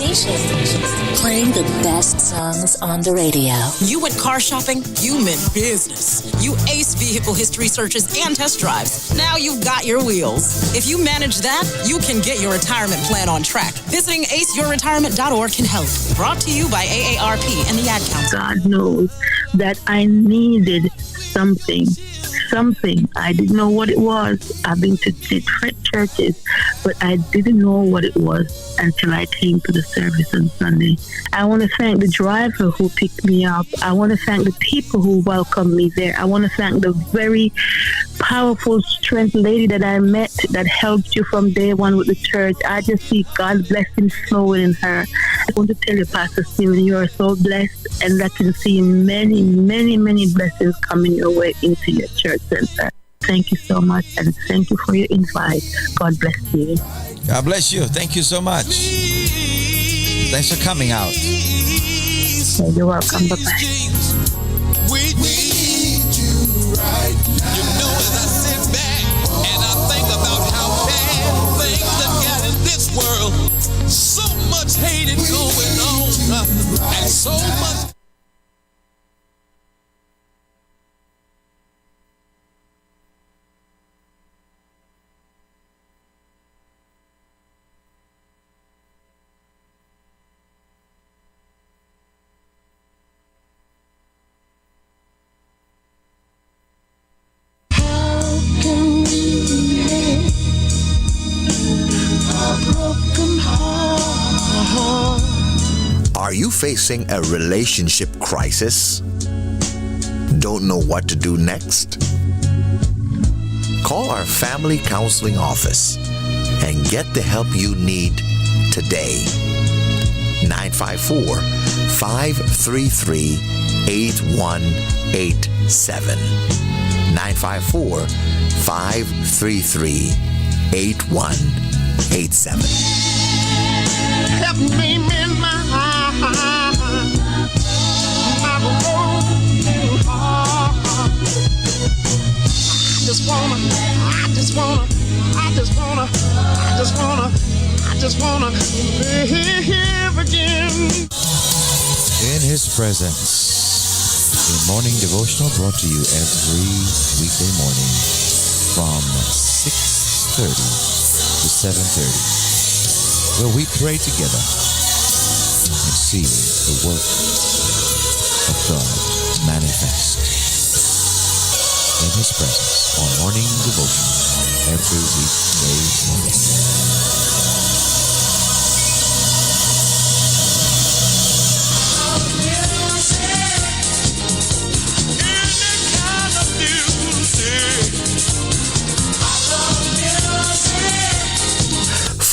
station, playing the best songs on the radio. You went car shopping, you meant business. You ace vehicle history searches and test drives. Now you've got your wheels. If you manage that, you can get your retirement plan on track. Visiting aceyourretirement.org can help. Brought to you by AARP and the Ad Council. God knows that I needed something. I didn't know what it was. I've been to different churches, but I didn't know what it was until I came to the service on Sunday. I want to thank the driver who picked me up. I want to thank the people who welcomed me there. I want to thank the very powerful strength lady that I met that helped you from day one with the church. I just see God's blessing flowing in her. I want to tell you, Pastor Stephen, you are so blessed, and I can see many, many, many blessings coming your way into your church center. Thank you so much, and thank you for your invite. God bless you. God bless you. Thank you so much. Thanks for coming out. You're welcome. Bye-bye. We need you right now. You know, as I sit back and I think about how bad things have got in this world, so much hate is going on, and so much. Are you facing a relationship crisis? Don't know what to do next? Call our family counseling office and get the help you need today. 954-533-8187. 954-533-8187. Help me mend my broken heart. I just wanna live again. In His presence, a morning devotional brought to you every weekday morning from 6:30 to 7:30, where we pray together and see the work of God manifest. In His presence on morning devotion every weekday morning.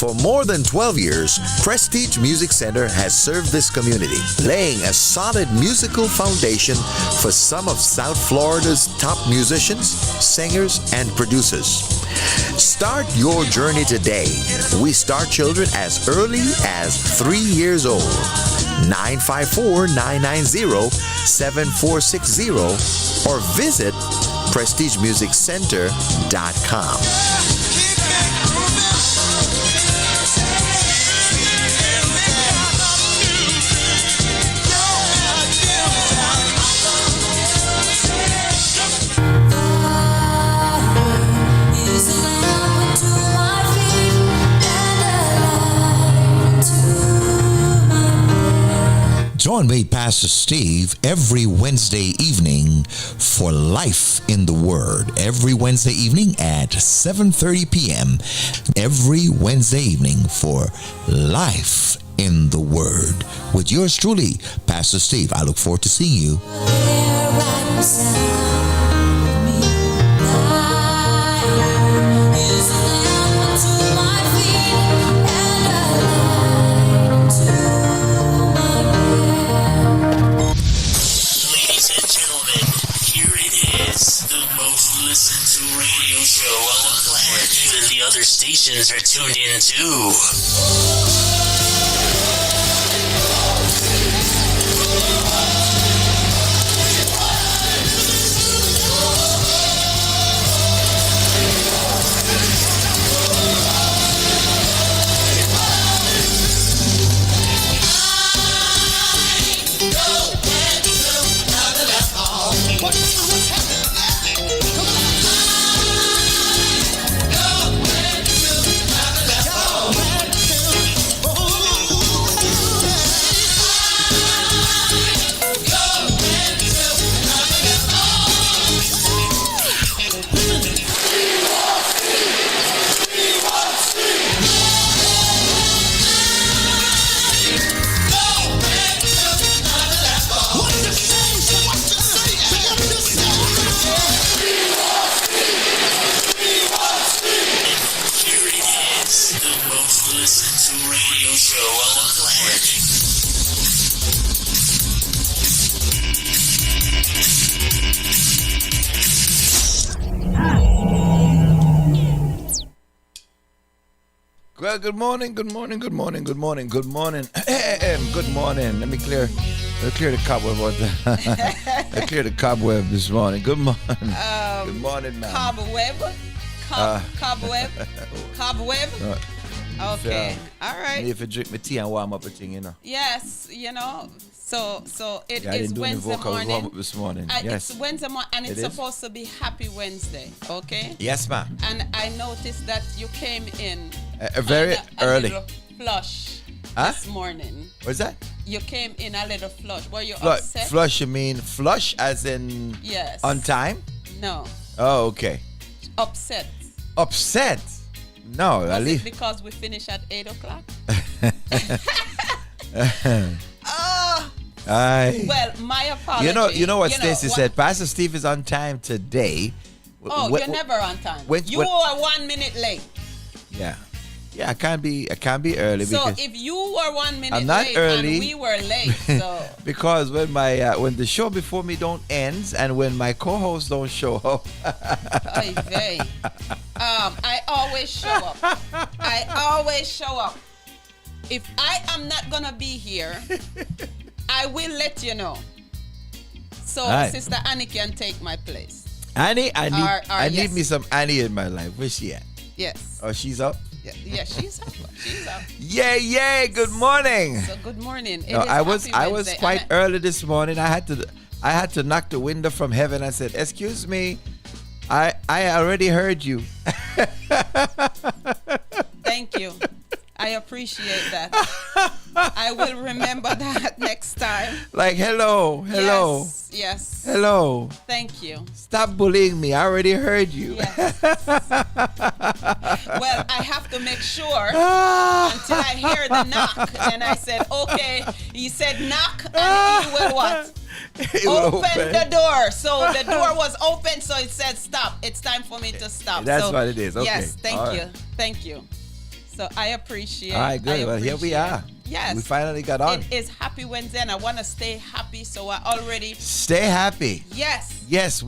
For more than 12 years, Prestige Music Center has served this community, laying a solid musical foundation for some of South Florida's top musicians, singers, and producers. Start your journey today. We start children as early as 3 years old. 954-990-7460 or visit prestigemusiccenter.com. Join me, Pastor Steve, every Wednesday evening for Life in the Word. Every Wednesday evening at 7:30 p.m. Every Wednesday evening for Life in the Word. With yours truly, Pastor Steve. I look forward to seeing you. Other stations are tuned in too. Well, good morning, good morning, good morning, good morning, good morning. Good morning. Let me clear the cobweb. I clear the cobweb this morning. Good morning. Good morning, ma'am. Cobweb? Cobweb? Cobweb? Okay. All right. If you drink my tea and warm up a thing, you know. Yes, So it I is didn't do any Wednesday vocal warm morning. up this morning. Yes. It's Wednesday morning, and it's It is? supposed to be Happy Wednesday, okay? Yes, ma'am. And I noticed that you came in Very a early. little flush Huh? this morning. What's that? You came in a little flush. Were you Flush, upset? flush, you mean flush as in Yes. on time? No. Oh, okay. Upset. Upset? No, Was at it least. because we finish at 8 o'clock? Well, my apology. You know what Stacy said? Pastor Steve is on time today. Oh, you're never on time. You are 1 minute late. Yeah. Yeah, I can't be early So because if you were 1 minute I'm not late early. and we were late, so because when my when the show before me don't end and when my co-hosts don't show up. oy vey. I always show up. I always show up. If I am not gonna be here, I will let you know. So Right. Sister Annie can take my place. Annie, I need yes. me some Annie in my life. Where's she at? Yes. Oh, she's up? Yeah, she's up. She's up. Yeah, good morning. So good morning. It No, is I was Happy Wednesday, quite and early this morning. I had to knock the window from heaven. I said, "Excuse me, I already heard you." Thank you. I appreciate that. I will remember that next time. Like, hello. Yes. Hello. Thank you. Stop bullying me. I already heard you. Yes. Well, I have to make sure until I hear the knock. And I said, okay. He said knock and he will what? It will Open the door. So the door was open, so it said stop. It's time for me to stop. That's so, what it is. Okay. Yes, thank All you. right. Thank you. So I appreciate. All right, good. Well, here we are. Yes. We finally got on. It is Happy Wednesday, and I want to stay happy. So I already. Stay happy. Yes. Yes,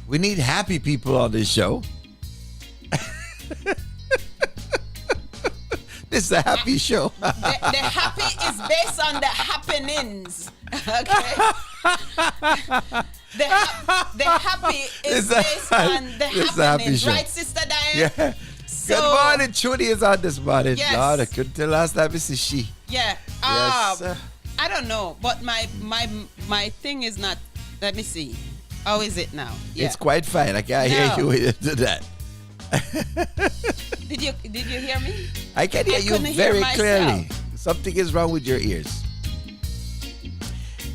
we need happy people on this show. This is a happy show. The happy is based on the happenings. Okay. The happy is based on the happenings, right, Sister Diane? Yeah. So, good morning, Trudy is on this morning. Yes. Lord, I couldn't tell last time this is she. Yeah. Yes. I don't know, but my thing is not. Let me see. How is it now? Yeah. It's quite fine. I can't hear you with that. Did you hear me? I can hear you couldn't hear very myself. clearly. Something is wrong with your ears.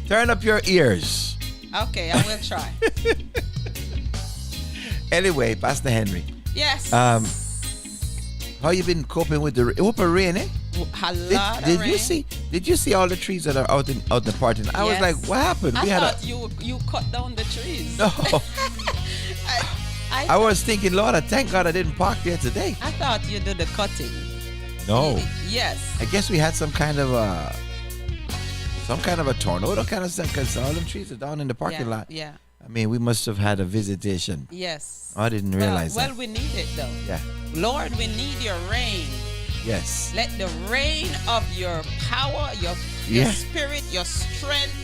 Turn up your ears. Okay, I will try. Anyway, Pastor Henry. Yes. How you been coping with the rain, eh? A lot Did of rain. you see? Did you see all the trees that are out in the park? I was Yes. like, what happened? I thought you cut down the trees. No. I I was thinking, Lord, I thank God I didn't park there today. I thought you did the cutting. No. Yes. I guess we had some kind of a tornado kind of stuff because all them trees are down in the parking lot. Yeah. I mean, we must have had a visitation. Yes. I didn't realize well, that. we need it though. Yeah. Lord, we need your rain. Yes. Let the rain of your power, your Yeah. spirit, your strength,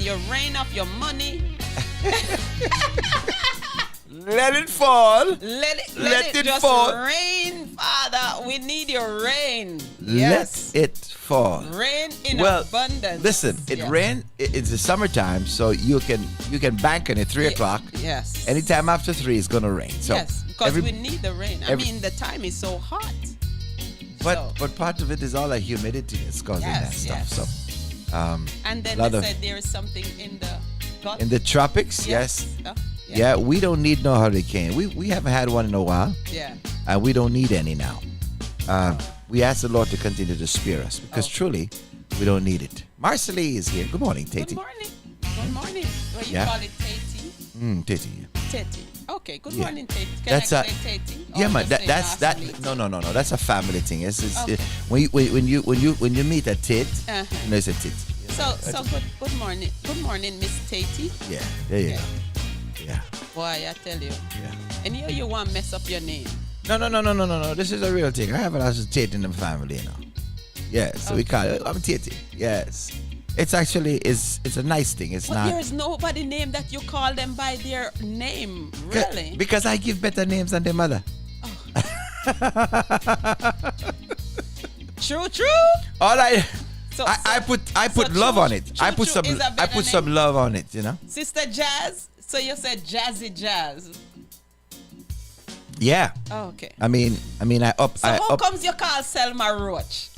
your rain of your money. Let it fall. Let Let it it just fall. rain, Father. We need your rain. Let it fall. Rain in Well, abundance. listen, it's the summertime, so you can bank on it 3 o'clock. Yes. Anytime after 3 it's gonna rain. So yes, because we need the rain. The time is so hot. but part of it is all the humidity that's causing that stuff. Yes. So And then lot they of- said there is something in the gut. in the tropics, yes. Oh, Yeah, we don't need no hurricane. We haven't had one in a while. Yeah. And we don't need any now. We ask the Lord to continue to spare us because truly we don't need it. Marcelie is here. Good morning, Tati. Good morning. Good morning. What you Yeah. call it, Tati? Tati. Tati. Okay. Good Yeah. morning, Tati. Can That's I a- say Tati? Yeah, Or man. just say That. Marcelie? No. That's a family thing. It's Okay. when you meet a tit, Uh-huh. you know it's a tit. So good morning. Good morning, Miss Tati. Yeah, there you go. Yeah. Boy, I tell you. Yeah. And you want to mess up your name. No. This is a real thing. I have a lot of Tate in the family, you know. Yes, so we call it. I'm Tate. Yes. It's actually it's a nice thing. It's but not. There's nobody name that you call them by their name, really. Because I give better names than their mother. True. All I put so love True- on it. True I put is some a better some name. love on it, you know. Sister Jazz. So you said Jazzy Jazz. Yeah. Oh, okay. I mean I up So I how up comes you call Selma Roach?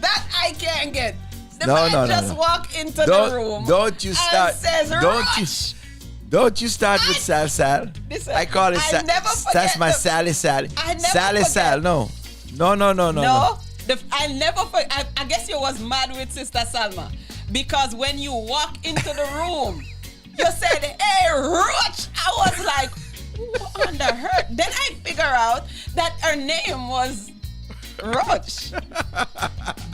That I can't get. The man just walk into the room. Don't you start. And says, Roach. Don't you start with Sal. Listen, I call it I never forget that's my the- Sally. I never Sally forget- Sal. No. No. I never forget. I guess you was mad with Sister Salma because when you walk into the room, you said, "Hey, Roach." I was like, "Who under her?" Then I figure out that her name was Roach.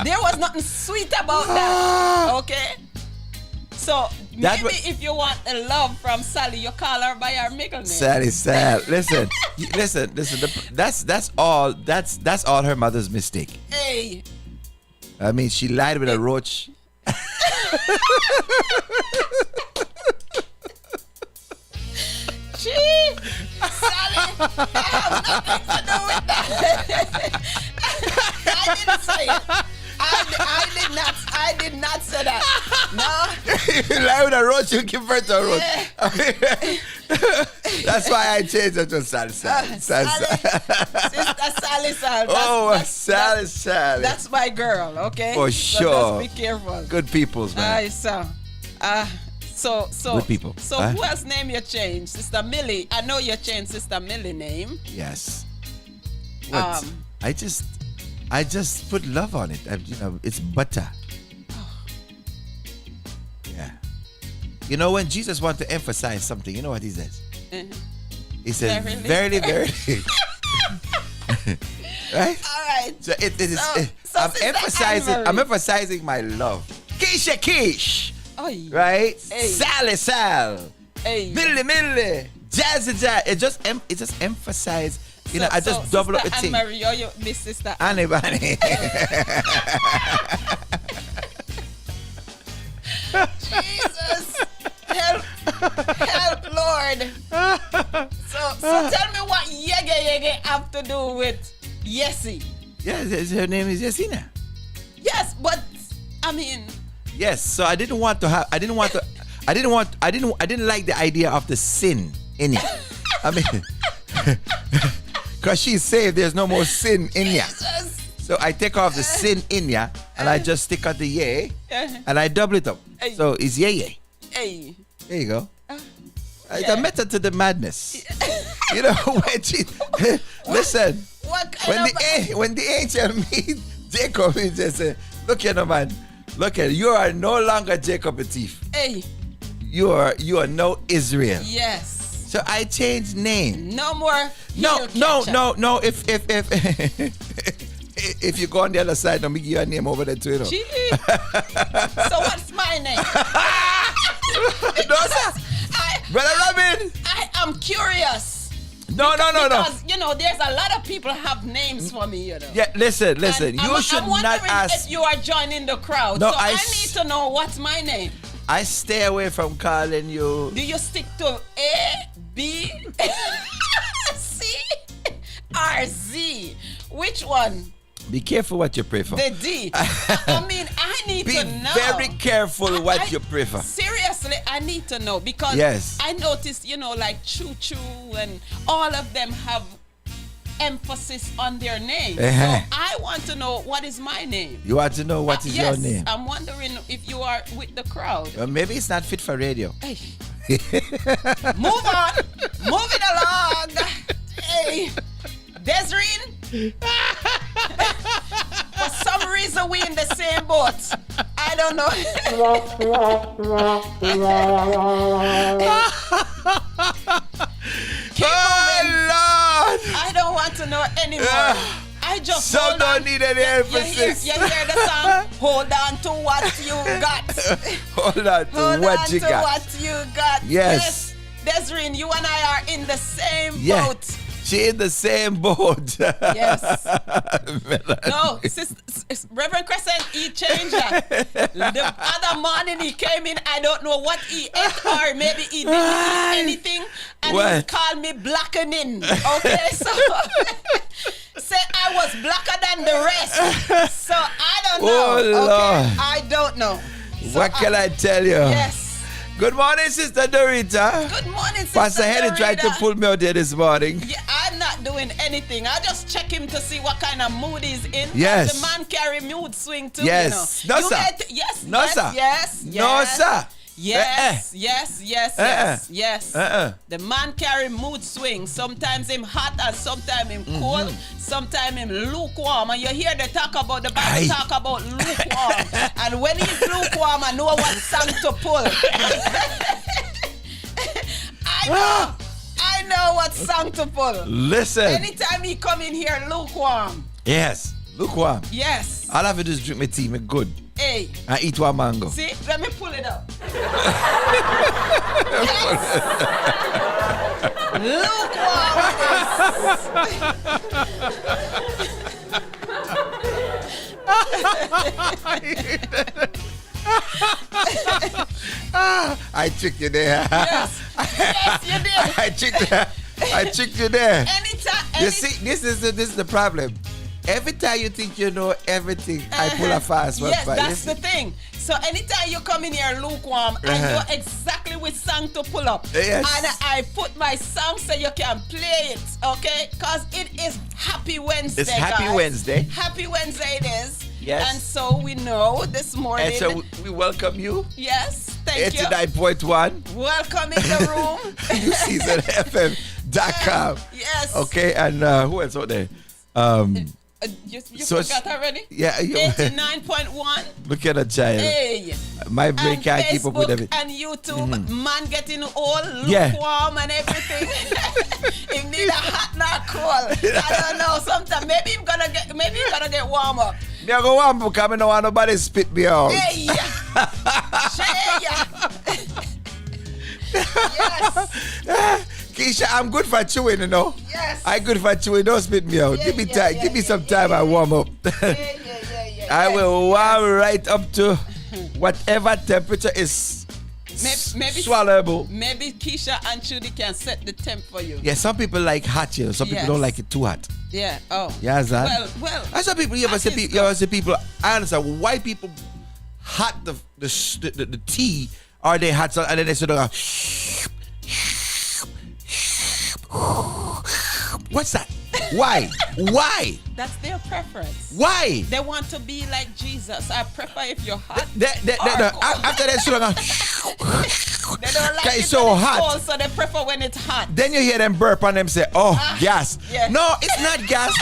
There was nothing sweet about that. Okay. So maybe if you want a love from Sally, you call her by her middle name. Sally Sal. Listen. That's all her mother's mistake. Hey. I mean, she lied with a roach. Gee, Sally, I have nothing to do with that. I didn't say it. I did not say that. No. You lie with a roach, you give birth to a roach. That's why I changed it to Sally Sal. Sister Sally Sal. Sally. That's my girl, okay? For so sure. Just be careful. Good peoples, man. So Good people. So who else name you changed? Sister Millie. I know you changed Sister Millie name. Yes. What? I just put love on it. It's butter. Yeah. You know, when Jesus wants to emphasize something, you know what he says? He says, "Verily, verily." Right? All right. So it is. So I'm Sister emphasizing. Anne-Marie. I'm emphasizing my love. Keisha Kish. Oy. Right? Hey. Sally Sal. Hey. Millie. Jazzy Jazz. It just emphasized. You know, I just double up the thing. Anne-Marie, you're your big sister. Annie Bunny. Jesus. Help, Lord. So tell me what Yege have to do with Yessie. Yes, her name is Yesina. Yes, but I mean. Yes, so I didn't like the idea of the sin in it. I mean, because she's saved, there's no more sin in ya. So I take off the sin in ya, and I just stick out the yay, and I double it up. So it's yay. Hey. There you go. It's a method to the madness. You know, when she listen. When the angel meet Jacob, he just said, "Look here, no man. Look here. You are no longer Jacob the thief. Hey. You are no Israel." Yes. So I changed name. No more. No. If you go on the other side, let me give you a name over there too. You know. Gee. So what's my name? No, sir. Brother Robin. I am curious. No. Because, you know, there's a lot of people have names for me, you know. Yeah, listen. And You should I'm not wondering ask. if you are joining the crowd. No, so I need to know what's my name. I stay away from calling you. Do you stick to A, B, C, or Z? Which one? Be careful what you pray for. The D. I mean, I need to know. Be very careful what you pray for. Seriously, I need to know because I noticed, you know, like Choo Choo and all of them have emphasis on their name. So I want to know what is my name. You want to know what is your name? I'm wondering if you are with the crowd. Well, maybe it's not fit for radio. Hey. Move on. Moving along. Hey. Desireen. For some reason we in the same boat. I don't know. Keep moving. Lord. I don't want to know anymore. I just don't need any emphasis. You hear the song? Hold on to what you got. Hold on to what you got. What you got. Yes. Desiree, you and I are in the same Yeah. boat. She in the same boat. Yes. No, Reverend Crescent, he changed that. The other morning he came in, I don't know what he ate or maybe he didn't eat anything, and he What? called me blackening. Okay, so say I was blacker than the rest. So I don't know. Oh, okay, Lord. I don't know. So What can I tell you? Yes. Good morning, Sister Dorita. Good morning, Sister Pastor Henry tried to Dorita. pull me out there this morning. Yeah, I'm not doing anything. I just check him to see what kind of mood he's in. Yes. The man carry mood swing too. Yes. You know. No, sir. Yes. No, yes, sir. Yes. No, yes. sir. Yes, yes, yes, yes, yes. The man carry mood swing. Sometimes him hot and sometimes him cold. Sometimes him lukewarm. And you hear they talk about the Bible talk about lukewarm. And when he's lukewarm, I know what song to pull. I know what song to pull. Listen. Anytime he come in here lukewarm. Yes. Lukewarm. Yes. All I have to do is drink my tea, me good. Hey. And eat one mango. See, let me pull it up. I tricked you there. Yes. Yes, you did. I tricked you there. Anytime. You see, this is the problem. Every time you think you know everything, I pull a fast one. Yes, that's the thing. So anytime you come in here lukewarm, I know exactly which song to pull up. Yes. And I put my song so you can play it, okay? Because it is Happy Wednesday, It's Happy guys. Wednesday. Happy Wednesday it is. Yes. And so we know this morning. And so we welcome you. Yes, thank you. 89.1. Welcome in the room. NewSeasonFM.com. Yes. Okay, and who else out there? You So forgot already? Yeah. 89.1. Look at a child. Hey. My brain And can't keep up with Facebook everything. and YouTube, man getting old, Yeah. lukewarm and everything. He need a hot, not cold. I don't know. Sometimes maybe he's gonna get warm up. Me I go warm because I don't want nobody spit me out. Hey, yeah. Yes. Keisha, I'm good for chewing, you know. Yes. I'm good for chewing. Don't spit me out. Yeah, give me yeah, time. Give me some time. I warm up. I will warm right up to whatever temperature is Maybe swallowable. Maybe Keisha and Judy can set the temp for you. Yeah, some people like hot, you know. Some people Yes. don't like it too hot. Yeah. Oh. Yeah, that. Well. I saw people. You ever see people? I understand why people hot the tea, or they hot, and then they sort of. What's that? Why? Why? That's their preference. Why? They want to be like Jesus. I prefer if you're hot. After that, sort of. They don't like It's it so when it's hot. cold, so they prefer when it's hot. Then you hear them burp and them say, "Oh, gas." yeah. No, it's not gas.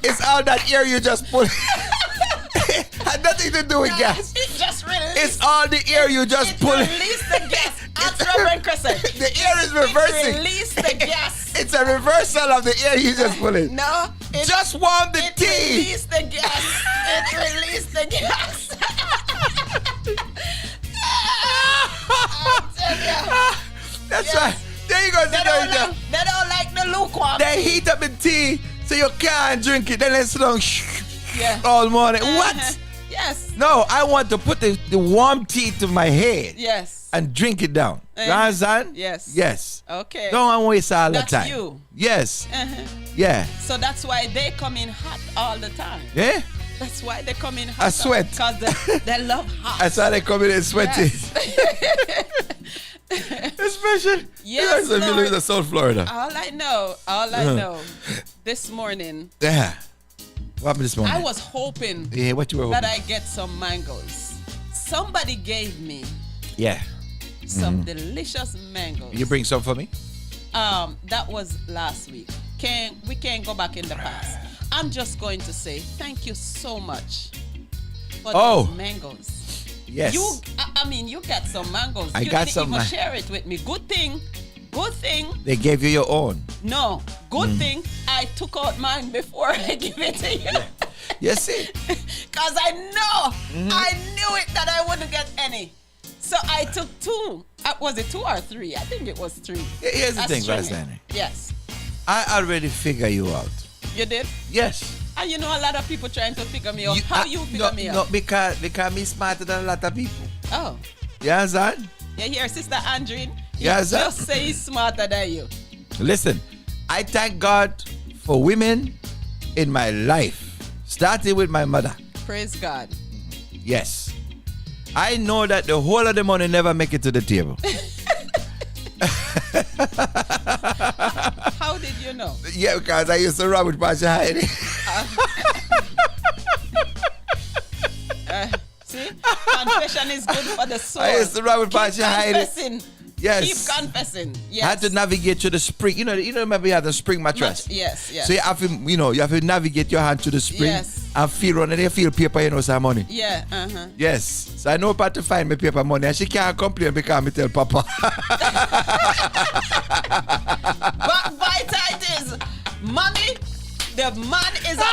It's all that air you just put. Had nothing to do with gas. It just released. It's all the air you just pull. Release the gas. Ask Reverend Crescent. The air is reversing. Release the gas. It's a reversal of the air you just pull in. No. Just warm the tea. Release the gas. It released the gas. That's right. There you go. They don't like the lukewarm. They heat up the tea so you can't drink it. Then they sit down Yeah. all morning. What? Yes. No, I want to put the warm tea to my head. Yes. And drink it down. You understand? Yes. Yes. Okay. Don't waste all That's the time. you. Yes. Uh-huh. Yeah. So that's why they come in hot all the time. Yeah? That's why they come in hot. I sweat. Because they love hot. That's why they come in and sweaty. Yes. Especially Yes, if you live Lord. in South Florida. All I know this morning, Yeah. What happened this morning? I was hoping Yeah, what you were hoping? that I get some mangoes. Somebody gave me Yeah. some delicious mangoes. You bring some for me? That was last week. We can't go back in the past. I'm just going to say thank you so much for those mangoes. Yes. I mean, you got some mangoes. I you got didn't some even share it with me. Good thing. They gave you your own. No, good thing I took out mine before I give it to you. You see? Because I knew it that I wouldn't get any. So I took two. Was it 2 or 3? I think it was 3. Here's the That's thing, stringy. Pastor. Yes. I already figure you out. You did? Yes. And you know a lot of people trying to figure me out. How you figure me out? No, because me smarter than a lot of people. Oh. You understand? You hear Sister Andrine? Yes, sir. Just say he's smarter than you. Listen, I thank God for women in my life, starting with my mother. Praise God. Yes. I know that the whole of the money never make it to the table. How did you know? Yeah, because I used to run with Pastor Heidi. See? Confession is good for the soul. I used to run with Pastor Heidi. Confessing. Yes. Keep confessing. Yes. I had to navigate through the spring. You know, remember you had the spring mattress. Yes, yes. So you have to, you have to navigate your hand to the spring Yes. and feel on it. You feel paper, some money. Yeah, Yes. So I know how to find me paper money, and she can't complain because I tell Papa. Backbiter it is. Mommy, the man is a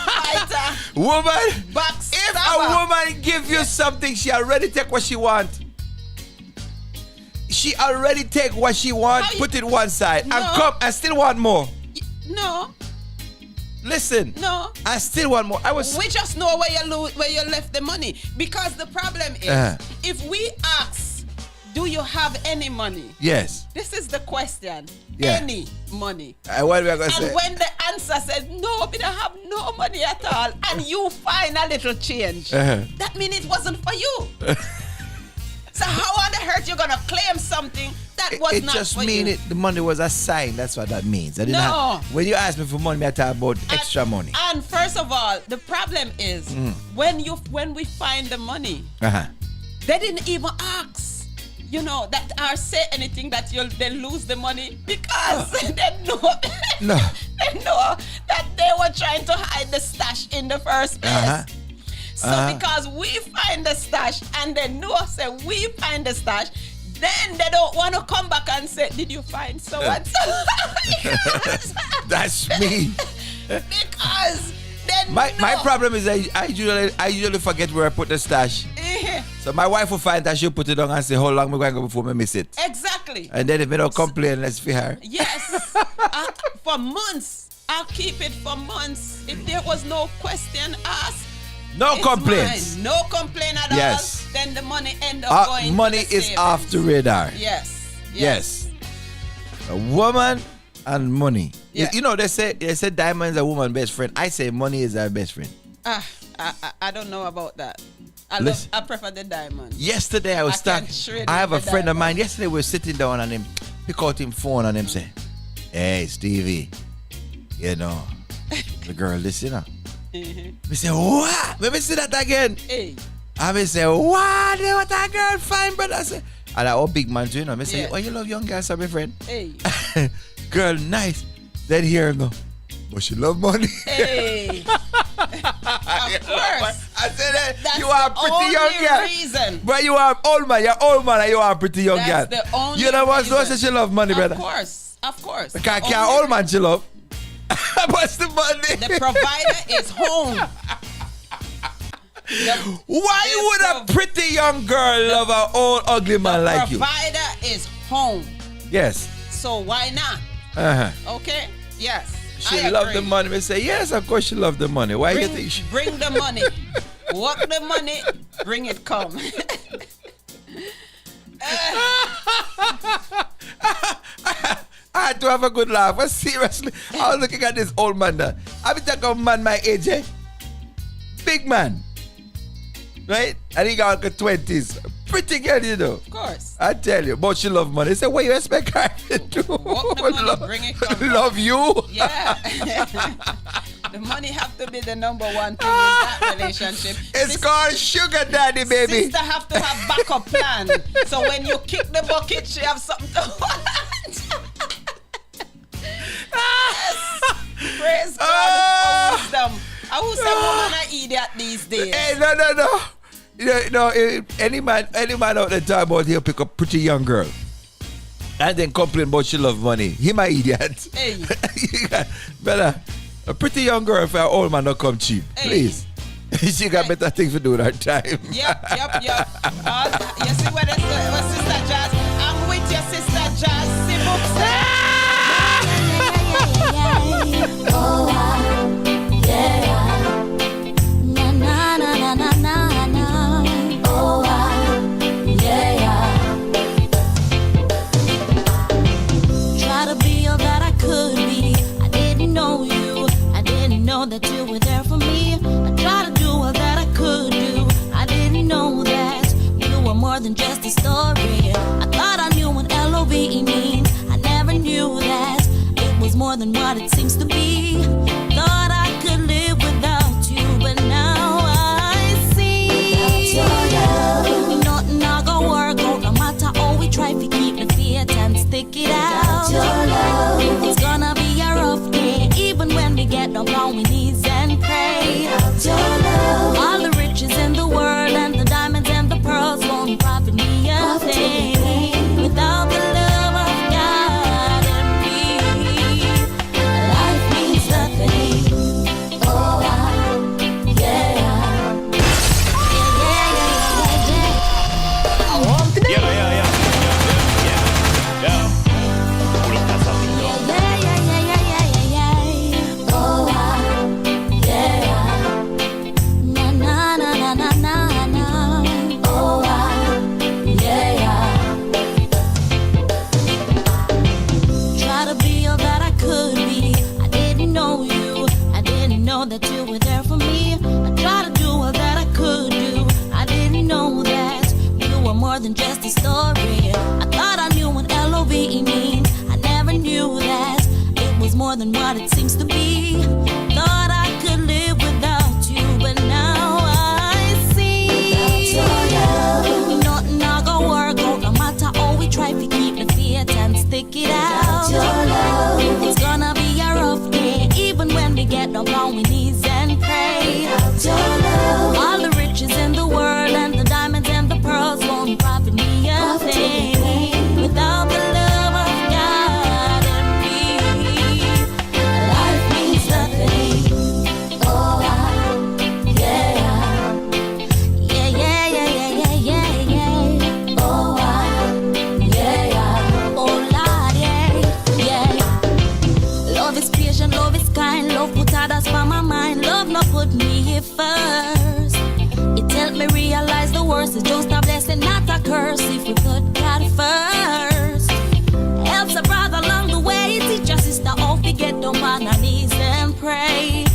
backbiter. Woman, if a Backstabber. woman give you something, she already take what she want. She already take what she want, put it one side, and come and still want more. No. Listen. No. I still want more. We just know where you left the money. Because the problem is, if we ask, do you have any money? Yes. This is the question. Yeah. Any money. What are we going to And say? when the answer says, no, we don't have no money at all, and you find a little change, that means it wasn't for you. So how on the earth you gonna claim something that was It not just for mean you? it. The money was a sign. That's what that means. I didn't No. when you ask me for money, I talk about extra money. And first of all, the problem is when we find the money, they didn't even ask, that or say anything that they lose the money because they know No. they know that they were trying to hide the stash in the first place. So because we find the stash and they know say we find the stash, then they don't want to come back and say, did you find so and so? That's me. Because they My problem is I usually forget where I put the stash. So my wife will find that she'll put it on and say, how long am I going to go before I miss it? Exactly. And then if they don't complain, let's fear her. Yes. For months. I'll keep it for months. If there was no question asked, No it's complaints. mine. No complaint at Yes. all. Then the money end up going money to the is savings. off the radar. Yes. Yes. A woman and money. Yeah. They say diamond is a woman's best friend. I say money is her best friend. I don't know about that. I prefer the diamond. Yesterday I was stuck. I have a friend of mine. Yesterday we were sitting down and him pick out him phone and him say, hey Stevie, the girl this, Me say, what? Let me see that again. Hey. I me say, what? What that girl fine, brother? I say, and I big man too, Me say, Yeah. oh, you love young girls, my friend. Hey. Girl, nice. Then here I go. But she love money. Hey. Of course. I said that That's you are a the pretty young only girl. reason. But you are old man. You're old man and you are a pretty young That's girl. the only You know what? So reason. she love money, brother. Of course. Because can't old man she love. What's the money? The provider is home. Why would a pretty young girl love an old ugly man like you? Provider is home. Yes. So why not? Okay? Yes. She I love agree. the money. We say, yes, of course she love the money. Why you think she... Bring the money. Work the money. Bring it come. I had to have a good laugh. But seriously, I was looking at this old man there. I be talking about a man my age, Big man. Right? And he got like 20s. Pretty girl, Of course. I tell you. But she love money. I said, what you expect her to do? Walk the money, bring it come. Love you? Yeah. The money have to be the number one thing in that relationship. It's called sugar daddy, baby. Sister have to have backup plan. So when you kick the bucket, she have something to hold. Yes. Praise God for wisdom. I would say woman an idiot these days. Hey, no. Any man out there talk about he'll pick a pretty young girl and then complain about she love money. He my idiot. Hey. Better a pretty young girl for an old man not come cheap. Hey. Please. She got better things to do with her time. Yep. You see what Sister Jazz, Sister Jessie Books. Oh, yeah. Na na na na na na na. Oh, yeah. Try to be all that I could be. I didn't know you. I didn't know that you were there for me. I tried to do all that I could do. I didn't know that you were more than just a story. I thought I knew what L-O-V-E means. I never knew that it was more than what it seems to be. Thought I could live without you, but now I see. Nothing not gonna work out, no matter how we try to keep the faith and stick it out. It's gonna be a rough day, even when we get down on our knees and pray. All the riches in the world and the diamonds and the pearls won't profit me a thing without the love of God and me. Life means nothing. Oh, yeah. That you were there for me. I tried to do all that I could do. I didn't know that you were more than just a story. I thought I knew what L-O-V-E means. I never knew that it was more than what it seems to be. Thought I could live without you, but now I see. Nothing not gonna work out, no matter how we try to keep the faith and stick it out. It's gonna be a rough day, even when we get down on our knees and pray. All the riches in the world and the diamonds and the pearls won't profit me a thing without the love of God and me. Life means nothing. Oh, yeah. Oh, yeah. Oh, Lord, yeah. Love is patient, love is kind, love put others for my mind. Love not put me here first. It helped me realize the worst is just a blessing, not a curse. If we put God first, helps a brother along the way. Teach a sister how to get down on our knees and pray,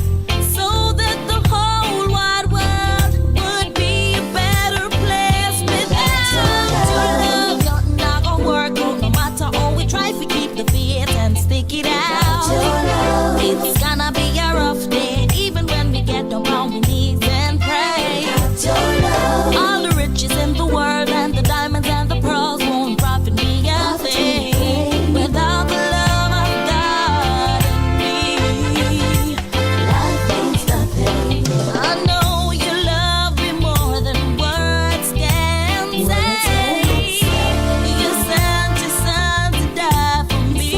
so that the whole wide world would be a better place without your love. Nothing not gonna work out, no matter how we try to keep the faith and stick it out. It's gonna be a rough day, even when we get down on our knees and pray. All the riches in the world and the diamonds and the pearls won't profit me a thing without the love of God and me. Life means nothing. I know you love me more than words can say. You sent your son to die for me.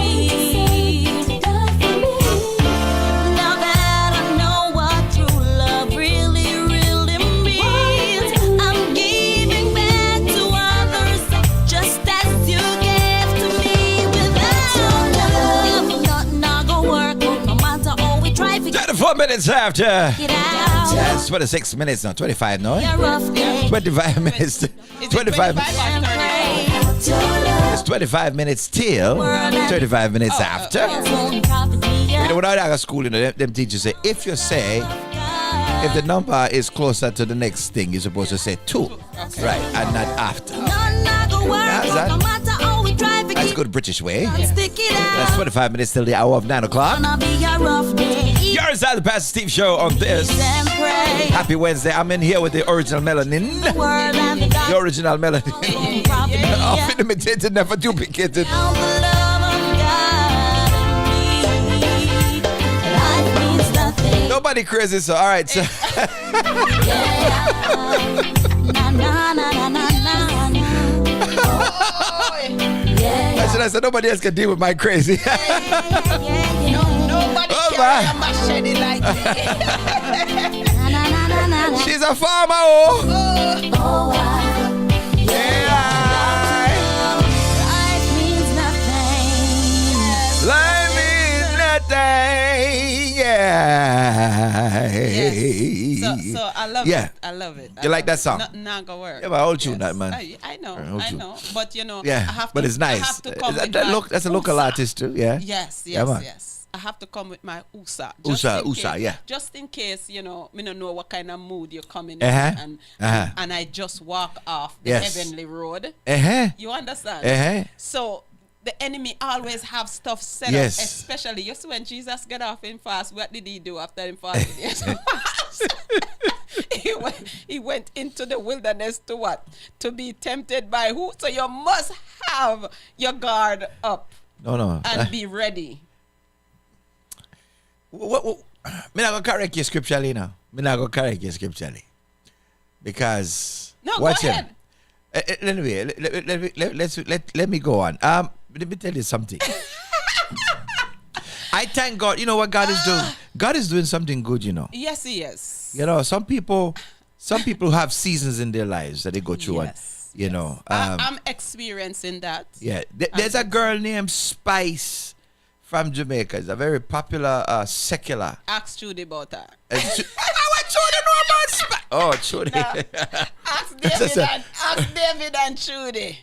Now that I know what true love really, really means, I'm giving back to others just as you gave to me. Without your love, nothing not gonna work out, no matter how we try to 24 minutes after. get out. That's 26 minutes now. 25 now. A rough day. 25 minutes. 25 minutes. And pray. It's 25 minutes till 35 minutes after. Won't profit me You know, a when I was at school, you know, them teachers say, if you say, if the number is closer to the next thing, you're supposed to say 2. Right, and not after. Nothing not gonna work How's out, that? no matter how we try to That's keep good British way. on stick it That's out. 25 minutes till the hour of 9 o'clock. Gonna be a rough day. Yours at the Pastor Steve Show on this And pray. Happy Wednesday. I'm in here with the original melanin. Word and the The original melanin. won't profit me Off a imitated, never duplicated. Without the love of God and me. Life means nothing. Nobody crazy, so all right. So Na na na na na na na. I should have said nobody else can deal with my crazy. Nobody Oh, carry my. a machete like me. Na na na na na na. She's a farmer, oh. Oh, Yeah. life means stay. Yeah. Yes. So I love Yeah. it. I love it. You like that song? Not gonna work. Yeah, but old tune that, man. I know. Old I tune. know. But you know, Yeah, I have but to, it's nice. I have to come with That's a local artist too, yeah? Yes, Yeah, man. yes. I have to come with my USA. Yeah. Just in case, you know, me don't know what kind of mood you're coming Uh-huh. in Uh-huh. and I just walk off the Yes. heavenly road. Uh-huh. You understand? Uh-huh. So the enemy always have stuff set Yes. up, especially you see when Jesus got off in fast, what did he do after him fasting? he went into the wilderness to what? To be tempted by who? So you must have your guard up No. and be ready. What, me not gonna correct you scripturally now. Me not gonna correct you scripturally. Because No, go watch ahead. it. Anyway, let me go on. Let me tell you something. I thank God. You know what God is doing? God is doing something good, you know. Yes, he is. You know, some people have seasons in their lives that they go through, Yes, and you know. I'm experiencing that. Yeah, there's a girl named Spice from Jamaica. It's a very popular secular. Ask Judy about that. Oh, Judy. Ask David and Judy.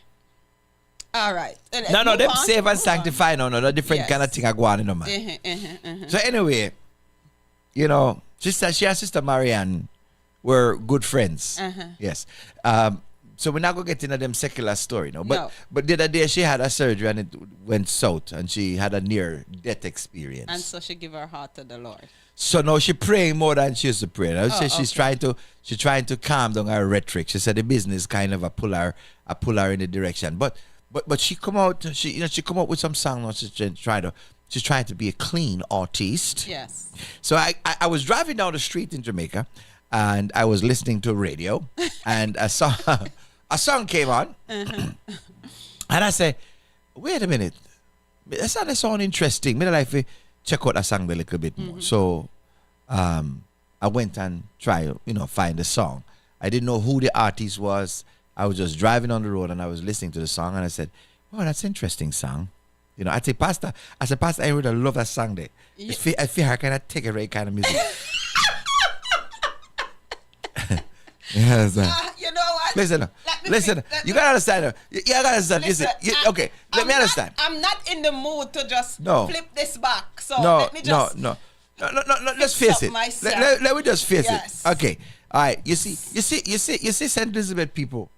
All right. No, Move them on, save and move on. sanctify. No, the different Yes. kind of thing I go on in the man. So anyway, you know, she and Sister Marianne were good friends. Yes. So we're not gonna get into them secular story, no. But the other day she had a surgery and it went south, and she had a near death experience. And so she give her heart to the Lord. So now she praying more than she used to pray. I would say she's okay. trying to calm down her rhetoric. She said the business kind of a pull her in the direction. But she come out with some song now. She's trying to be a clean artist. Yes. So I was driving down the street in Jamaica, and I was listening to radio, and a song came on, and I said, wait a minute, that sound interesting. Maybe like check out that song a little bit more. So I went and tried, find the song. I didn't know who the artist was. I was just driving on the road and I was listening to the song, and I said, oh, that's an interesting song. I said, Pastor, I really love that song there. Yeah. I feel I kind of take a right kind of music. Yes, You know what? Listen. You gotta understand. You gotta understand. Okay, let me understand. I'm not in the mood to just No. flip this back. So No, let me just no. Let's fix face up it. myself. Let me just face Yes. it. Okay. All right. You see St. Elizabeth people.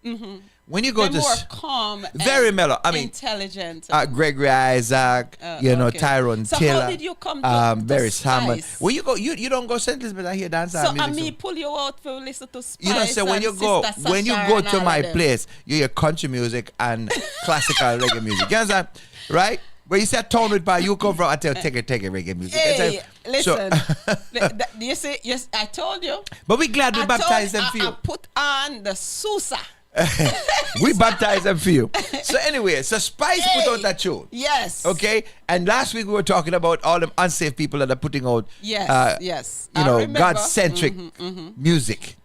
When you go They're to more calm, very and mellow. I mean, intelligent. Gregory Isaac, okay. Tyrone So Taylor. how did you come to Barry Salmon. Spice? When you go, you don't go St. Elizabeth. I hear dance So music. I mean, pull you out for listen to Spice. You know, say when and you go Sister Sasha to and my all of them. place, you hear country music and classical reggae music. You understand? Right? When you say town with you come from, I tell take a reggae music. Hey, So- listen. You see, yes, I told you. But we glad we baptized them for you. I put on the Susa. We baptized them for you. So anyway, so Spice put out that tune. Yes. Okay? And last week we were talking about all them unsafe people that are putting out Yes. I remember. God-centric music.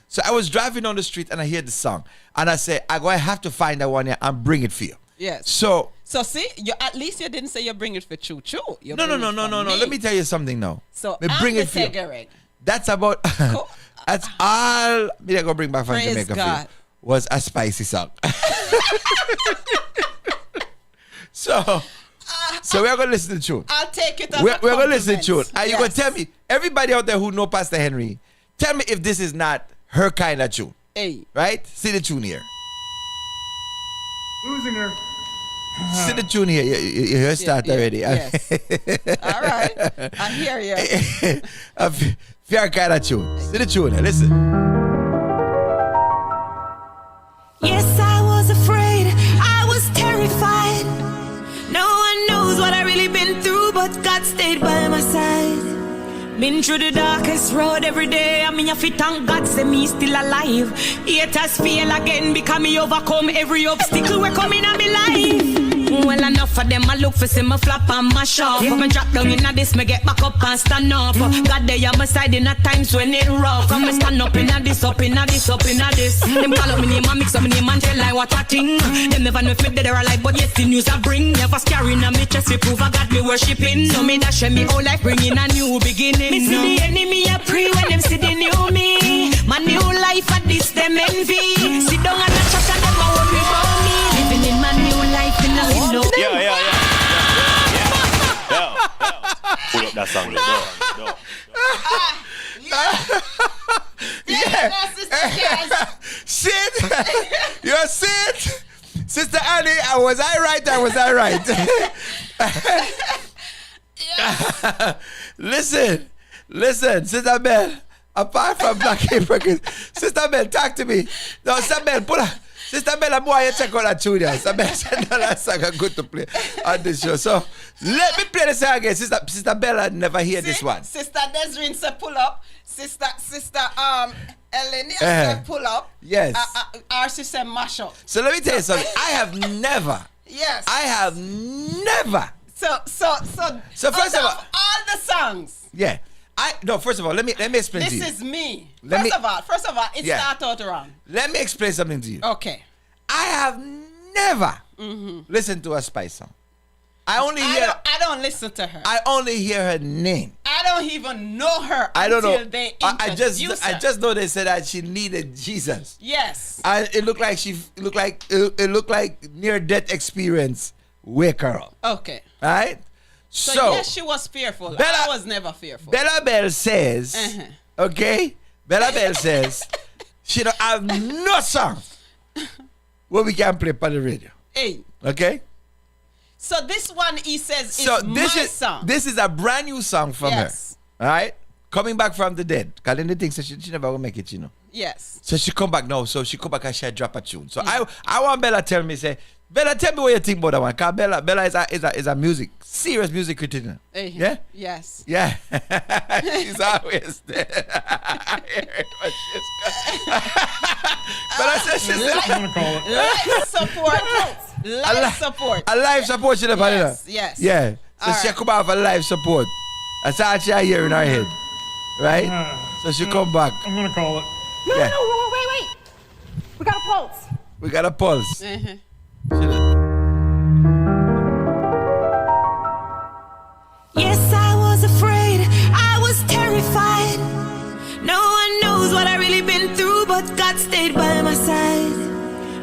So I was driving on the street and I hear the song. And I say, I have to find that one here and bring it for you. Yes. So See, at least you didn't say you bring it for Choo Choo. No. Let me tell you something now. So me I'm bring the it for you. Tegering. That's about that's all me that go bring back from Praise Jamaica God. for you was a spicy song. So we're gonna listen to the tune. I'll take it as We're a gonna listen to the tune. compliment. And you're gonna tell me, everybody out there who know Pastor Henry, tell me if this is not her kind of tune. Hey. Right? See the tune here. Losing her. See the tune here. You hear start already. Yes. All right. I hear you. A fair kind of tune. See the tune here. Listen. Yes, I was afraid, I was terrified. No one knows what I really been through, but God stayed by my side. Been through the darkest road every day. I mean, if you thank God, say me still alive. Haters fail again because me overcome every obstacle we're coming on me life. Well, enough of them, I look for see me flop and mash up. If me drop down in a this, me get back up and stand up. God, they on my side in a times when it rough. Come me stand up in a this, up in a this, up in a this. Them call up me name and mix up me name and tell like what a thing. Them never know if me dead or alive, but yes, the news I bring. Never scaring on me chest, we prove I got me worshipping. So me dash me whole life, bringing a new beginning. Me see the enemy a pray when them see the new me. My new life at this, them envy. Sit down and a chat and them a worry about me. Living in my new life in a window. Yeah. Pull up that song. Sid, you're Sid. Sister Annie, was I right or was I right? Listen, Sister Bell, apart from Black Apricot, Sister Bell, talk to me. No, Sister Bell, pull up. Sister Bella, boy, you check out that tune. Sister Bella said that song is good to play on this show. So let me play the song again. Sister Bella never hear this one. Sister Desiree said pull up. Sister Eleni said pull up. Yes. Our sister mash up. So let me tell you something. I have never. Yes. I have never. So first of all the songs. Yeah. First of all, let me explain to you. This is me. First of all, it started out wrong. Let me explain something to you. Okay. I have never listened to a Spice song. I don't listen to her. I only hear her name. I don't even know her until they introduce her. I just know they said that she needed Jesus. Yes. And it looked like near death experience. Wake her up. Okay. All right. So yes, she was fearful. I was never fearful. Bella Bell says, okay? Bella Bell says, she don't have no song where we can play on the radio. Hey. Okay? So this one, he says, is my song. This is a brand new song from her. All right? Coming back from the dead. Because then the thing says she never will make it, you know. Yes. So she come back now. So she come back and she drop a tune. So I want Bella tell me, say, Bella, tell me what you think about that one. Because Bella is a serious music critic. Yeah? Yes. Yeah. She's always there. But I said she's life support. Life support. A life support, she never Yes. Yeah. So she come out for life support. That's all she hear in her head. Right? So she come back. I'm going to call it. No, wait. We got a pulse. We got a pulse. Yes, I was afraid, I was terrified. No one knows what I really been through, but God stayed by my side.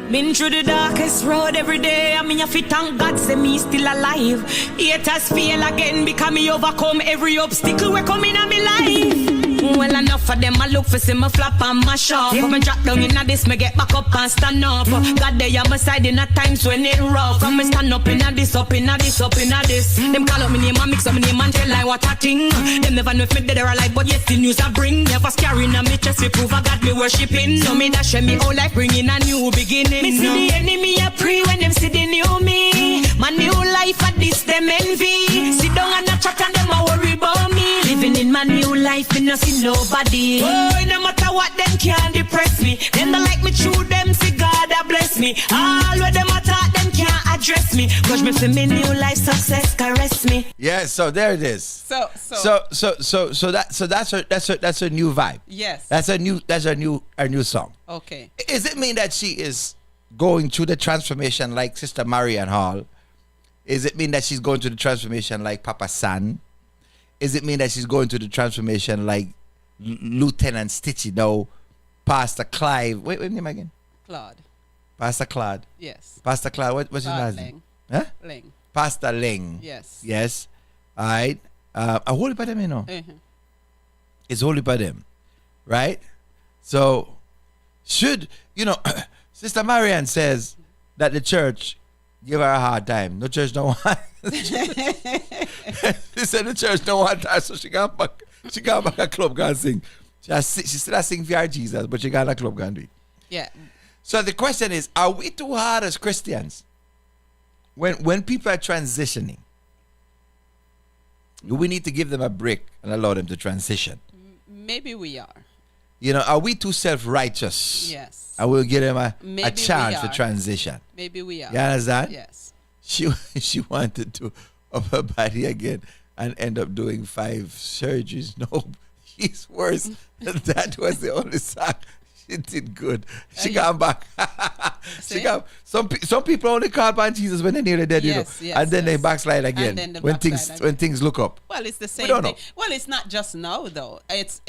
Been through the darkest road every day. I mean, if you thank God, say me still alive. Haters fail again because me overcome every obstacle we coming on me life. Well, enough of them, I look for see me flop and mash up. If me drop down in a this, me get back up and stand up. God, they on my side in a times when it rough. Come me stand up in a this, up in a this, up in a this. Them call up me name and mix up me name and tell like what a thing. Them never know if me dead or alive, but yes, the news I bring. Never scaring on me chest, we prove I got me worshipping. So me dash me whole life, bringing a new beginning. Me see the enemy a pray when them see the new me. My new life at this, them envy. Sit down and a chat and them a worry about me. Living in my new life, me no see nobody. Oh, no matter what, them can't depress me. Them don't like me true, them see God a bless me. All where them attack, them can't address me. Cause me for me new life success caress me. Yeah, so there it is. So that's a new vibe. Yes. That's a new song. Okay. Does it mean that she is going through the transformation like Sister Marianne Hall? Does it mean that she's going through the transformation like Papa San? Does it mean that she's going through the transformation like Lieutenant Stitchy? No, Pastor Clive. Wait name again? Claude. Pastor Claude. Yes. Pastor Claude. What's his last name? Huh? Ling. Pastor Ling. Yes. Yes. All right. A holy by them, you know. It's holy by them, right? So, should Sister Marianne says that the church give her a hard time. The church don't want. She said the church don't want her, so she got back a club go and sing. She still sing for Jesus, but she got a club go and do it. Yeah. So the question is, are we too hard as Christians when people are transitioning? Do we need to give them a break and allow them to transition? Maybe we are. Are we too self-righteous? Yes. I will give them a Maybe chance to transition. Maybe we are. You understand? Yes. she wanted to up her body again and end up doing 5 surgeries. No, she's worse. That was the only song she did good. She got back. She got some people only call upon Jesus when they're nearly dead, Yes, you know, and then they backslide again when things look up. Well, it's the same don't thing. know. Well, it's not just now though. It's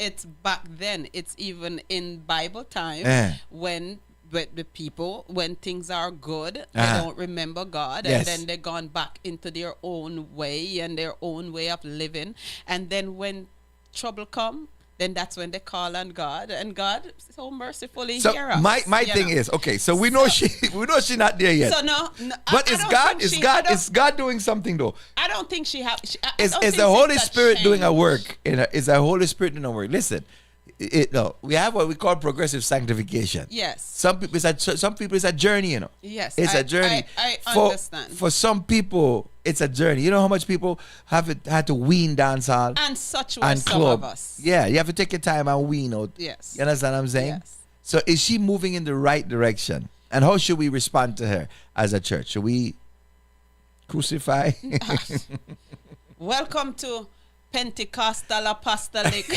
back then. It's even in Bible time when the people, when things are good, they don't remember God, and then they're gone back into their own way and their own way of living. And then when trouble come, then that's when they call on God, and God so mercifully So hear us. my thing is, okay, so we know she's not there yet. So no, but is God doing something though? I don't think she have. Is the Holy Spirit doing a work? Is the Holy Spirit doing a work? Listen, we have what we call progressive sanctification. Yes. Some people it's a journey, you know. Yes. It's a journey. I understand. For some people, it's a journey. You know how much people had to wean dancehall And such were and some club. of us. Yeah, you have to take your time and wean out. Yes. You understand what I'm saying? Yes. So is she moving in the right direction? And how should we respond to her as a church? Should we crucify? Welcome to Pentecostal Apostolic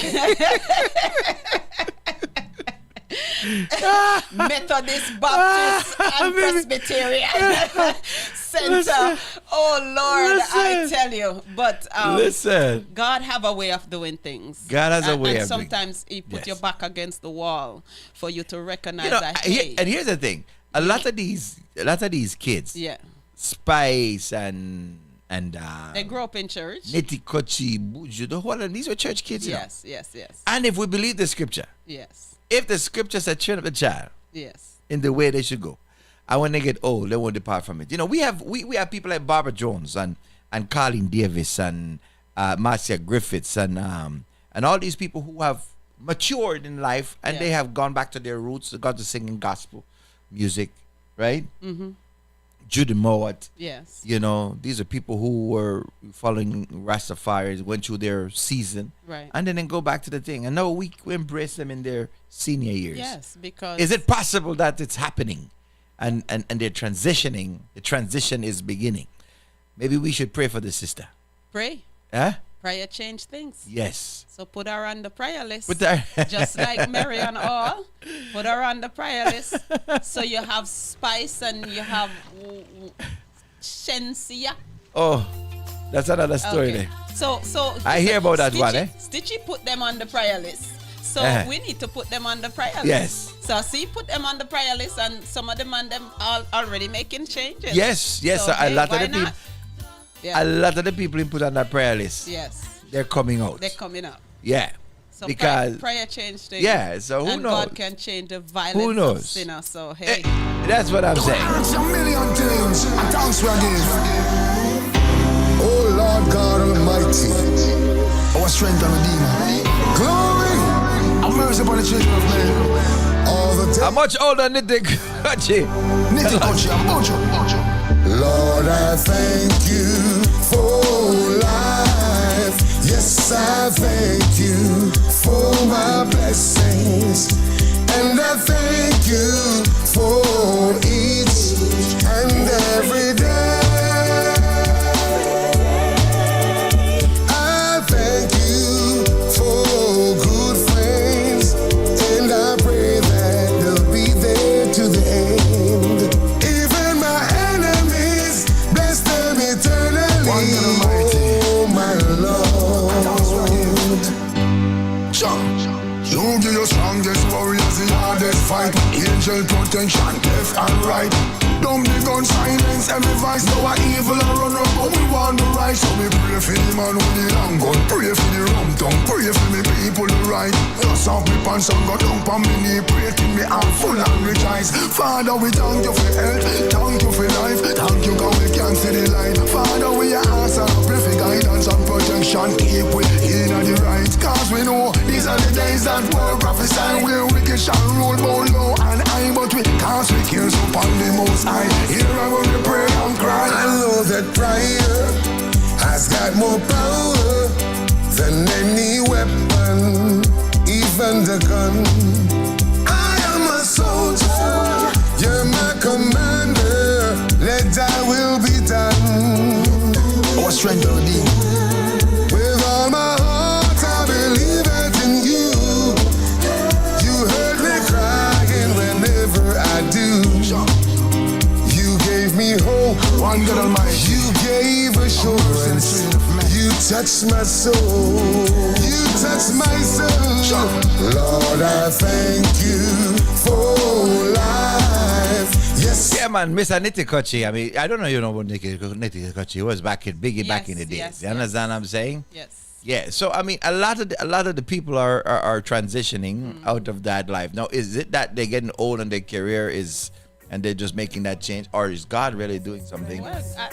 Methodist Baptist and Presbyterian Center. Oh Lord, I tell you. But listen, God have a way of doing things. God has a way and of doing sometimes He put your back against the wall for you to recognize You know, that. Hey, and here's the thing: a lot of these kids, Spice and they grew up in church. Nitty Kochi, Buju, the whole, and these were church kids. You know? Yes. And if we believe the scripture, if the scripture said train up a child, in the way they should go, and when they get old, they won't depart from it. You know, we have people like Barbara Jones and Colleen Davis and Marcia Griffiths and all these people who have matured in life and they have gone back to their roots. They got to singing gospel music, right? Mm-hmm. Judy Mowat. Yes. You know, these are people who were following Rastafari, went through their season. Right. And then go back to the thing. And now we embrace them in their senior years. Yes, because... Is it possible that it's happening and they're transitioning? The transition is beginning. Maybe we should pray for the sister. Pray. Huh? Prayer change things. Yes. So put her on the prayer list. Put her just like Mary and all. Put her on the prayer list. So you have Spice and you have Shensia. Oh, that's another story there. So I hear about that Stitchy, one, eh? Stitchy put them on the prayer list. So we need to put them on the prayer list. Yes. So see, put them on the prayer list, and some of them on them are already making changes. Yes. So, a lot of the people. not? Yeah. A lot of the people put on that prayer list. Yes. They're coming out. They're coming out. Yeah. So because prayer change things. Yeah. So who and knows? God can change the violence Who knows? of sinners. So hey, that's what I'm saying. A million things. Thanks we give. Oh Lord God Almighty, our strength and redeemer. Glory, have mercy upon the children of men. All the time. How much older Nitty Kochi? Nitty Kochi, Lord, I thank you for life. Yes, I thank you for my blessings. And I thank you for each and every day. I thank you for good friends. And I pray that they'll be there to the end. Even my enemies, bless them eternally. Oh, my Lord. You be your strongest warriors, the hardest fight. Angel protection, left and right. Don't be gun silence, every voice know a evil and run up. But we want the right, so we pray for the man with the long gun. Pray for the rum tongue, pray for me people the right. Just off me pants and go down for me knee. Pray till me heart full and rejoice. Father, we thank you for health, thank you for life. Thank you cause we can't see the light. Father, we ask and pray for guidance and protection. Keep we in the right, cause we know these are the days that were prophesied. Where wicked shall rule both low and high. But we can't we cares upon the most high. Here I want to pray and cry. I know that prayer has got more power than any weapon, even the gun. I am a soldier, you're my commander. Let thy will be done. touch my soul. You touch my soul. Lord, I thank you for life. Yes. Yeah, man, Mr. Nitty Kochi. I mean, I don't know, you know what Nitty Kochi was back in Biggie back in the days. Yes, you understand what I'm saying? Yes. Yeah. So I mean, a lot of the people are transitioning out of that life. Now, is it that they're getting old and their career is, and they're just making that change, or is God really doing something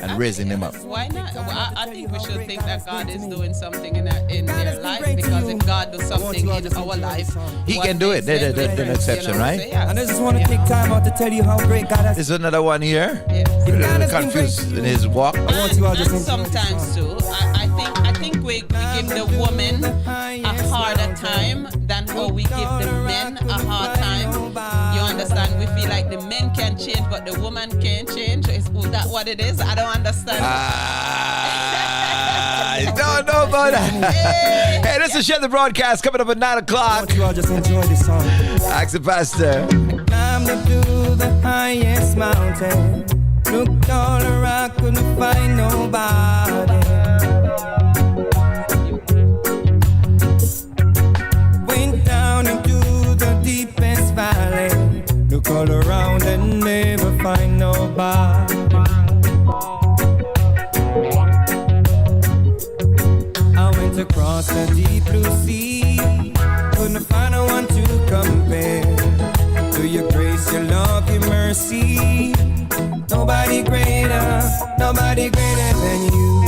and raising them up? Why not? Well, I think we should think that God is doing something in their life, because if God does something in our life, He can do it. There's an exception, right? And I just want to take time out to tell you how great God has. There's another one here. A little confused in his walk. And sometimes too, I think we give the woman a harder time than how we give the men a hard time. You understand? We feel like the men can change, but the woman can't change. Is that what it is? I don't understand. I don't know about that. Hey, this is Share the Broadcast coming up at 9 o'clock. You all just enjoy this song. Ask the pastor. Climbed up to the highest mountain. Looked all around, couldn't find nobody. Went down into the deepest valley. Look all around and never find nobody. I went across the deep blue sea. Couldn't find no one to compare to your grace, your love, your mercy. Nobody greater than you.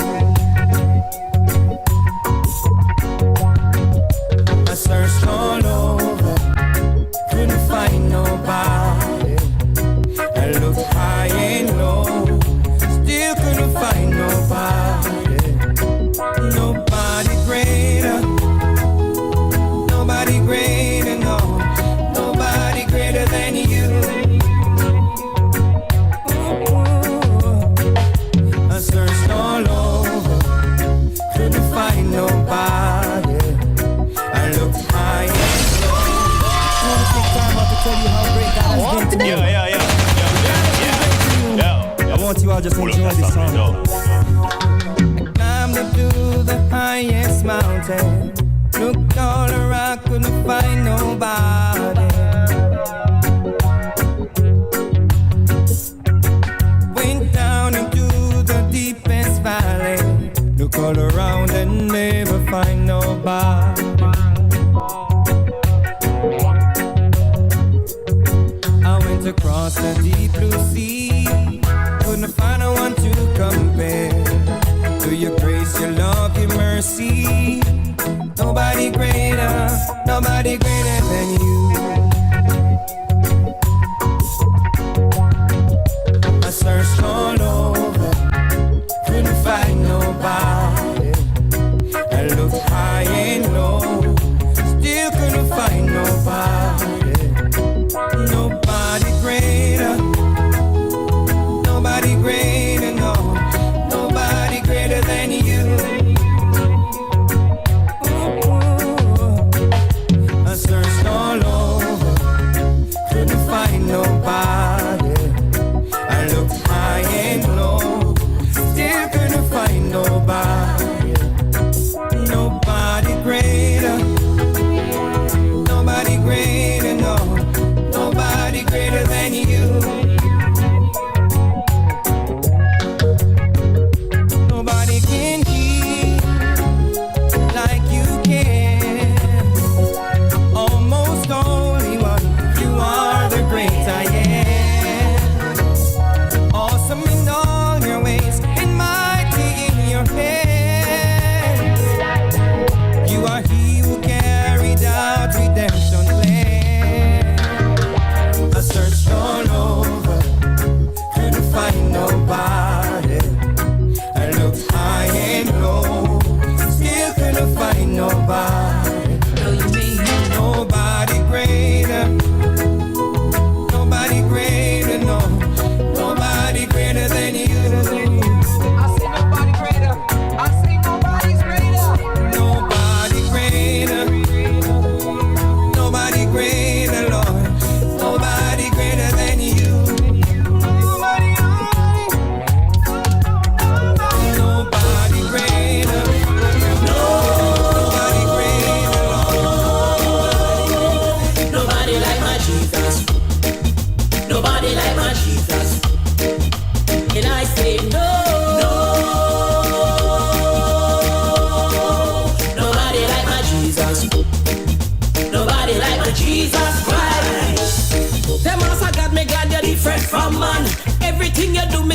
I searched all over, couldn't find nobody. I looked high and low, still couldn't find nobody. Nobody greater, no, nobody greater than you. I searched all over, couldn't find nobody. I looked high and low. I want to take time out to tell you how great God has been to me. Yeah. I want you all just to enjoy this song. I climbed up to the highest mountain. Looked all around, couldn't find nobody. Went down into the deepest valley. Look all around and never find nobody. I went across the deep blue sea. Couldn't find no one to compare to your grace, your love, your mercy. Nobody greater than you. I searched all over, couldn't find nobody. I looked high and low, still couldn't find nobody. Nobody greater, no, nobody greater than you. I searched all over,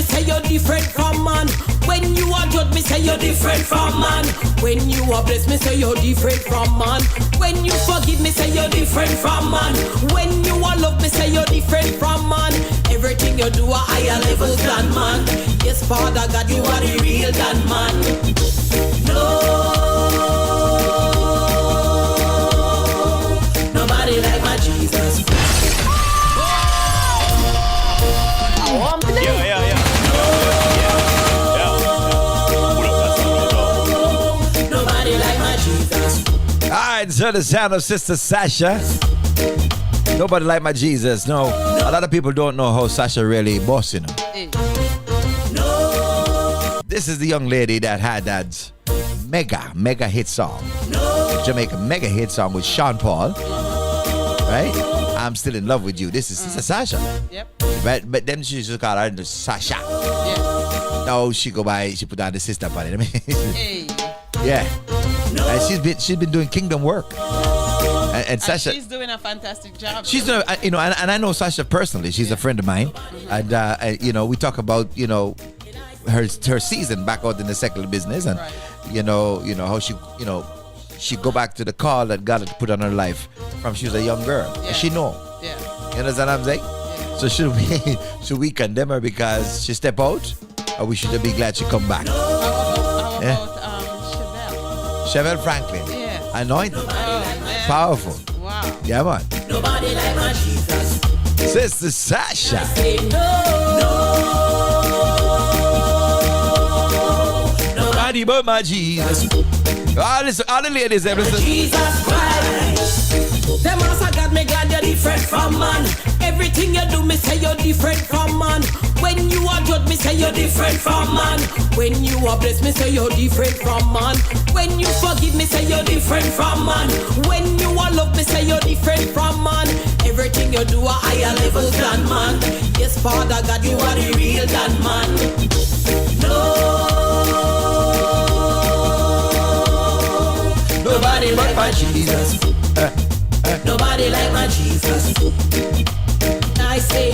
me say you're different from man. When you are judge me say you're different from man. When you are blessed me say you're different from man. When you forgive me say you're different from man. When you are love me say you're different from man. Everything you do a higher level than man. Yes, Father God, you are the real than man. No, nobody like my Jesus. Nobody like my Jesus. All right, so the sound of Sister Sasha. Nobody like my Jesus. No, a lot of people don't know how Sasha really bossing them. This is the young lady that had that mega hit song. Jamaica mega hit song with Sean Paul. Right? I'm Still in Love with You. This is Sister Sasha. Yep. Right? But then she just call her Sasha. Yeah. No, she go by, she put down the sister on it. I mean, Hey. yeah. And she's been doing kingdom work. And Sasha, she's doing a fantastic job. she's doing, and I know Sasha personally. She's a friend of mine, and we talk about her season back out in the secular business, and how she go back to the call that God had put on her life from she was a young girl. Yeah. And she know. Yeah. You understand what I'm saying? Yeah. So should we condemn her because she step out, or we should be glad she come back? How about Chevelle Franklin. Yeah. Anointed. Oh, man. Powerful. Wow. Yeah, man. Nobody like my Jesus. Sister Sasha. Nobody but my Jesus. All the ladies, listen. Jesus Christ. Them also got me glad you're different from man. Everything you do, me say you're different from man. When you are judge, me say you're different from man. When you are blessed, me say you're different from man. When you forgive, me say you're different from man. When you are love, me say you're different from man. Everything you do a higher level than man. Yes, Father God, you are the real than man. Nobody like my Jesus. Nobody like my Jesus. I say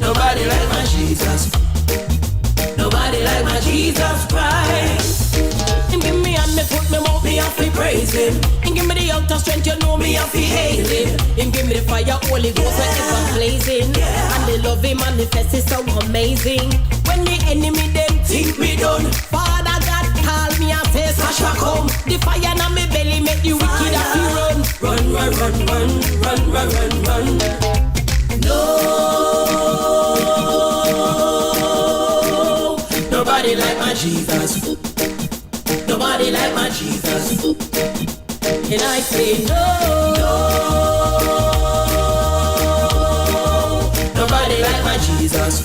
nobody like my Jesus. Nobody like my Jesus Christ. Him give me and me foot, me mouth, me have to praise him. Him give me the outer strength, you know me have to hail him. Him give me the fire, Holy Ghost, forever blazing. And the love him manifest is so amazing. When the enemy them think me done, Father God call me and say Sasha come. The fire in my belly make the wicked have to run. Run, run, run, run, run, run, run, run. No, nobody like my Jesus. Nobody like my Jesus. And I say nobody like my Jesus.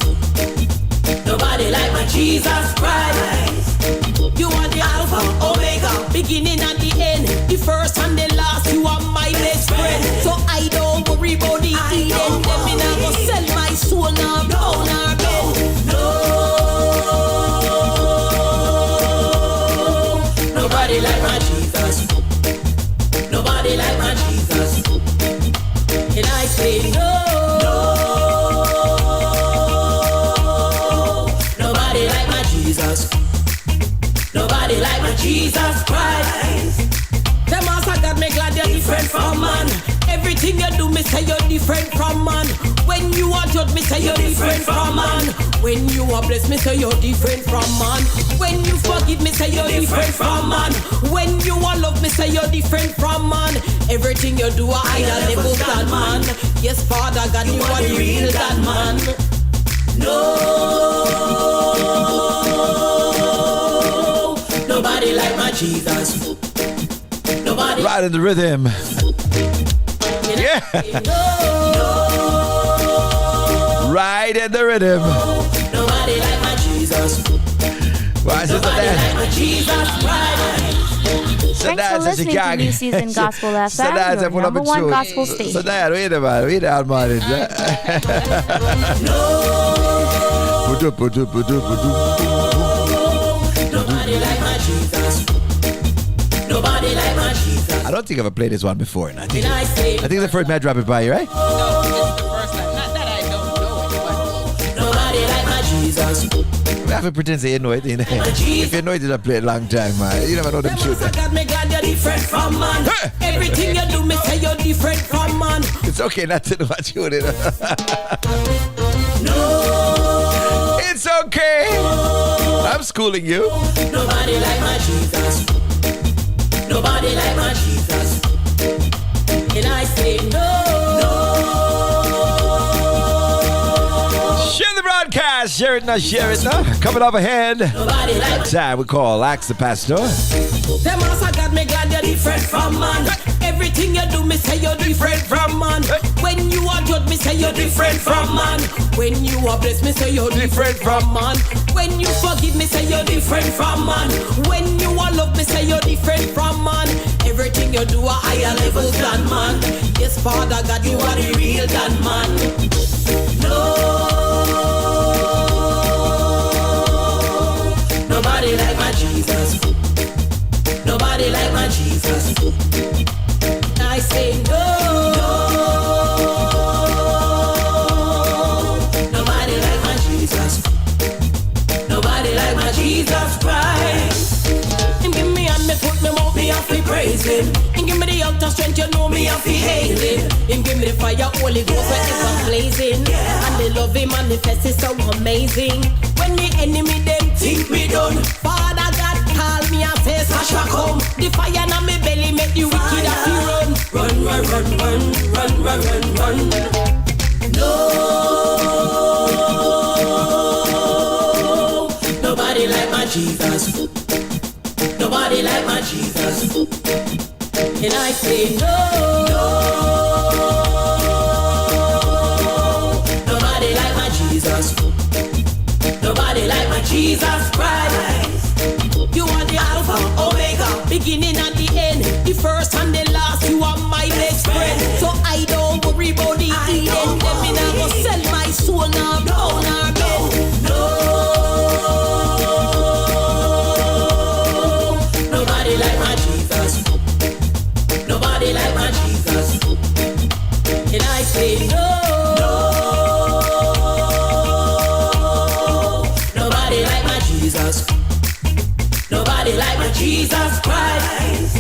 Nobody like my Jesus Christ. You are the Alpha, Omega, beginning and the end, the first and the last. You are my best friend, so I don't worry about the Eden. Let me now go sell my soul now, down or bend. Nobody like my Jesus. Nobody like my Jesus. And I say nobody like my Jesus. Nobody like my Jesus Christ. Them also got me glad you're different from man. Everything you do, me say you're different from man. When you are judge, me say you're different from man. When you are blessed, me say you're different from man. When you forgive, me say you're different from man. When you are love, me say you're different from man. Everything you do, a higher level than man. Yes, Father God, you are the real than man. Nobody like my Jesus. Nobody. Right in the rhythm. Yeah. Right in the rhythm. Nobody like my Jesus. Why is Nobody like my Jesus. Thanks for listening to New Season Gospel FM, your number one gospel station. So Dad, wait a minute. Wait a minute. Nobody like my Jesus. Nobody like my Jesus. I don't think I've ever played this one before. I think the first man drop it by you, right? No, it's the first Jesus. We have to pretend say you know it. You know. If you know it, you play a long time, man. You never know them truth. God, me glad you're different from man. Everything you do, me say you're different from man. It's okay not to know what you do. No, it's okay. I'm schooling you. Nobody like my Jesus. Nobody like my Jesus. And I say no. Share the broadcast. Share it now. Share it now. Coming up ahead. Nobody like time we call Ask the Pastor. Them also got me glad you're different from man. Everything you do, me say you're different from man. When you are judged, me say you're different from man. When you are blessed, me say you're different from man. When you forgive, me say you're different from man. When you are loved, me say you're different from man. Everything you do, a higher level than man. Yes, Father God, you are the real than man. No, nobody like my Jesus. Nobody like my Jesus. I say no. Nobody like my Jesus. Nobody like my Jesus Christ. Him give me and me put me mouth, me have to praise him. Him give me the outer strength, you know me have to hail him. Him give me the fire, Holy Ghost forever blazing. And the love him manifest is so amazing. When the enemy them think me done, Father God call me and say Sasha come. The fire in my belly make the wicked have to run. Run, run, run, run, run, run, run, run. No, nobody like my Jesus. Nobody like my Jesus. And I say no, nobody like my Jesus. Nobody like my Jesus Christ. You are the Alpha, Omega, beginning and the end, the first and the last. You are my best friend, so I don't worry about the end. Let me never sell my soul, now blow, now bend. No, nobody like my Jesus. Nobody like my Jesus. And I say no. Nobody like my Jesus Christ.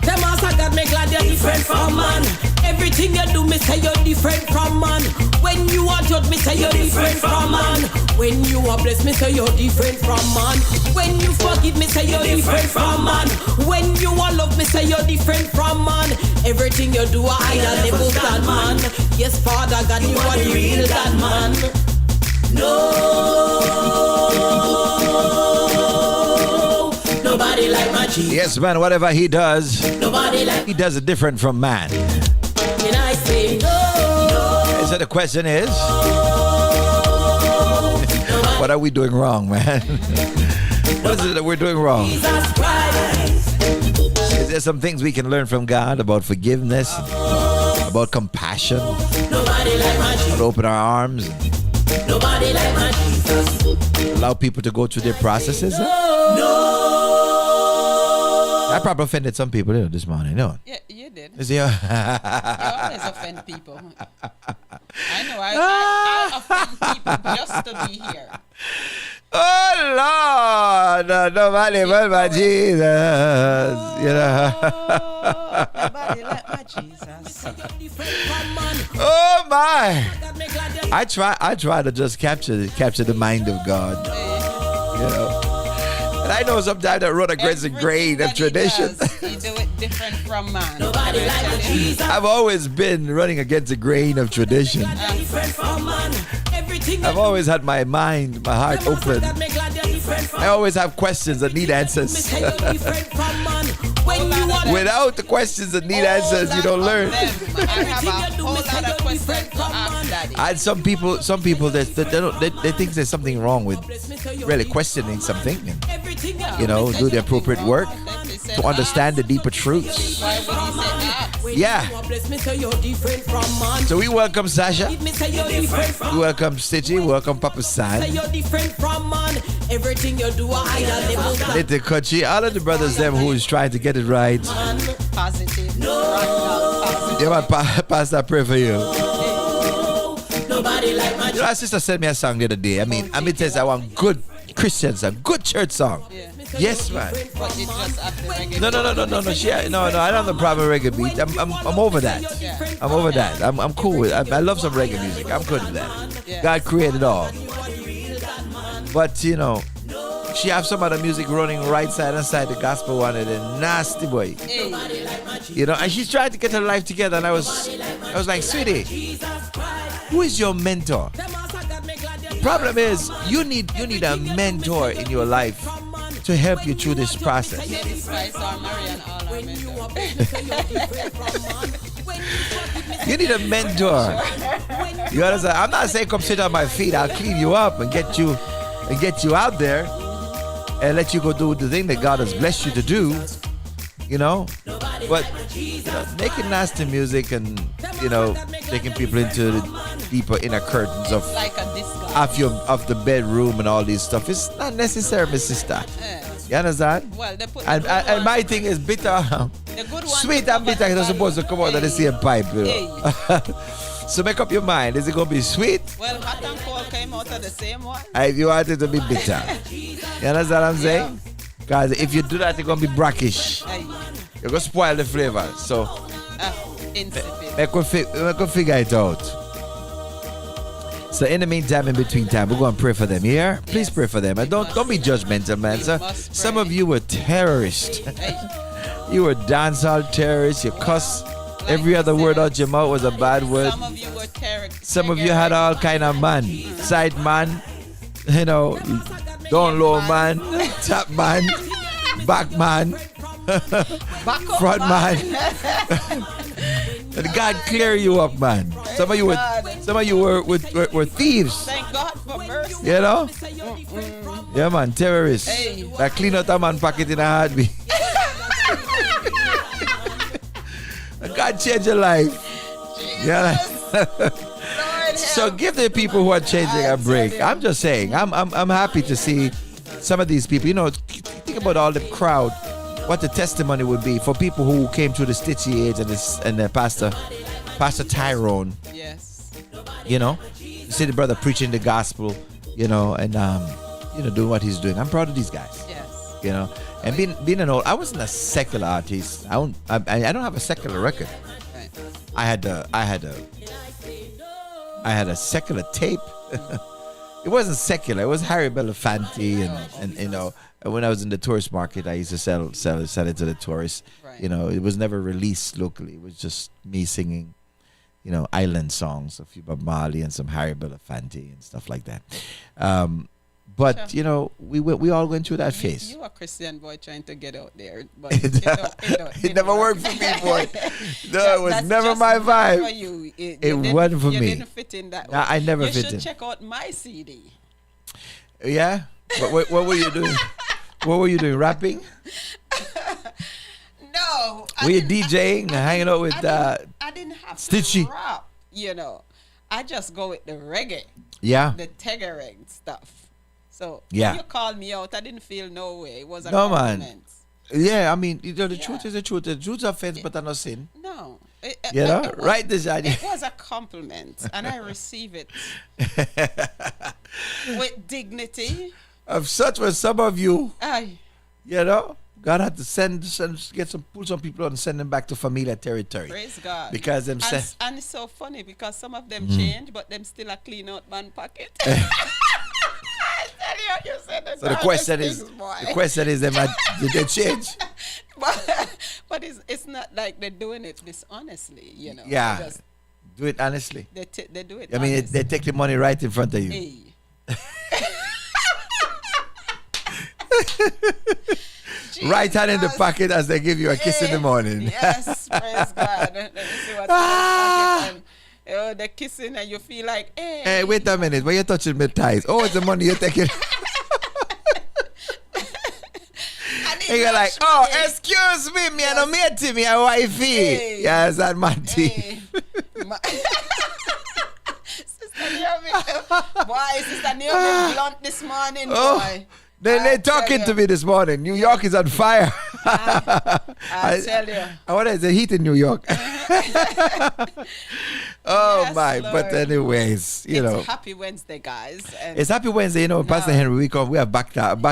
Them also got me glad you're different from man. Everything you do, me say you're different from man. When you are judged, me say you're different from man. When you are blessed, me say you're different from man. When you forgive, me say you're different from man. When you are loved, me say you're different from man. Everything you do, I level than man. Yes, Father God, you are the real than man. No, nobody like my Jesus. Yes, man, whatever he does, nobody like he does it different from man. And I say no. So the question is, what are we doing wrong, man? What is it that we're doing wrong? Jesus Christ. Is there some things we can learn from God about forgiveness, about compassion, nobody like my Jesus. about open our arms? Nobody like my Jesus. Allow people to go through their processes. No. I probably offended some people this morning. No. Yeah, you did. Is he, you always offend people. I know. I offend people just to be here. Oh Lord, nobody but my Jesus. You know. Nobody like my Jesus. Oh my! I try to just capture the mind of God. You know. And I know sometimes I run against the grain of tradition. You do it different from man. Nobody like my Jesus. I've always been running against the grain of tradition. I've always had my mind, my heart open. I always have questions that need answers. Without the questions that need answers, you don't learn. I have a whole lot of questions to ask Daddy. And some people they think there's something wrong with really questioning something. You know, do the appropriate work to understand the deeper truths. Yeah. So we welcome Sasha. We welcome Stitchy. We welcome Papa San. Little Kochi. All of the brothers them who is trying to get it right. Positive. Yeah, man, Pastor, I pray for you. Nobody like my You know, our sister sent me a song the other day. I mean, I want good Christian song, good church song. Yeah. Yes, man. But you just have the reggae. No. No, I don't have a problem with reggae beat. I'm over that. Yeah. I'm over that. I'm cool with it. I love some reggae music. I'm good with that. Yeah. God created all. But, you know, she have some other music running right side and side the gospel one and then nasty boy. Hey. You know, and she's trying to get her life together, and I was like, sweetie, who is your mentor? The problem is you need a mentor in your life to help you through this process. You need a mentor. You understand? I'm not saying come sit on my feet. I'll clean you up and get you out there and let you go do the thing that God has blessed you to do. You know, but making nasty music and taking people into the deeper inner curtains of the bedroom and all this stuff, it's not necessary, my sister. You understand? Well, they put and my thing is bitter, sweet and bitter are supposed to come out of the same pipe. You know? So make up your mind. Is it going to be sweet? Well, hot and cold came out of the same one. If you want it to be bitter, you understand what I'm saying? Because if you do that, it's going to be brackish. You're going to spoil the flavor. So, make us figure it out. So, in the meantime, in between time, we're going to pray for them here. Please pray for them. And don't be judgmental, man. Some of you were terrorists. You were dancehall terrorists. You cuss. Every other word out your mouth was a bad word. Some of you were Some of you had all kind of man. Side man. Down low man, top man, back man, front man. And God clear you up, man. Some of you were thieves. Thank God for mercy. You know? Yeah, man, terrorists. That clean out a man pocket in a heartbeat. God change your life. Yeah. So give the people who are changing a break. I'm just saying, I'm happy to see some of these people. You know, think about all the crowd, what the testimony would be for people who came through the Stitchy age and the Pastor Tyrone. Yes. You know, you see the brother preaching the gospel, and doing what he's doing. I'm proud of these guys. Yes. You know, and being an old, I wasn't a secular artist. I don't have a secular record. Right. I had a secular tape. It wasn't secular. It was Harry Belafonte and when I was in the tourist market, I used to sell it to the tourists. Right. It was never released locally. It was just me singing, island songs, a few Bob Marley and some Harry Belafonte and stuff like that. But sure. We all went through that phase. You a Christian boy trying to get out there, but it never worked for me, boy. No, it was never my vibe. For you. It wasn't for me. You didn't fit in that. Nah, I never fit in. You should check out my CD. Yeah. What were you doing? What were you doing? Rapping? No. Were you DJing, hanging out with I didn't have Stitchy? to rap. I just go with the reggae. Yeah. The Tegereg stuff. So yeah. when you called me out, I didn't feel no way. It was a compliment. Man. Yeah, I mean, the truth is the truth. The truth is offense, but I'm not sin. No. Right, Deshaun? It was a compliment, and I receive it with dignity. Of such was some of you. Aye. God had to pull some people out and send them back to familiar territory. Praise God. Because them and it's so funny because some of them change, but them still a clean out man pocket. So the question is, did they change? But it's not like they're doing it dishonestly, Yeah, do it honestly. They do it. I mean, they take the money right in front of you. Hey. Right hand in the pocket as they give you a kiss in the morning. Yes, praise God. Let me see what's in the pocket. They're kissing and you feel like, hey. Hey, wait a minute. When you're touching my thighs, it's the money you're taking. And you're like, excuse me, me and a matey, me a wifey. Hey. Yes, that matey. Hey. Sister Naomi blunt this morning, boy. They're talking to me this morning. New York is on fire. I tell you. What is the heat in New York? Yes, my! Lord. But anyways, It's Happy Wednesday, guys. And it's Happy Wednesday. Pastor Henry, we have backyard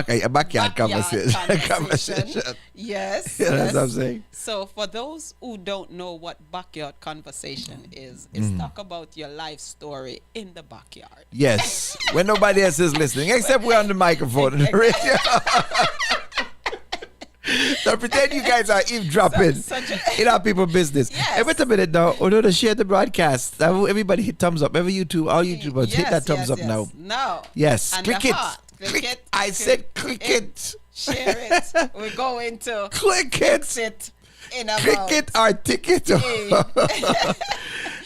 conversation. Yes. That's what I'm saying. So for those who don't know what backyard conversation is, it's talk about your life story in the backyard. Yes, when nobody else is listening, except we're on the microphone and the radio. So pretend you guys are eavesdropping in our people's business. Yes. Hey, wait a minute now. Oh no, to share the broadcast. Everybody hit thumbs up. Every YouTube, all YouTubers, hit that thumbs up now. No. Yes. And Click it. Click it. I said click it. Share it. We're going to click it. Sit in a click it or ticket. All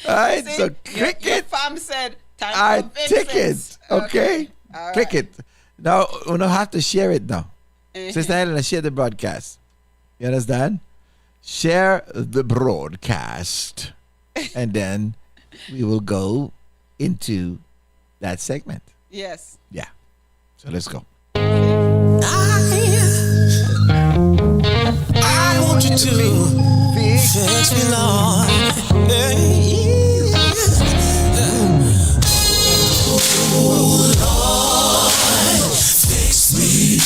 right. See, so click your it. Fam said time I for fix ticket. Okay. All Click right. it. Now we don't have to share it now. Mhm. Sister Helena, share the broadcast. You understand? Share the broadcast. And then we will go into that segment. Yes. Yeah. So let's go. I want you to fix me, Lord. Oh, Lord, fix me.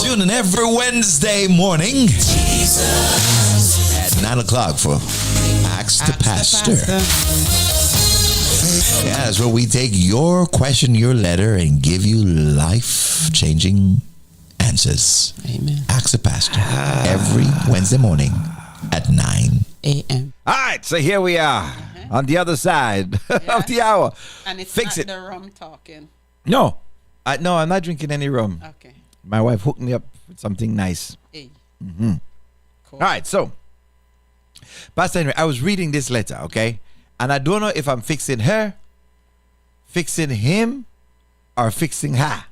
Tune in every Wednesday morning at 9 o'clock for Ask the Pastor. Yeah, that's where we take your question, your letter, and give you life-changing answers. Amen. Ask the Pastor every Wednesday morning at 9 a.m. All right, so here we are on the other side of the hour. And it's Fix not it. the rum talking. No, I'm not drinking any rum. Okay. My wife hooked me up with something nice. Hey. Mm-hmm. Cool. All right, so Pastor Henry, I was reading this letter, okay, and I don't know if I'm fixing her, fixing him, or fixing her.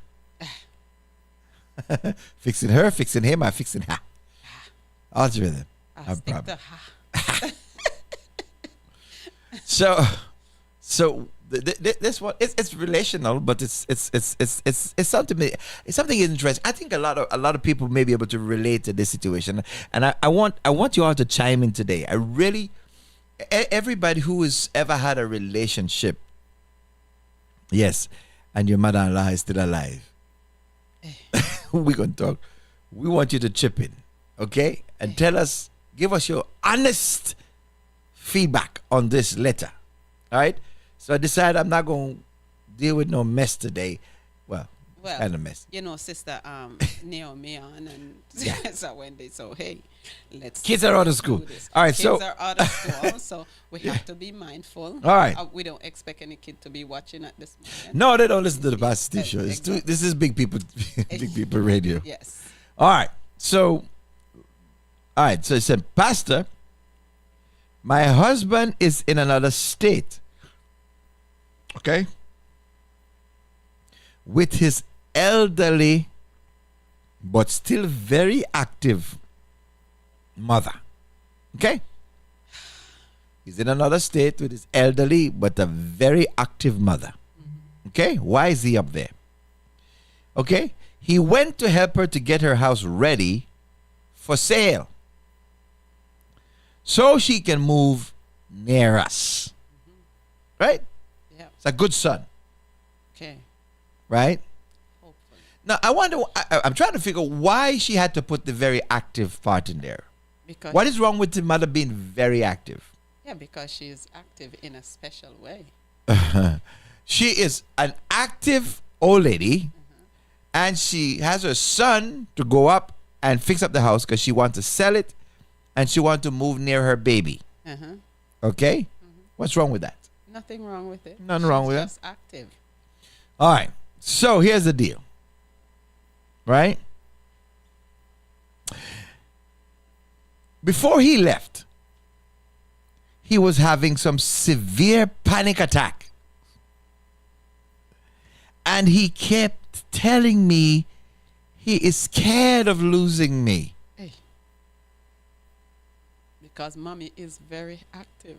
Fixing her, fixing him, or fixing her. All three of them. No problem. So this one it's relational, but it's something interesting. I think a lot of people may be able to relate to this situation, and I want you all to chime in today. Everybody who has ever had a relationship, yes, and your mother-in-law is still alive. We're gonna talk. We want you to chip in, okay, and give us your honest feedback on this letter. All right. So I decided I'm not going to deal with no mess today. Well kind of mess. Sister Naomi and Sister Wendy. So hey, let's. Kids are out of school. All right, kids are out of school, so we have to be mindful. All right. We don't expect any kid to be watching at this moment. No, they don't listen to the Pastor Steve show. This is big people radio. Yes. All right. So it said, Pastor, my husband is in another state. Okay. With his elderly but still very active mother. Okay. He's in another state with his elderly but a very active mother. Okay. Why is he up there? Okay. He went to help her to get her house ready for sale so she can move near us. Right? Yeah. It's a good son. Okay. Right? Hopefully. Now, I wonder, I'm trying to figure why she had to put the very active part in there. Because what is wrong with the mother being very active? Yeah, because she is active in a special way. She is an active old lady, and she has her son to go up and fix up the house because she wants to sell it, and she wants to move near her baby. Okay? What's wrong with that? Nothing wrong with it. Nothing wrong with She's that. just active. All right. So here's the deal. Right? Before he left, he was having some severe panic attack. And he kept telling me he is scared of losing me. Hey. Because mommy is very active.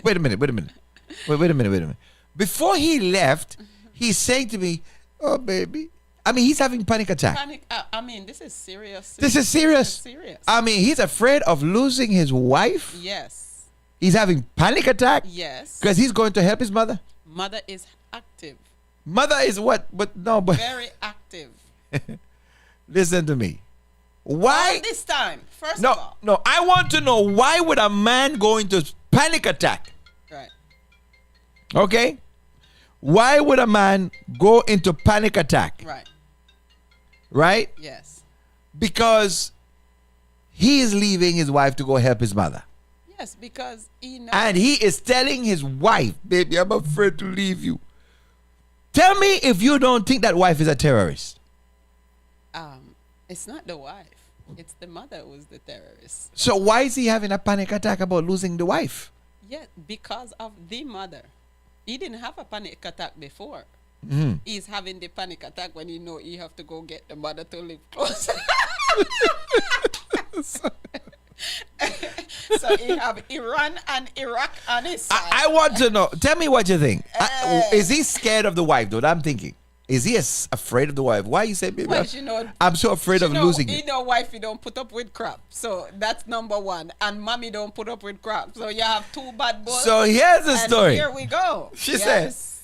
Wait a minute. Before he left, he's saying to me, "Oh, baby, I mean, he's having panic attack. I mean, this is serious. This is serious. Serious. I mean, he's afraid of losing his wife. Yes. He's having panic attack. Yes. Because he's going to help his mother. Mother is active. Mother is what? But very active. Listen to me. Why all this time? First of all. No. I want to know, why would a man go into panic attack? Right. Okay. Why would a man go into panic attack? Right. Right? Yes. Because he is leaving his wife to go help his mother. Yes, because he knows. And he is telling his wife, baby, I'm afraid to leave you. Tell me if you don't think that wife is a terrorist. It's not the wife. It's the mother who's the terrorist. So why is he having a panic attack about losing the wife? Yeah, because of the mother. He didn't have a panic attack before. Mm-hmm. He's having the panic attack when he know he have to go get the mother to live close. So he have Iran and Iraq on his side. I want to know. Tell me what you think. Is he scared of the wife, though? I'm thinking. Is he afraid of the wife? Why you say, baby? Well, I'm so afraid of losing you. He know wifey don't put up with crap. So that's number one. And mommy don't put up with crap. So you have two bad boys. So here's the story. Here we go. She says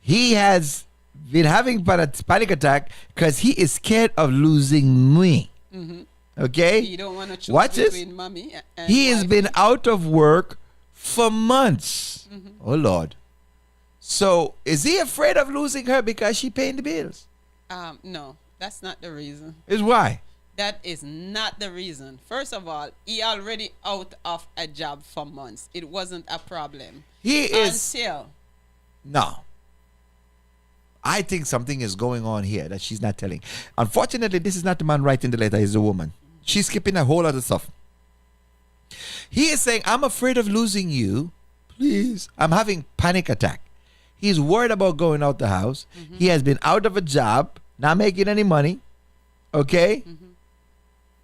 he has been having panic attack because he is scared of losing me. Mm-hmm. Okay? He don't want to choose Watch between this. mommy and he has wife. been out of work for months. Mm-hmm. Oh, Lord. So is he afraid of losing her because she paying the bills? No, that's not the reason. Is why? That is not the reason. First of all, he already out of a job for months. It wasn't a problem. He is. Until. No. I think something is going on here that she's not telling. Unfortunately, this is not the man writing the letter, it's the woman. She's skipping a whole lot of stuff. He is saying, I'm afraid of losing you. Please. I'm having panic attack. He's worried about going out the house. Mm-hmm. He has been out of a job, not making any money. Okay? Mm-hmm.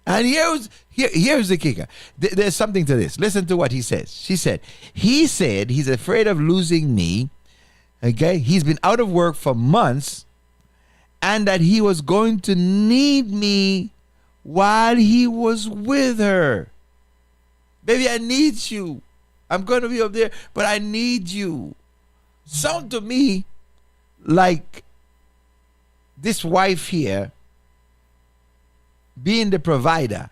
And here's the kicker. There's something to this. Listen to what he says. He said he's afraid of losing me. Okay? He's been out of work for months, and that he was going to need me while he was with her. Baby, I need you. I'm going to be up there, but I need you. Sound to me like this wife here being the provider,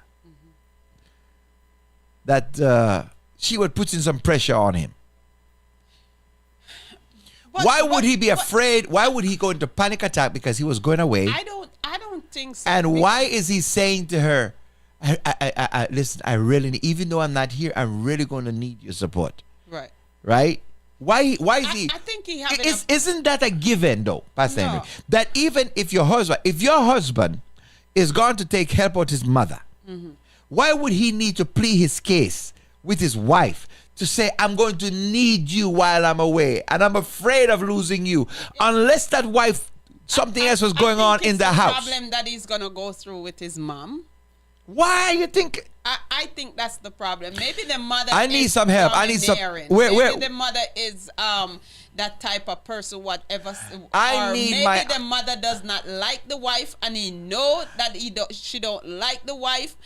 that she would put in some pressure on him. Why would he be afraid? Why would he go into panic attack because he was going away? I don't think so. And why is he saying to her, I listen, I really, even though I'm not here, I'm really going to need your support. Right. Right? Why is he? I think he has. Isn't that a given though, Pastor Henry? That even if your husband is going to take help out his mother, mm-hmm. why would he need to plead his case with his wife to say, I'm going to need you while I'm away and I'm afraid of losing you, unless that wife, something else was going on in the house? Problem that he's going to go through with his mom. Why you think? I think that's the problem. Maybe the mother. I need some help. I need some. Maybe the mother is that type of person, whatever. Maybe the mother does not like the wife, and he know that she don't like the wife,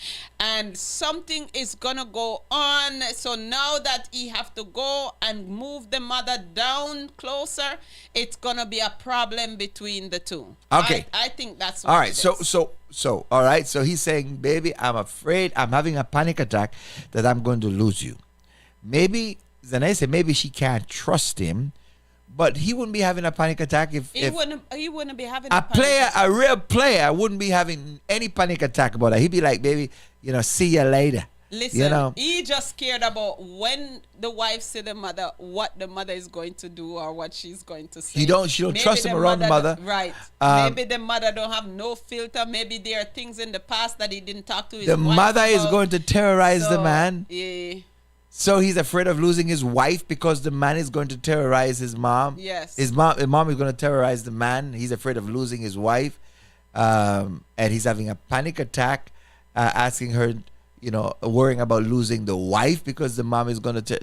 and something is gonna go on. So now that he have to go and move the mother down closer, it's gonna be a problem between the two. Okay, I think that's what all right. it is. So all right. So he's saying, baby, I'm afraid. I'm having a panic attack that I'm going to lose you. Maybe Zanay said maybe she can't trust him. But he wouldn't be having a panic attack if he wouldn't be having a real player wouldn't be having any panic attack about that. He'd be like, baby, see you later. Listen, he just scared about when the wife see the mother, what the mother is going to do or what she's going to say. She don't trust him around the mother. Right. Maybe the mother don't have no filter. Maybe there are things in the past that he didn't talk to his wife about. The mother is going to terrorize the man. Yeah. So he's afraid of losing his wife because the man is going to terrorize his mom. Yes. His mom is going to terrorize the man. He's afraid of losing his wife. And he's having a panic attack, asking her, worrying about losing the wife because the mom is going to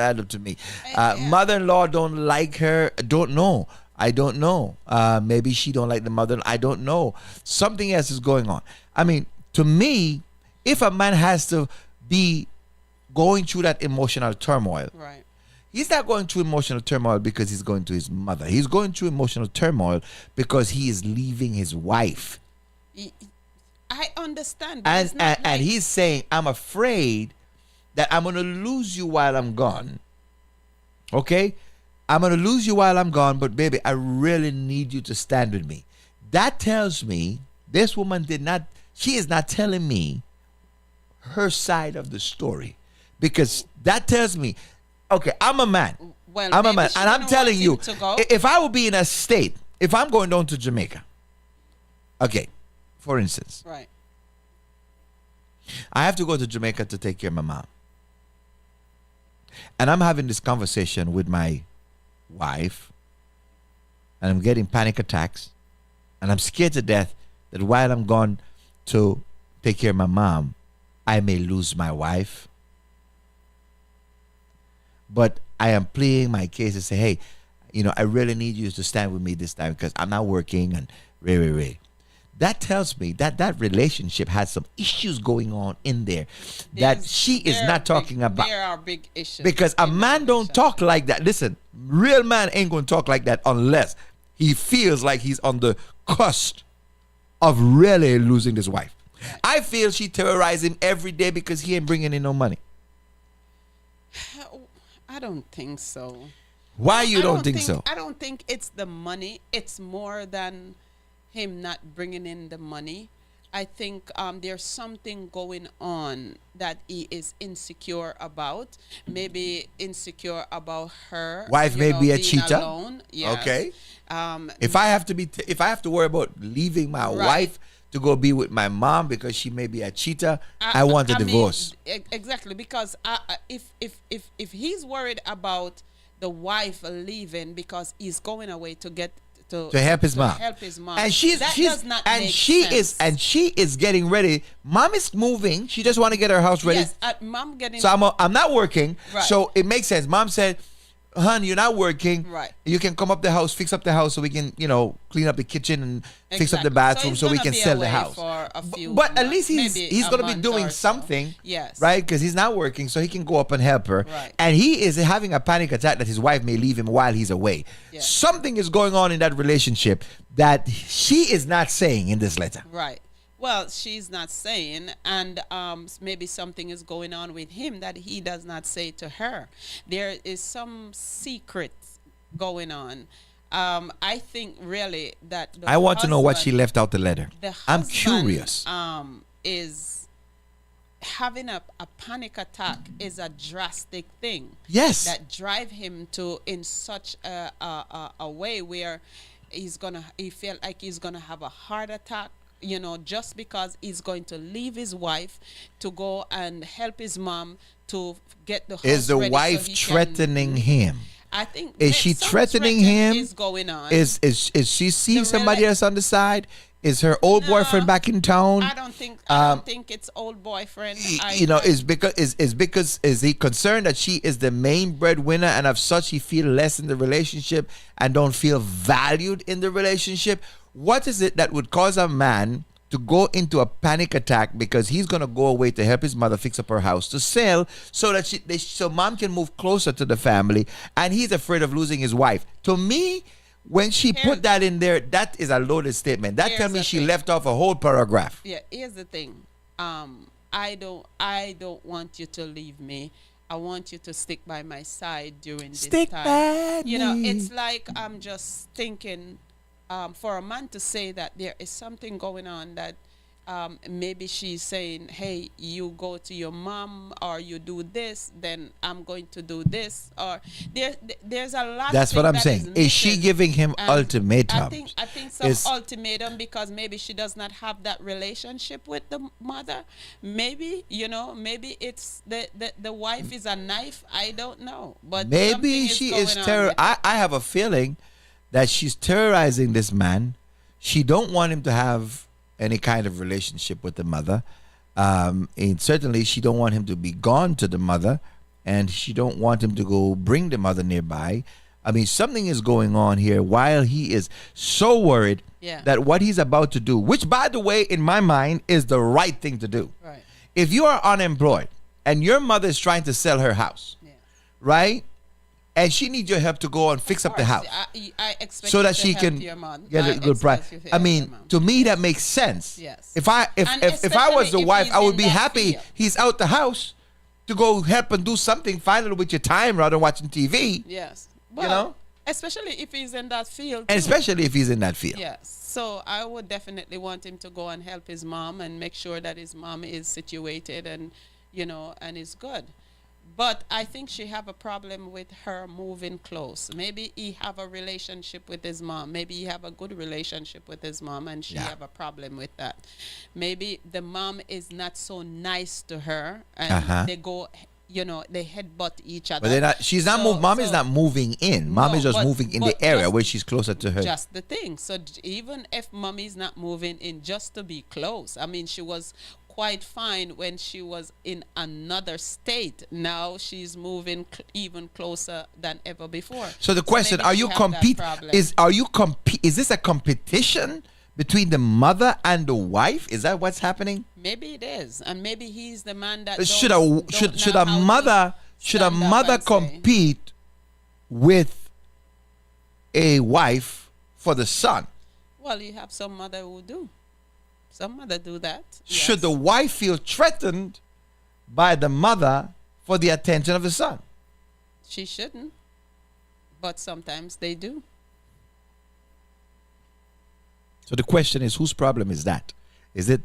add up to me. Mother-in-law don't like her. Don't know. I don't know. Maybe she don't like the mother. I don't know. Something else is going on. I mean, to me, if a man has to be going through that emotional turmoil, right? He's not going through emotional turmoil because he's going to his mother. He's going through emotional turmoil because he is leaving his wife. I understand. And he's saying, I'm afraid that I'm going to lose you while I'm gone. Okay? I'm going to lose you while I'm gone, but baby, I really need you to stand with me. That tells me this woman she is not telling me her side of the story. Because that tells me, okay, I'm a man. Well, I'm a man. And I'm telling you, go. if I would be in a state, if I'm going down to Jamaica, okay, for instance, right, I have to go to Jamaica to take care of my mom. And I'm having this conversation with my wife, and I'm getting panic attacks, and I'm scared to death that while I'm gone to take care of my mom, I may lose my wife. But I am pleading my case and say, hey, I really need you to stand with me this time because I'm not working and Ray. That tells me that relationship has some issues going on in there that she is not talking about. There are big issues. Because a man don't talk like that. Listen, real man ain't going to talk like that unless he feels like he's on the cusp of really losing his wife. I feel she terrorizes him every day because he ain't bringing in no money. I don't think so. Why you don't think so? I don't think it's the money. It's more than him not bringing in the money. I think there's something going on that he is insecure about. Maybe insecure about her. Wife may be a cheater. Alone. Yes. Okay. If I have to worry about leaving my wife to go be with my mom because she may be a cheater, I want a divorce. Exactly, because if he's worried about the wife leaving because he's going away to get to help his mom. And she is getting ready. Mom is moving. She just want to get her house ready. Yes, mom getting. So I'm not working. Right. So it makes sense. Mom said, "Hon, you're not working. Right. You can come up the house, fix up the house, so we can, clean up the kitchen and fix up the bathroom, so we can sell the house." For a few but at least he's going to be doing so. something, yes, right? Because he's not working, so he can go up and help her. Right. And he is having a panic attack that his wife may leave him while he's away. Yes. Something is going on in that relationship that she is not saying in this letter. Right. Well, she's not saying, and maybe something is going on with him that he does not say to her. There is some secret going on. I think really that I want to know what she left out the letter. I'm curious. Is having a panic attack is a drastic thing. Yes. That drive him to in such a way where he feel like he's gonna have a heart attack. Just because he's going to leave his wife to go and help his mom to get the house Is the ready wife threatening him? I think is she threatening him? Is going on. Is she seeing somebody else on the side? Is her old boyfriend back in town? I don't think it's old boyfriend. Is he concerned that she is the main breadwinner and of such he feel less in the relationship and don't feel valued in the relationship? What is it that would cause a man to go into a panic attack because he's going to go away to help his mother fix up her house to sell so that so mom can move closer to the family, and he's afraid of losing his wife? To me, when she put that in there, that is a loaded statement. That tells me she left off a whole paragraph. Yeah, here's the thing. I don't want you to leave me. I want you to stick by my side during this time. By me. It's like I'm just thinking, for a man to say that there is something going on that maybe she's saying, hey, you go to your mom or you do this, then I'm going to do this, or there's a lot. That's what I'm saying. Is she giving him ultimatum? I think some ultimatum because maybe she does not have that relationship with the mother. Maybe maybe it's the wife is a knife. I don't know, but maybe she is I have a feeling that she's terrorizing this man. She don't want him to have any kind of relationship with the mother. And certainly she don't want him to be gone to the mother, and she don't want him to go bring the mother nearby. I mean, something is going on here while he is so worried that what he's about to do, which, by the way, in my mind, is the right thing to do. Right. If you are unemployed and your mother is trying to sell her house, right? And she needs your help to go and fix up the house. I expect so that you she to can help your mom. get a good price. I mean, to me, that makes sense. Yes. If I was the wife, I would be happy field. he's out the house to go help and do something, finally, with your time rather than watching TV. Yes. Well, you know? Especially if he's in that field. And especially if he's in that field. Yes. So I would definitely want him to go and help his mom and make sure that his mom is situated and, and is good. But I think she have a problem with her moving close. Maybe he have a relationship with his mom. Maybe he have a good relationship with his mom and she have a problem with that. Maybe the mom is not so nice to her and they go, they headbutt each other. But they're not, she's not moving. Mom is not moving in. Mom is just moving in the area where she's closer to her. Just the thing. So even if mommy's not moving in, just to be close. I mean, she was quite fine when she was in another state. Now she's moving even closer than ever before. So the question: Are you compete? Is this a competition between the mother and the wife? Is that what's happening? Maybe it is, and maybe he's the man that should a mother compete with a wife for the son? Well, you have some mother who do. Some mother do that. Should the wife feel threatened by the mother for the attention of the son? She shouldn't, but sometimes they do. So the question is, whose problem is that? Is it